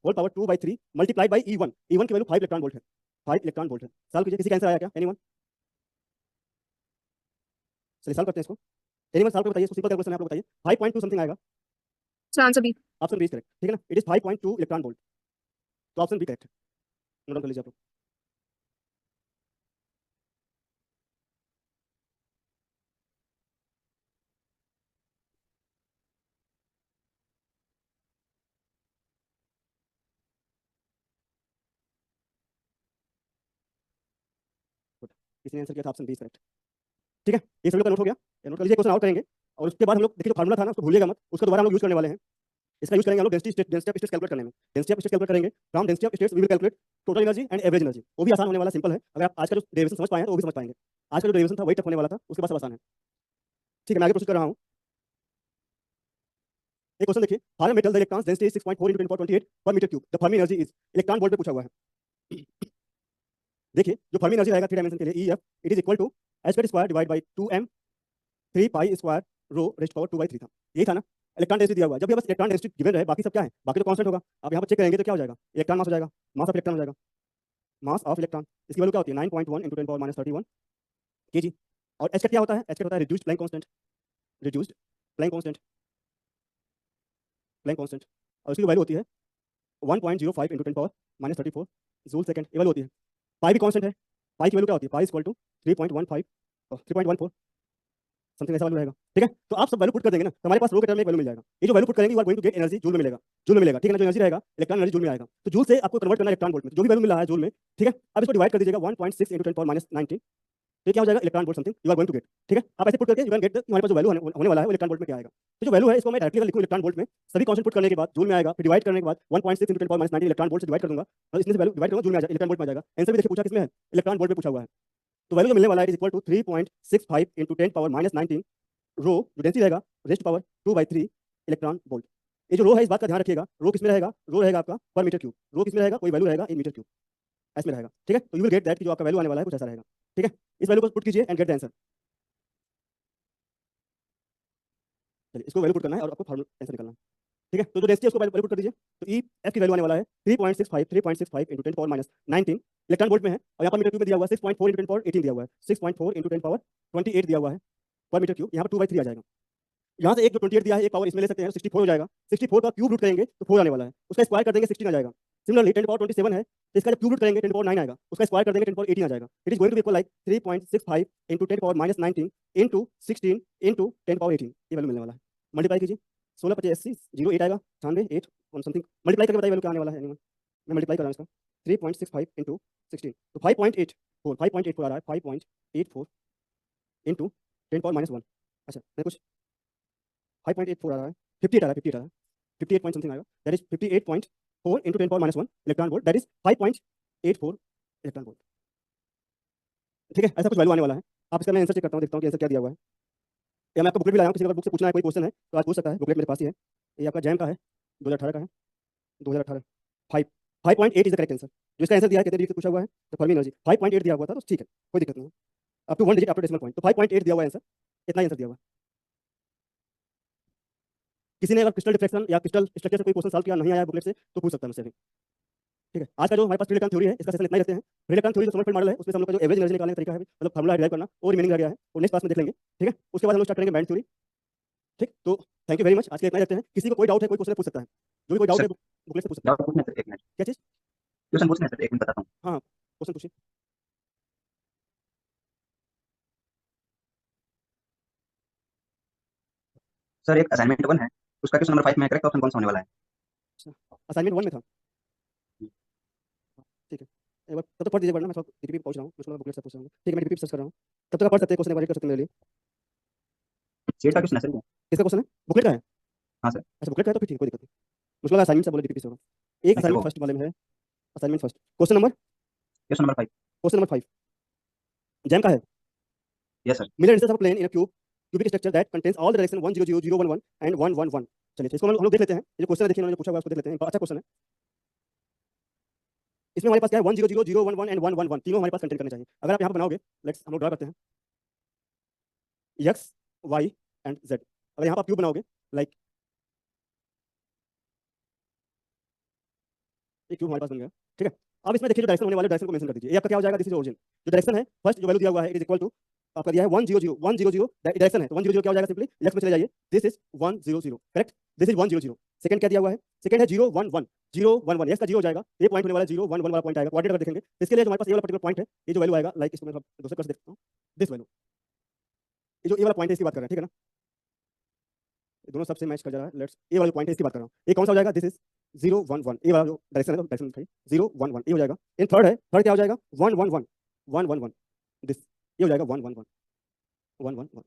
whole power 2/3 multiplied by E1, E1 की वैल्यू 5 इलेक्ट्रॉन वोल्ट है, 5 इलेक्ट्रॉन वोल्ट है। सॉल्व कीजिए, किसी का आंसर आया क्या, एनीवन, चलिए सॉल्व करते हैं इसको। एनिमल सॉल्व बताइए, इसको सिंपल कैलकुलेशन है, आप लोग बताइए। 5.2 समथिंग आएगा। Sir answer B. Option B is correct, ठीक है ना। इट इज 5.2 इलेक्ट्रॉन वोल्ट, तो ऑप्शन बी करेक्ट है। नोट डाउन कर लीजिए आप लोग। गुड, किसी ने आंसर किया था, ऑप्शन बी इज करेक्ट, ठीक है। ये सभी लोग का नोट हो गया, नोट कर लीजिए, क्वेश्चन और करेंगे। और उसके बाद हम लोग देखिए, जो फार्मूला था ना, उसको भूलिएगा मत, उसका दोबारा हम लोग यूज करने वाले हैं। इसका यूज करेंगे हम लोग डेंसिटी ऑफ स्टेट्स कैलकुलेट करने में। डेंसिटी ऑफ स्टेट्स कैलकुलेट करेंगे, from density of states we will calculate total energy and average energy. वो भी आसान होने वाला, सिंपल है। अगर आप आज का जो डेरिवेशन समझ पाए हैं तो वो भी समझ पाएंगे। आज का जो डेरिवेशन था वही टफ होने वाला था, उसके बाद सब आसान है, ठीक है। मैं आगे प्रोसीड कर रहा हूँ। एक क्वेश्चन देखिए, for metal the electrons density is 6.4 × 10^28 per meter cube, the Fermi energy is, electron volt पे पूछा हुआ है। देखिए, जो फर्मी एनर्जी रहेगा 3 डायमेंशन के लिए, EF, it is equal to h² divide by 2m 3 pi square rho raise power 2/3 था। यही था ना। इलेक्ट्रॉन डेंसिटी दिया हुआ है, जब भी बस इलेक्ट्रॉन डेंसिटी गिवन रहे, बाकी सब क्या है, बाकी तो कांस्टेंट होगा। आप यहाँ पर चेक करेंगे तो क्या हो जाएगा, इलेक्ट्रॉन मास हो जाएगा, मास ऑफ इलेक्ट्रॉन हो जाएगा, मास ऑफ इलेक्ट्रॉन। इसकी वैल्यू क्या होती है, 9.1 × 10⁻31 kg। और h का क्या होता है, h का होता है reduced Planck constant, reduced Planck constant, Planck constant. और उसकी वैल्यू होती है 1.05 × 10⁻34 जूल सेकंड, ये वैल्यू होती है। पाई भी कांस्टेंट है, पाई की वैल्यू क्या होती है, पाई इक्वल टू 3.15 3.14 समथिंग ऐसा वैल्यू रहेगा, ठीक है। तो आप सब वैल्यू पुट कर देंगे ना, तो हमारे पास रो के टर्म में एक वैल्यू मिल जाएगा। ये जो वैल्यू पुट करेंगे, you are going to get energy joule में मिलेगा, जूल में मिलेगा, ठीक है ना। जो एनर्जी रहेगा, इलेक्ट्रॉन एनर्जी जूल में आएगा। तो जूल से आपको कन्वर्ट करना है इलेक्ट्रॉन वोल्ट में, जो भी वैल्यू मिल रहा है जूल में, ठीक है। अब इसको डिवाइड कर दीजिएगा 1.6 × 10⁻19, तो क्या हो जाएगा, electron volt something you are going to get, ठीक है। आप ऐसे पुट करके यू कैन गेट हमारे पास जो वैल्यू होने वाला है वो इलेक्ट्रॉन वोल्ट में क्या आएगा। तो जो वैल्यू है, इसको मैं डायरेक्टली लिखूं इलेक्ट्रॉन वोल्ट में, सभी कांस्टेंट पुट करने के बाद जूल में आएगा, फिर डिवाइड करने के बाद 1.6 × 10⁻19 इलेक्ट्रॉन वोल्ट से डिवाइड कर दूंगा, और इसमें से वैल्यू डिवाइड करूंगा, जूल में आ जाएगा, इलेक्ट्रॉन वोल्ट में आ जाएगा। आंसर भी देखिए पूछा किसमें है, इलेक्ट्रॉन वोल्ट में पूछा हुआ है। तो वैल्यू जो मिलने वाला है इज इक्वल टू 3.65 × 10⁻19 रो, जो डेंसिटी रहेगा रेस्ट पावर 2/3 इलेक्ट्रॉन वोल्ट। ये जो रो है, इस बात का ध्यान रखिएगा, रो किसमें रहेगा, रो रहेगा आपका पर मीटर क्यूब। रो किसमें रहेगा, कोई वैल्यू रहेगा इन मीटर क्यूब, ऐसे में रहेगा, ठीक है। तो यू विल गेट दैट कि जो आपका वैल्यू आने वाला है कुछ ऐसा रहेगा, ठीक है। इस वैल्यू को पुट कीजिए एंड गेट द आंसर। चलिए, इसको वैल्यू पुट करना है और आपको फार्मूला आंसर निकालना है, ठीक है। तो जो डेंसिटी है उसको वैल्यू पुट कर दीजिए। तो ई एफ की वैल्यू आने वाला है 3.65 × 10⁻19 इलेक्ट्रॉन वोल्ट में है, और यहाँ पर मीटर क्यूब में दिया हुआ है 6.4 × 10⁻18 दिया हुआ है, 6.4 × 10⁻28 दिया हुआ है पर मीटर क्यूब। यहाँ पर 2/3 आ जाएगा। यहाँ से एक जो 28 दिया है, एक पावर इसमें ले सकते हैं, 64 हो जाएगा। 64 का क्यूब रूट करेंगे तो 4 आने वाला है, उसका स्क्वायर कर देंगे 16 आ जाएगा। सिमिलरली 10⁻27 है, तो इसका जब क्यूब रूट करेंगे 10⁻9 आएगा, उसका स्क्वायर कर देंगे 10⁻18 आ जाएगा। It is going to be equal like 3.65 × 10⁻19 × 16 × 10⁻18, ये वैल्यू मिलने वाला है। मल्टीप्लाई कीजिए, 16 × 85 08 आएगा, 98 8 1 समथिंग। मल्टीप्लाई करके बताइए वैल्यू क्या आने वाला है। एनीवन, मैं मल्टीप्लाई कर रहा हूँ इसका, 3.65 × 16 तो 5.84 आ रहा है, 5.84 × 10⁻1। अच्छा, मैं कुछ 5.84 आ रहा है, 58 आ रहा है, 58 आ रहा है, 58 पॉइंट समथिंग आएगा, that is 58.4 × 10⁻1 electron volt, that is 5.84 electron volt, ठीक है। ऐसा कुछ वैल्यू आने वाला है। आप इसका मैं आंसर चेक करता हूँ, देखता हूँ कि आंसर क्या दिया हुआ है। या मैं आपको बुकलेट भी लाया हूँ, किसी को बुक से पूछना है कोई क्वेश्चन है तो आज पूछ सकता है, बुकलेट मेरे पास ही है। ये आपका जैम का है, 2018 का है, 2018 5.8 इज द करेक्ट आंसर। जो इसका आंसर दिया है, कितने डिजिट से पूछा हुआ है, तो फर्मी एनर्जी 5.8 दिया हुआ था, तो ठीक है, कोई दिक्कत नहीं है। Up to 1 digit after decimal point, तो 5.8 दिया हुआ है आंसर, इतना ही आंसर दिया हुआ है। किसी ने अगर क्रिस्टल डिफ्लेक्शन या क्रिस्टल स्ट्रक्चर से कोई क्वेश्चन सॉल्व किया नहीं आया बुकलेट से, तो पूछ सकता है मुझसे भी, ठीक है। आज का जो हमारे पास फ्री इलेक्ट्रॉन थ्योरी है, इसका सेशन इतना ही रखते हैं। फ्री इलेक्ट्रॉन थ्योरी जो समरफील्ड मॉडल है, उसमें हम लोग का जो एवरेज एनर्जी निकालने का तरीका है, मतलब फार्मूला डिराइव करना, और रिमेनिंग रह गया है, वो नेक्स्ट क्लास में देख लेंगे, ठीक है। उसके बाद हम लोग स्टार्ट करेंगे बैंड थ्योरी, ठीक। तो थैंक यू वेरी मच, आज के इतना ही रखते हैं। किसी को कोई डाउट है, कोई क्वेश्चन पूछ सकता है, जो भी कोई डाउट है बुकलेट से पूछ सकता है। डाउट पूछना है सर, 1 मिनट क्या चीज, क्वेश्चन पूछना है सर, 1 मिनट बताता हूँ। हाँ क्वेश्चन पूछिए। सर एक असाइनमेंट 1 है, उसका क्वेश्चन नंबर 5 में करेक्ट ऑप्शन कौन सा होने वाला है? असाइनमेंट 1 में था, ठीक है। एक बार तब तो पढ़ दीजिए, वरना मैं थोड़ा डीपीपी पहुंच रहा हूँ, उसके बाद बुकलेट से पूछ रहा हूँ, ठीक है। मैं डीपीपी सर्च कर रहा हूँ, तब तक आप पढ़ सकते हैं, क्वेश्चन एक बार रीड कर सकते हैं मेरे लिए। सेट का क्वेश्चन है सर ये। किसका क्वेश्चन है, बुकलेट का है? हाँ सर। अच्छा बुकलेट का है तो फिर ठीक है, कोई दिक्कत नहीं। मुझको लगा असाइनमेंट से बोले डीपीपी से होगा। एक नहीं सर, असाइनमेंट वो फर्स्ट वाले में है, assignment first question number 5 JAM का है। Yes sir. Miller indices of plane in a cubic structure that contains all the direction 1 0 0 0 1 1 and 1 1 1। चलिए, तो इसको हम लोग देख लेते हैं। ये जो क्वेश्चन है, देखिए उन्होंने जो पूछा हुआ है उसको देख लेते हैं, अच्छा क्वेश्चन है। इसमें हमारे पास क्या है, 1 0 0 0 1 1 एंड 1 1 1, तीनों हमारे पास कंटेंट करने चाहिए। अगर आप यहाँ पर बनाओगे, लेट्स हम लोग ड्रा करते हैं एक्स वाई एंड जेड। अगर यहाँ पर आप क्यूब बनाओगे, लाइक एक क्यूब हमारे पास बन गया, ठीक है। अब इसमें देखिए जो डायरेक्शन होने वाले डायरेक्शन को मेंशन कर दीजिए। ये आपका क्या हो जाएगा, दिस इज ओरिजिन। जो डायरेक्शन है, फर्स्ट जो वैल्यू दिया हुआ है, इट इज इक्वल टू आपका दिया है 100 100 डायरेक्शन है, तो 100 क्या हो जाएगा, सिंपली लेफ्ट में चले जाइए, this is 100, correct, this is 100। Second क्या दिया हुआ है, सेकंड है 011 011, यस का 0 हो जाएगा, ये पॉइंट होने वाला है 011 वाला पॉइंट आएगा, कोऑर्डिनेट अगर देखेंगे तो इसके लिए जो हमारे पास ये वाला पर्टिकुलर पॉइंट है, ये जो वैल्यू आएगा, लाइक इसको मैं दूसरे कर देखता हूँ, दिस वैल्यू, ये जो ये वाला पॉइंट है इसकी बात कर रहे हैं, ठीक है ना, ये दोनों सबसे मैच कर जा रहा है, लेट्स, ये वाला पॉइंट है इसकी बात कर रहा हूँ, ये कौन सा हो जाएगा, दिस इज 011, ये वाला जो डायरेक्शन है, तो डायरेक्शन दिखाइए 011, ये हो जाएगा। इन थर्ड है, थर्ड क्या हो जाएगा 111 111, दिस ये हो जाएगा 111 111,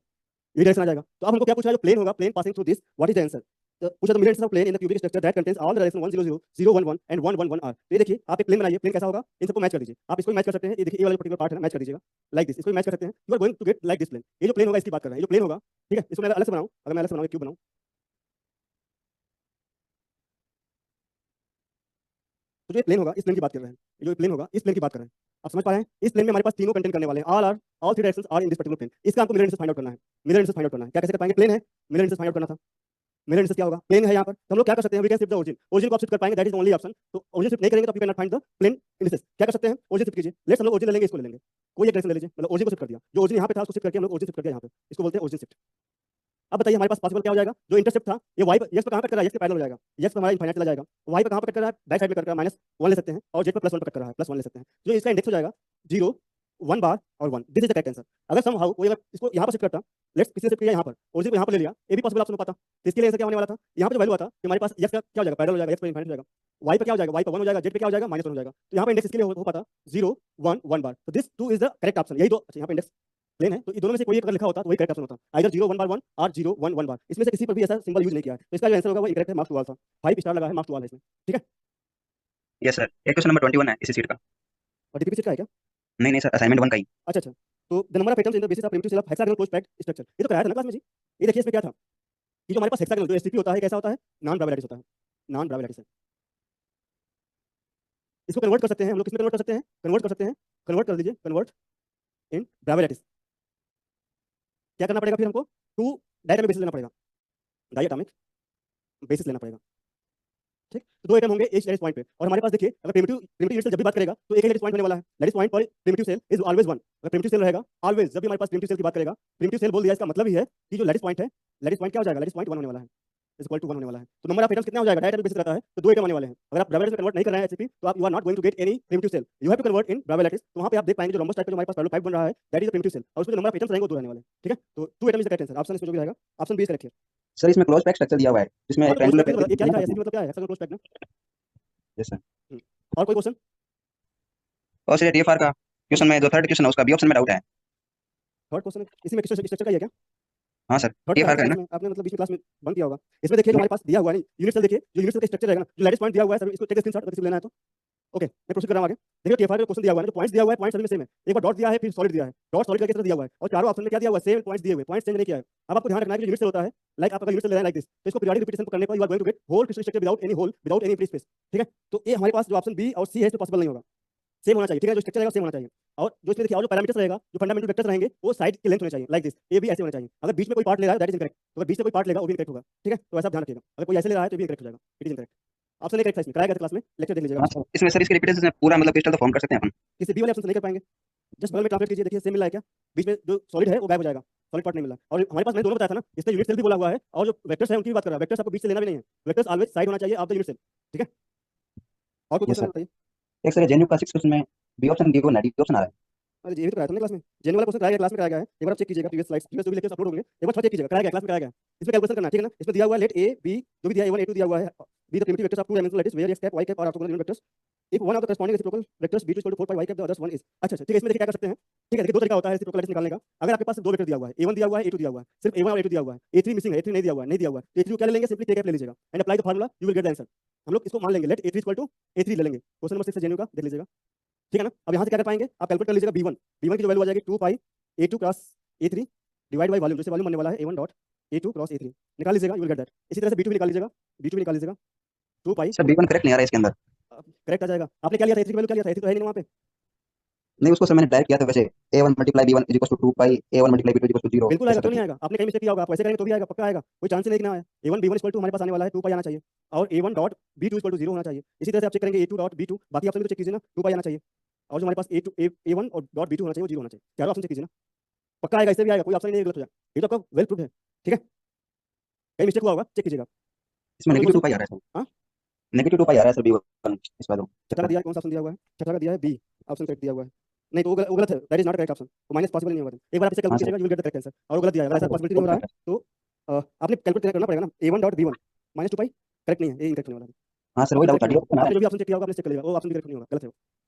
ये डायरेक्शन आ जाएगा। तो अब हमको क्या पूछा है, जो प्लेन होगा, plane passing through this, what is the answer, तो पूछा तो mid plane in the cubic structure that contains all the direction 100 011 and 111 are. तो ये देखिए, आप एक प्लेन बनाइए, प्लेन कैसा होगा, इन सबको मैच कर दीजिए, आप इसको मैच कर सकते हैं, ये देखिए ये वाला पर्टिकुलर पार्ट है ना, मैच कर दीजिएगा लाइक दिस, इसको मैच कर सकते हैं, you are going to get like this plane, ये जो प्लेन होगा इसकी बात कर रहे हैं, ये जो प्लेन होगा, ठीक है, इसको मैं अलग से बनाऊं, अगर मैं अलग से बनाऊं, क्यूब बनाऊं, तो जो ये प्लेन होगा इस प्लेन की बात कर रहे हैं, ये जो प्लेन होगा इस प्लेन की बात कर रहे हैं, आप समझ पा रहे हैं, इस प्लेन में हमारे पास तीनों कंटेंट करने वाले हैं, all three directions are in this particular plane, इसका हमको मिरर इंडस्टेंस फाइंड आउट करना है, मिरर इंडस्टेंस फाइंड आउट करना है, क्या कैसे कर पाएंगे, प्लेन है, मिरर इंडस्टेंस फाइंड आउट करना था, मिरर इंडस्टेंस क्या होगा, प्लेन है यहाँ पर, तो हम लोग क्या कर सकते हैं, we can shift the origin, origin को आप शिफ्ट कर पाएंगे, दैट इज ओनली ऑप्शन, तो ओरिजिन शिफ्ट नहीं करेंगे तो you can not find the plane instance, क्या कर सकते हैं, ओरिजिन शिफ्ट कीजिए, लेट्स हम लोग ओरिजिन ले लेंगे, इसको ले लेंगे, कोई एक डायरेक्शन ले लीजिए, मतलब ओरिजिन को शिफ्ट कर दिया, जो ओरिजिन यहाँ पे था उसको शिफ्ट करके हम लोग ओरिजिन शिफ्ट कर दिया यहाँ पे, इसको बोलते हैं ओरिजिन शिफ्ट। अब बताइए हमारे पास पॉसिबल क्या हो जाएगा, जो इंटरसेप्ट था ये वाई पर, यस पर कहाँ पे कट कर रहा है, यस के पैरेलल हो जाएगा, यस पर हमारा इनफाइनाइट चला जाएगा, वाई पर कहाँ पे कट कर रहा है, बैक साइड में कट कर रहा है, -1 ले सकते हैं, और जेड पर +1 पर कट कर रहा है, +1 ले सकते हैं, जो इसका इंडेक्स हो जाएगा 0 1 बार और 1, this is the correct answer. अगर सम हाउ कोई अगर इसको यहाँ पर शिफ्ट करता, लेट्स किसी ने शिफ्ट किया यहाँ पर, ओरिजिन को यहाँ पर ले लिया, ये भी पॉसिबल ऑप्शन हो पाता, तो इसके लिए आंसर क्या होने वाला था, यहाँ पे जो वैल्यू आता कि हमारे पास यस का क्या हो जाएगा, पैरेलल हो जाएगा, यस पर इनफाइनाइट हो जाएगा, वाई पर क्या हो जाएगा, वाई पर 1 हो जाएगा, जेड पे क्या हो जाएगा, -1 हो जाएगा, तो यहाँ पे इंडेक्स इसके लिए हो पाता 0 1 1 बार, तो this 2 is the correct option, यही दो, अच्छा यहाँ पे इंडेक्स प्लेन है, तो ये दोनों में से कोई एक अगर लिखा होता तो वही करेक्ट ऑप्शन होता, आइदर 0 1 बार 1 और 0 1 1 बार, इसमें से किसी पर भी ऐसा सिंबल यूज नहीं किया है, तो इसका जो आंसर होगा वो इनकरेक्ट है, मार्क्स टू ऑल था, 5 स्टार लगा है, मार्क्स टू ऑल है इसमें, ठीक है। यस सर, एक क्वेश्चन नंबर 21 है इसी सीट का। और डीपीपी का है क्या, नहीं नहीं सर, असाइनमेंट 1 का ही। अच्छा अच्छा, तो the number of atoms in the basis of primitive cell of hexagonal closed packed structure, ये तो कराया था ना क्लास में जी, ये देखिए इसमें क्या था, कि जो हमारे पास हेक्सागोनल जो एसटीपी होता है कैसा होता है, नॉन ब्रावे लैटिस होता है, नॉन ब्रावे लैटिस है, इसको कन्वर्ट कर सकते हैं हम लोग, किसमें कन्वर्ट कर सकते हैं, कन्वर्ट कर सकते हैं, कन्वर्ट कर दीजिए, कन्वर्ट इन ब्रावे लैटिस, क्या करना पड़ेगा फिर हमको, 2 डायटोमिक बेसिस लेना पड़ेगा, डायटोमिक बेसिस लेना पड़ेगा, ठीक, तो 2 एटम होंगे एक लैटिस पॉइंट पे, और हमारे पास देखिए अगर प्रिमिटिव प्रिमिटिव यूनिट से जब भी बात करेगा तो एक ही लैटिस पॉइंट होने वाला है, लैटिस पॉइंट पर प्रिमिटिव सेल इज ऑलवेज 1, अगर प्रिमिटिव सेल रहेगा ऑलवेज, जब भी हमारे पास प्रिमिटिव सेल की बात करेगा, प्रिमिटिव सेल बोल दिया, इसका मतलब ही है कि जो लैटिस पॉइंट है, लैटिस पॉइंट क्या हो जाएगा, लैटिस पॉइंट 1 होने वाला है, इज इक्वल टू 1 होने वाला है, तो नंबर ऑफ एटम्स कितना हो जाएगा, डायटोमिक बेसिस रहता है तो 2 एटम आने वाले हैं, अगर आप ब्रावे लैटिस में कन्वर्ट नहीं कर रहे हैं एचसीपी, तो आप you are not going to get any primitive cell, you have to convert in Bravais lattice, तो वहां पे आप देख पाएंगे जो रोम्बस टाइप का जो हमारे पास पैरेलल पाइप बन रहा है, that is the primitive cell, और उसमें जो नंबर ऑफ एटम्स रहेंगे वो 2 रहने वाले हैं, ठीक है, तो 2 atom is the correct answer, option इसमें जो भी रहेगा, ऑप्शन बी इज करेक्ट है। सर इसमें क्लोज पैक स्ट्रक्चर दिया हुआ है जिसमें हाँ, तो ट्रायंगुलर क्लोज पैक ये क्या लिखा है, एससीपी मतलब क्या है, हेक्सागोनल क्लोज पैक ना, यस सर। और कोई क्वेश्चन, और सर टीएफआर का क्वेश्चन में जो थर्ड क्वेश्चन है उसका बी ऑप्शन में डाउट है। थर्ड क्वेश्चन इसी में स्ट्रक्चर का ही है क्या, हाँ सर, थर्ड का टीएफआर है का है क्या, ना। इसमें आपने मतलब बीच में क्लास में बंद किया होगा, इसमें देखिए जो हमारे पास दिया हुआ है यूनिट सेल, देखिए जो यूनिट सेल का स्ट्रक्चर रहेगा ना, जो लैटिस पॉइंट दिया हुआ है सर, इसको टेक स्क्रीनशॉट अगर किसी को लेना है तो, ओके मैं प्रोसीड कर रहा हूं आगे, देखिए टीएफआर का क्वेश्चन दिया हुआ है, जो पॉइंट्स दिया हुआ है, पॉइंट सभी में सेम है, एक बार डॉट दिया है फिर सॉलिड दिया है, डॉट सॉलिड का किस तरह दिया हुआ है, और चारों ऑप्शन में क्या दिया हुआ है, सेम पॉइंट्स दिए हुए, पॉइंट्स चेंज नहीं किया है। अब आपको ध्यान रखना है कि यूनिट सेल होता है, लाइक आप अगर यूनिट सेल ले रहे हैं लाइक दिस, तो इसको पीरियोडिक रिपीटेशन करने पर you are going to get whole crystal structure without any hole, without any free space, ठीक है, तो ये हमारे पास जो ऑप्शन बी और सी है इसमें पॉसिबल नहीं होगा, सेम होना चाहिए, ठीक है, जो स्ट्रक्चर रहेगा सेम होना चाहिए, और जो इसमें देखिए और जो पैरामीटर्स रहेगा, जो फंडामेंटल वेक्टर्स रहेंगे वो साइड की लेंथ होने चाहिए, लाइक दिस, ये भी ऐसे होना चाहिए, अगर बीच में कोई पार्ट ले रहा है दैट इज इनकरेक्ट, तो अगर बीच में कोई पार्ट लेगा वो भी इनकरेक्ट होगा, ठीक है, तो ऐसा ध्यान रखिएगा, अगर कोई ऐसे ले रहा है तो भी इनकरेक्ट हो जाएगा, it is incorrect, option A correct है, इसमें कराया गया था क्लास में, लेक्चर देख लीजिएगा, हाँ सर, इसमें सर इसके रिपीटेशन पूरा मतलब क्रिस्टल तो फॉर्म कर सकते हैं अपन। किसी बी वाले ऑप्शन से नहीं कर पाएंगे, जस्ट बगल में ट्रांसलेट कीजिए, देखिए सेम मिला है क्या, बीच में जो सॉलिड है वो गायब हो जाएगा, सॉलिड पार्ट नहीं मिला, और हमारे पास मैंने दोनों बताया था ना, इसमें यूनिट सेल भी बोला हुआ है और जो वेक्टर्स है उनकी भी बात कर रहा है, वेक्टर्स आपको बीच से लेना भी नहीं है, वेक्टर्स ऑलवेज साइड होना चाहिए ऑफ द यूनिट सेल, ठीक है, और कोई यस क्वेश्चन सर। बताइए। एक सर जेन्यू का 6 क्वेश्चन में बी ऑप्शन डी को ना डी ऑप्शन आ रहा है। अरे ये भी तो कराया था ना क्लास में, जेन वाला क्वेश्चन कराया गया, क्लास में कराया गया है, एक बार आप चेक कीजिएगा, प्रीवियस स्लाइड्स प्रीवियस जो भी लेक्चर्स अपलोड होंगे एक बार थोड़ा चेक कीजिएगा, कराया गया, क्लास में कराया गया, इसमें कैलकुलेशन करना है, ठीक है ना, इसमें दिया हुआ है लेट ए बी जो भी दिया है a1 a2 दिया हुआ है, be the primitive vectors of two dimensional lattice where x cap y cap और orthogonal unit vectors, if one of the corresponding reciprocal vectors b2 4 pi y cap the others 1 is, अच्छा अच्छा, ठीक है, इसमें देखिए क्या कर सकते हैं, ठीक है, देखिए दो तरीका होता है रेसिप्रोकल लैटिस निकालने का, अगर आपके पास दो वेक्टर दिया हुआ है, a1 दिया हुआ है a2 दिया हुआ है, सिर्फ a1 और a2 दिया हुआ है, a3 मिसिंग है, a3 नहीं दिया हुआ है, नहीं दिया हुआ है, तो a3 को क्या ले लेंगे, सिंपली k कैप ले लीजिएगा and apply the formula, you will get the answer, हम लोग इसको मान लेंगे late a3 equal to a3 ले लेंगे, क्वेश्चन नंबर 6 जेन्यू का देख लीजिएगा, ठीक है ना, अब यहाँ से क्या कर पाएंगे, आप कैलकुलेट कर लीजिएगा b1 की जो वैल्यू आ जाएगी 2 pi a2 cross a3 divide by volume, जैसे वॉल्यूम बनने वाला है a1 dot a2 cross a3, निकाल लीजिएगा, यू विल गेट दैट, इसी तरह से b2 भी निकाल लीजिएगा, b2 भी निकाल लीजिएगा 2 pi, सर b1 करेक्ट नहीं आ रहा है इसके अंदर। करेक्ट आ जाएगा, आपने क्या लिया था a3 की वैल्यू क्या लिया था, a3 तो है नहीं वहाँ पे, नहीं उसको सर मैंने डायरेक्ट किया था वैसे, a1 multiply b1 is equal to 2 pi a1 multiply b2 is equal to 0 बिल्कुल आएगा, ऐसा क्यों नहीं करके। आएगा, आपने कहीं मिस्टेक किया होगा, आप वैसे करेंगे तो भी आएगा, पक्का आएगा, कोई चांस ही नहीं कि ना आए, a1 b1 इक्वल टू हमारे पास आने वाला है 2 pi आना चाहिए, और a1 dot b2 equal to 0 होना चाहिए, इसी तरह से आप चेक करेंगे a2 डॉट b2, बाकी ऑप्शन भी तो चेक कीजिए ना, 2 pi आना चाहिए, और जो हमारे पास a1 और डॉट b2 होना चाहिए वो 0 होना चाहिए, चारों ऑप्शन चेक कीजिए ना, पक्का आएगा, इससे भी आएगा, कोई ऑप्शन नहीं है गलत हो जाए। ये तो आपका वेल प्रूफ है, ठीक है। कहीं मिस्टेक हुआ होगा, चेक कीजिएगा। इसमें कोई नेगेटिव 2 क्वेश्चन? पाई आ रहा है सर। हाँ, नेगेटिव 2 पाई आ रहा है सर B1 इस बार। छठा का दिया है, कौन सा ऑप्शन दिया हुआ है? छठा का दिया है बी, ऑप्शन करेक्ट दिया हुआ है। नहीं तो वो गलत है, that is not correct option, वो माइनस पॉसिबल नहीं होगा। एक बार आप इसे हाँ कैलकुलेट सर। कीजिएगा, you will get the correct answer. और वो गलत दिया है, अगर ऐसा पॉसिबिलिटी नहीं हो रहा है तो आपने कैलकुलेट करना पड़ेगा ना, a1.b1 -2 पाई करेक्ट नहीं है, ये इनकरेक्ट होने वाला है। हाँ सर, वही ऑप्शन डाउट था, करेक्ट नहीं होगा, D1 आ रहा आपने है। जो भी ऑप्शन चेक किया होगा आपने चेक कर लिया, वो ऑप्शन भी करेक्ट नहीं होगा, गलत है वो।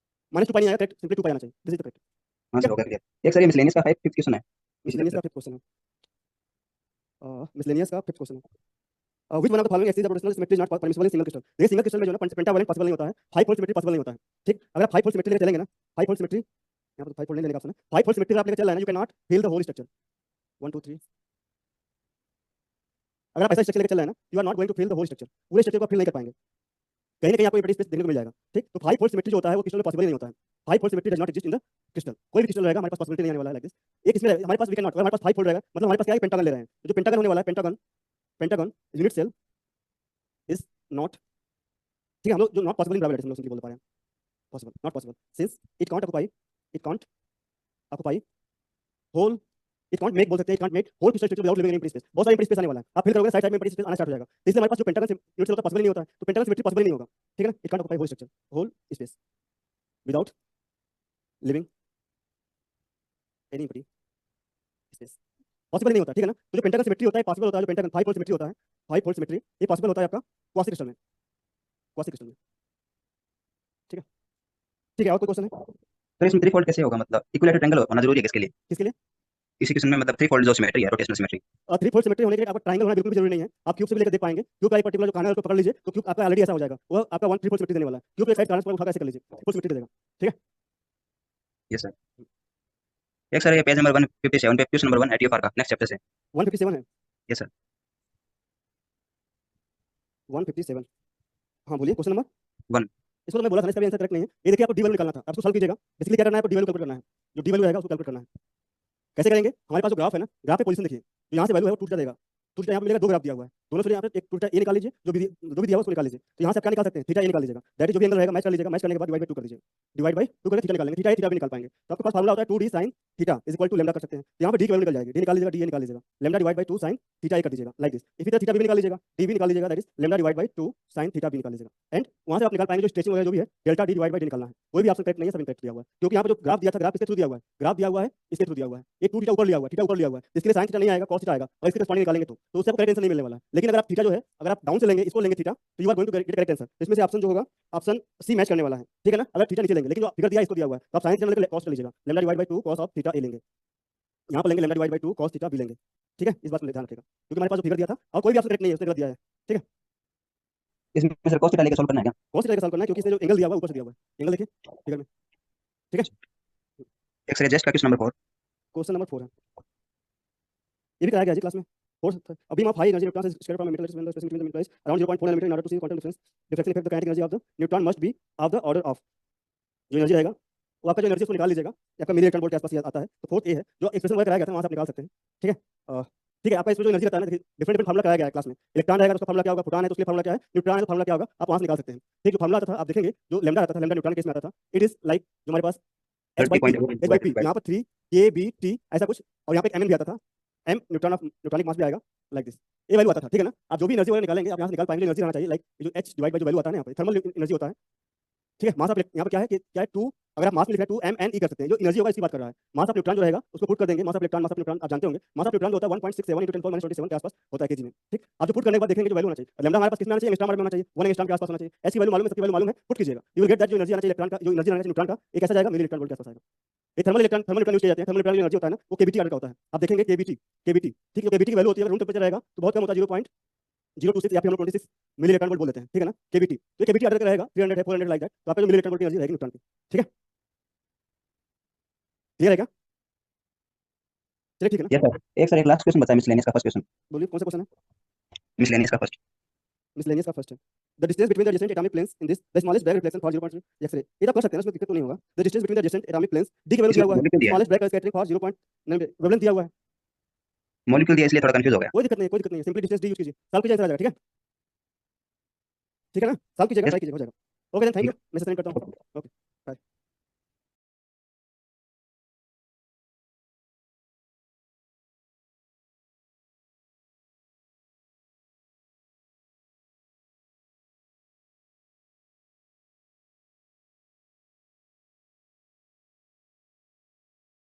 -2 पाई नहीं आया करेक्ट, सिंपली 2 पाई आना चाहिए, दिस इज द करेक्ट। हाँ ठीक सर, हो गया क्लियर। एक सर ये मिसलेनियस का 5th क्वेश्चन है है, इसी मिसलेनियस तरह का 5th क्वेश्चन है। मिसलेनियस का 5th क्वेश्चन है। Which one of the following axis rotational symmetry is not permissible in single crystal. देखिए सिंगल क्रिस्टल में जो है ना पेंटावैलेंट पॉसिबल नहीं होता है, 5 फोल्ड सिमेट्री पॉसिबल नहीं होता है, ठीक। अगर आप 5 फोल्ड सिमेट्री लेकर चलेंगे ना, 5 फोल्ड सिमेट्री, यहाँ पर 5 फोल्ड नहीं लेने का ऑप्शन है, 5 फोल्ड सिमेट्री आप लेकर चल रहे हैं, you can not feel the whole structure. 1 2 3, अगर आप ऐसा स्ट्रक्चर लेकर चल रहे हैं ना, you are not going to feel the whole structure, पूरे स्ट्रक्चर को आप फील नहीं कर पाएंगे, कहीं ना कहीं आपको एम्प्टी स्पेस देखने को मिल जाएगा, ठीक। तो 5 फोल्ड सिमेट्री जो होता है वो क्रिस्टल में पॉसिबल नहीं होता है। 5 fold symmetry does not exist in the crystal, कोई भी क्रिस्टल रहेगा हमारे पास पॉसिबिलिटी नहीं आने वाला है लाइक दिस। एक इसमें हमारे पास वी कैन नॉट, हमारे पास 5 फोल्ड रहेगा मतलब हमारे पास क्या है, पेंटागन ले रहे हैं, तो जो पेंटागन होने वाला है, pentagon unit cell is not, ठीक है। हम लोग जो नॉट पॉसिबल इन ग्रेविटी हम लोग सिंपली बोल पा रहे हैं, possible not possible since it can't occupy whole, it can't make, बोल सकते हैं it can't make whole crystal structure without living in empty space. बहुत सारा एम्प्टी स्पेस आने वाला है, आप फील करोगे साइड साइड में एम्प्टी स्पेस आना स्टार्ट हो जाएगा, तो इसलिए हमारे पास जो पेंटागन यूनिट सेल होता है पॉसिबल नहीं होता है, तो पेंटागन सिमेट्री पॉसिबल नहीं होगा, ठीक है ना। It can't occupy whole structure, whole space without living any empty space, possible नहीं होता, ठीक है ना। तो जो पेंटागन सिमेट्री होता है पॉसिबल होता है, जो पेंटागन 5 फोल्ड सिमेट्री होता है, 5 फोल्ड सिमेट्री ये पॉसिबल होता है आपका क्वासी क्रिस्टल में, क्वासी क्रिस्टल में, ठीक है। ठीक है, और कोई क्वेश्चन है? सर इसमें 3 फोल्ड कैसे होगा, मतलब इक्विलेटरल ट्रायंगल होना जरूरी है किसके लिए? किसके लिए? इसी क्वेश्चन में मतलब 3 फोल्ड जो सिमेट्री है, रोटेशनल सिमेट्री। 3 फोल्ड सिमेट्री होने के लिए आपका ट्रायंगल होना बिल्कुल भी जरूरी नहीं है, आप क्यूब से भी लेकर देख पाएंगे। क्यूब का एक पर्टिकुलर जो कॉर्नर है उसको पकड़ लीजिए, तो क्यूब आपका ऑलरेडी ऐसा हो जाएगा, वो आपका 1 3 फोल्ड सिमेट्री देने वाला है। क्यूब के साइड कॉर्नर पर उठा के ऐसे कर लीजिए, फोल्ड सिमेट्री दे देगा, ठीक है। Yes sir. एक सर ये पेज नंबर 157 पे क्वेश्चन नंबर 1 एटीएफआर का नेक्स्ट चैप्टर से। 157 है, यस सर। 157, हाँ बोलिए क्वेश्चन नंबर 1। इसको तो मैं बोला था ना, इसका भी आंसर करेक्ट नहीं है। ये देखिए आपको डी वैल्यू निकालना था, आप इसको सॉल्व कीजिएगा। बेसिकली क्या करना है, आपको डी वैल्यू कैलकुलेट करना है, जो डी वैल्यू रहेगा उसको कैलकुलेट करना है। कैसे करेंगे, हमारे पास जो ग्राफ है ना, ग्राफ पे पोजीशन देखिए, जो यहाँ से वैल्यू है वो टूटता देगा, टूटता यहाँ पे मिलेगा, 2 ग्राफ दिया हुआ है, दोनों से यहाँ पे एक टूटता ए निकाल लीजिए, जो भी दिया हुआ उसको निकाल लीजिए। तो यहाँ से आप क्या निकाल सकते हैं, थीटा ए निकाल लीजिएगा, दैट इज जो भी एंगल रहेगा मैच कर लीजिएगा, मैच करने के बाद डिवाइड बाय 2 कर दीजिए, डिवाइड बाय 2 करके थीटा निकालेंगे, थीटा ए थीटा भी निकाल पाएंगे। तो आपके पास फार्मूला होता है 2d sin theta is equal to lambda कर सकते हैं, तो यहाँ पे डी की वैल्यू निकल जाएगी, डी निकाल लीजिएगा, डी ए निकाल लीजिएगा, lambda divide by 2 sin theta A कर दीजिएगा लाइक दिस। इसी तरह थीटा बी निकाल लीजिएगा, डी बी निकाल लीजिएगा, that is lambda divide by 2 sin theta B निकाल लीजिएगा। एंड वहाँ से आप निकाल पाएंगे जो स्ट्रेचिंग वगैरह जो भी है, delta D divide by D निकालना है। कोई भी ऑप्शन करेक्ट नहीं है, सब इनकरेक्ट दिया हुआ है, क्योंकि यहाँ पे जो ग्राफ दिया था, ग्राफ इसके थ्रू दिया हुआ है, ग्राफ दिया हुआ है इसके थ्रू दिया हुआ है, एक 2 थीटा ऊपर लिया हुआ है, थीटा ऊपर लिया हुआ है, इसके लिए sin थीटा नहीं आएगा, cos थीटा आएगा, और इसके करेस्पॉन्डिंग निकालेंगे तो उससे आपको करेक्ट आंसर नहीं मिलने वाला है। लेकिन अगर आप थीटा जो है, अगर आप डाउन से लेंगे, इसको लेंगे थीटा, तो you are going to get correct answer. इसमें से ऑप्शन जो होगा, ऑप्शन सी मैच करने वाला है, ठीक है ना। अगर थीटा नीचे लेंगे, लेकिन जो फिगर दिया है इसको दिया हुआ है, तो आप sin थीटा लेकर cos कर लीजिएगा, lambda divide by 2 cos of theta A लेंगे, यहाँ पर लेंगे lambda divide by 2 cos theta B लेंगे, ठीक है। इस बात को ध्यान रखिएगा, क्योंकि हमारे पास जो फिगर दिया था और कोई भी ऑप्शन करेक्ट नहीं है, उसने गलत दिया है, ठीक है। इसमें सर cos थीटा लेके सॉल्व करना है क्या? cos थीटा का सॉल्व करना है, क्योंकि इसने जो एंगल दिया हुआ है ऊपर से दिया हुआ है, एंगल देखिए फिगर में, ठीक है। एक सर जस्ट का क्वेश्चन नंबर 4। क्वेश्चन नंबर 4 है, ये भी कराया गया जी क्लास में। A beam of high energy neutron is scattered from a metal lattice when the space between them implies around 0.4 nanometer in order to see quantum difference. Diffraction effect, the kinetic energy of the neutron must be of the order of, जो energy रहेगा वो आपका जो energy उसको निकाल लीजिएगा, ये आपका मिली इलेक्ट्रॉन वोल्ट के आसपास आता है। तो 4th ए है, जो एक्सप्रेशन वगैरह कराया गया था वहाँ से आप निकाल सकते हैं, ठीक है। ठीक है, आपका इसमें जो एनर्जी रहता है ना, डिफरेंट डिफरेंट फार्मुला कराया गया है क्लास में। इलेक्ट्रॉन रहेगा तो उसका फार्मुला क्या होगा, प्रोटॉन है तो उसके फार्मुला क्या है, न्यूट्रॉन है तो फार्मुला क्या होगा, आप वहाँ से निकाल सकते हैं। ठीक, जो फार्मुला आता था आप देखेंगे, जो लैम्डा आता था, लैम्डा न्यूट्रॉन के केस में आता था, इट इज लाइक जो हमारे पास h/p, यहाँ पर 3 kBt ऐसा कुछ, और यहाँ पे mn भी आता था, m न्यूट्रॉन ऑफ न्यूट्रॉनिक मास भी आएगा लाइक दिस, ये वैल्यू आता था, ठीक है ना। आप जो भी एनर्जी वगैरह निकालेंगे आप यहाँ से निकाल पाएंगे, एनर्जी रहना चाहिए लाइक जो h डिवाइड बाय जो वैल्यू आता है ना, यहाँ पे थर्मल एनर्जी होता है, ठीक है। मास आप यहाँ पे क्या है कि क्या है 2, अगर आप मास में लिख रहे हैं 2 mne कर सकते हैं, जो एनर्जी होगा इसकी बात कर रहा है। मास ऑफ न्यूट्रॉन जो रहेगा उसको पुट कर देंगे, मास ऑफ न्यूट्रॉन आप जानते होंगे, मास ऑफ न्यूट्रॉन होता है 1.67 × 10⁻27 के आसपास होता है केजी में, ठीक। आप जो पुट करने के बाद देखेंगे जो वैल्यू होना चाहिए, लैम्डा हमारे पास कितना आना चाहिए, एंगस्ट्रॉम में होना चाहिए, 1 एंगस्ट्रॉम के आसपास होना चाहिए। ऐसी वैल्यू मालूम है, सबकी वैल्यू मालूम है, पुट कीजिएगा, यू विल गेट दैट जो एनर्जी आना चाहिए इलेक्ट्रॉन का, जो एनर्जी आना चाहिए न्यूट्रॉन का, एक ऐसा जाएगा मिली इलेक्ट्रॉन वोल्ट के आसपास आएगा। ये थर्मल इलेक्ट्रॉन यूज किए जाते हैं, थर्मल इलेक्ट्रॉन एनर्जी होता है ना, वो केबीटी ऑर्डर का होता है। आप देखेंगे केबीटी, ठीक है, केबीटी की वैल्यू होती है, रूम टेंपरेचर रहेगा तो बहुत कम होता है, 0.026 या फिर 26 मिली इलेक्ट्रॉन वोल्ट बोल देते हैं, ठीक है ना, केबीटी। तो केबीटी ऑर्डर का रहेगा 300 है, 400 लाइक दैट, तो आपका जो मिली इलेक्ट्रॉन वोल्ट की एनर्जी रहेगी न्यूट्रॉन की, ठीक है। क्लियर है क्या? चलिए ठीक है ना। Yes sir. एक सर एक लास्ट क्वेश्चन बताइए, मिसलेनियस का फर्स्ट क्वेश्चन। बोलिए कौन सा क्वेश्चन है? मिसलेनियस का फर्स्ट। मिसलेनियस का फर्स्ट है, the distance between the distant atomic planes in this the smallest black reflection for 0.3 X-ray. ये तो कर सकते हैं, इसमें दिक्कत तो नहीं होगा। The distance between the distant atomic planes, D की वैल्यू दिया हुआ है, smallest black scattering for 0.9 wavelength दिया हुआ है, मॉलिक्यूल दिया इसलिए थोड़ा कंफ्यूज हो गया। कोई दिक्कत नहीं, कोई दिक्कत नहीं, सिंपली डिस्टेंस डी यूज कीजिए, सॉल्व कीजिए, आंसर आ जाएगा, ठीक है। ठीक है ना, सॉल्व कीजिएगा, ट्राई कीजिएगा, हो जाएगा। ओके देन, थैंक यू, मैं सेंड करता हूँ। ओके।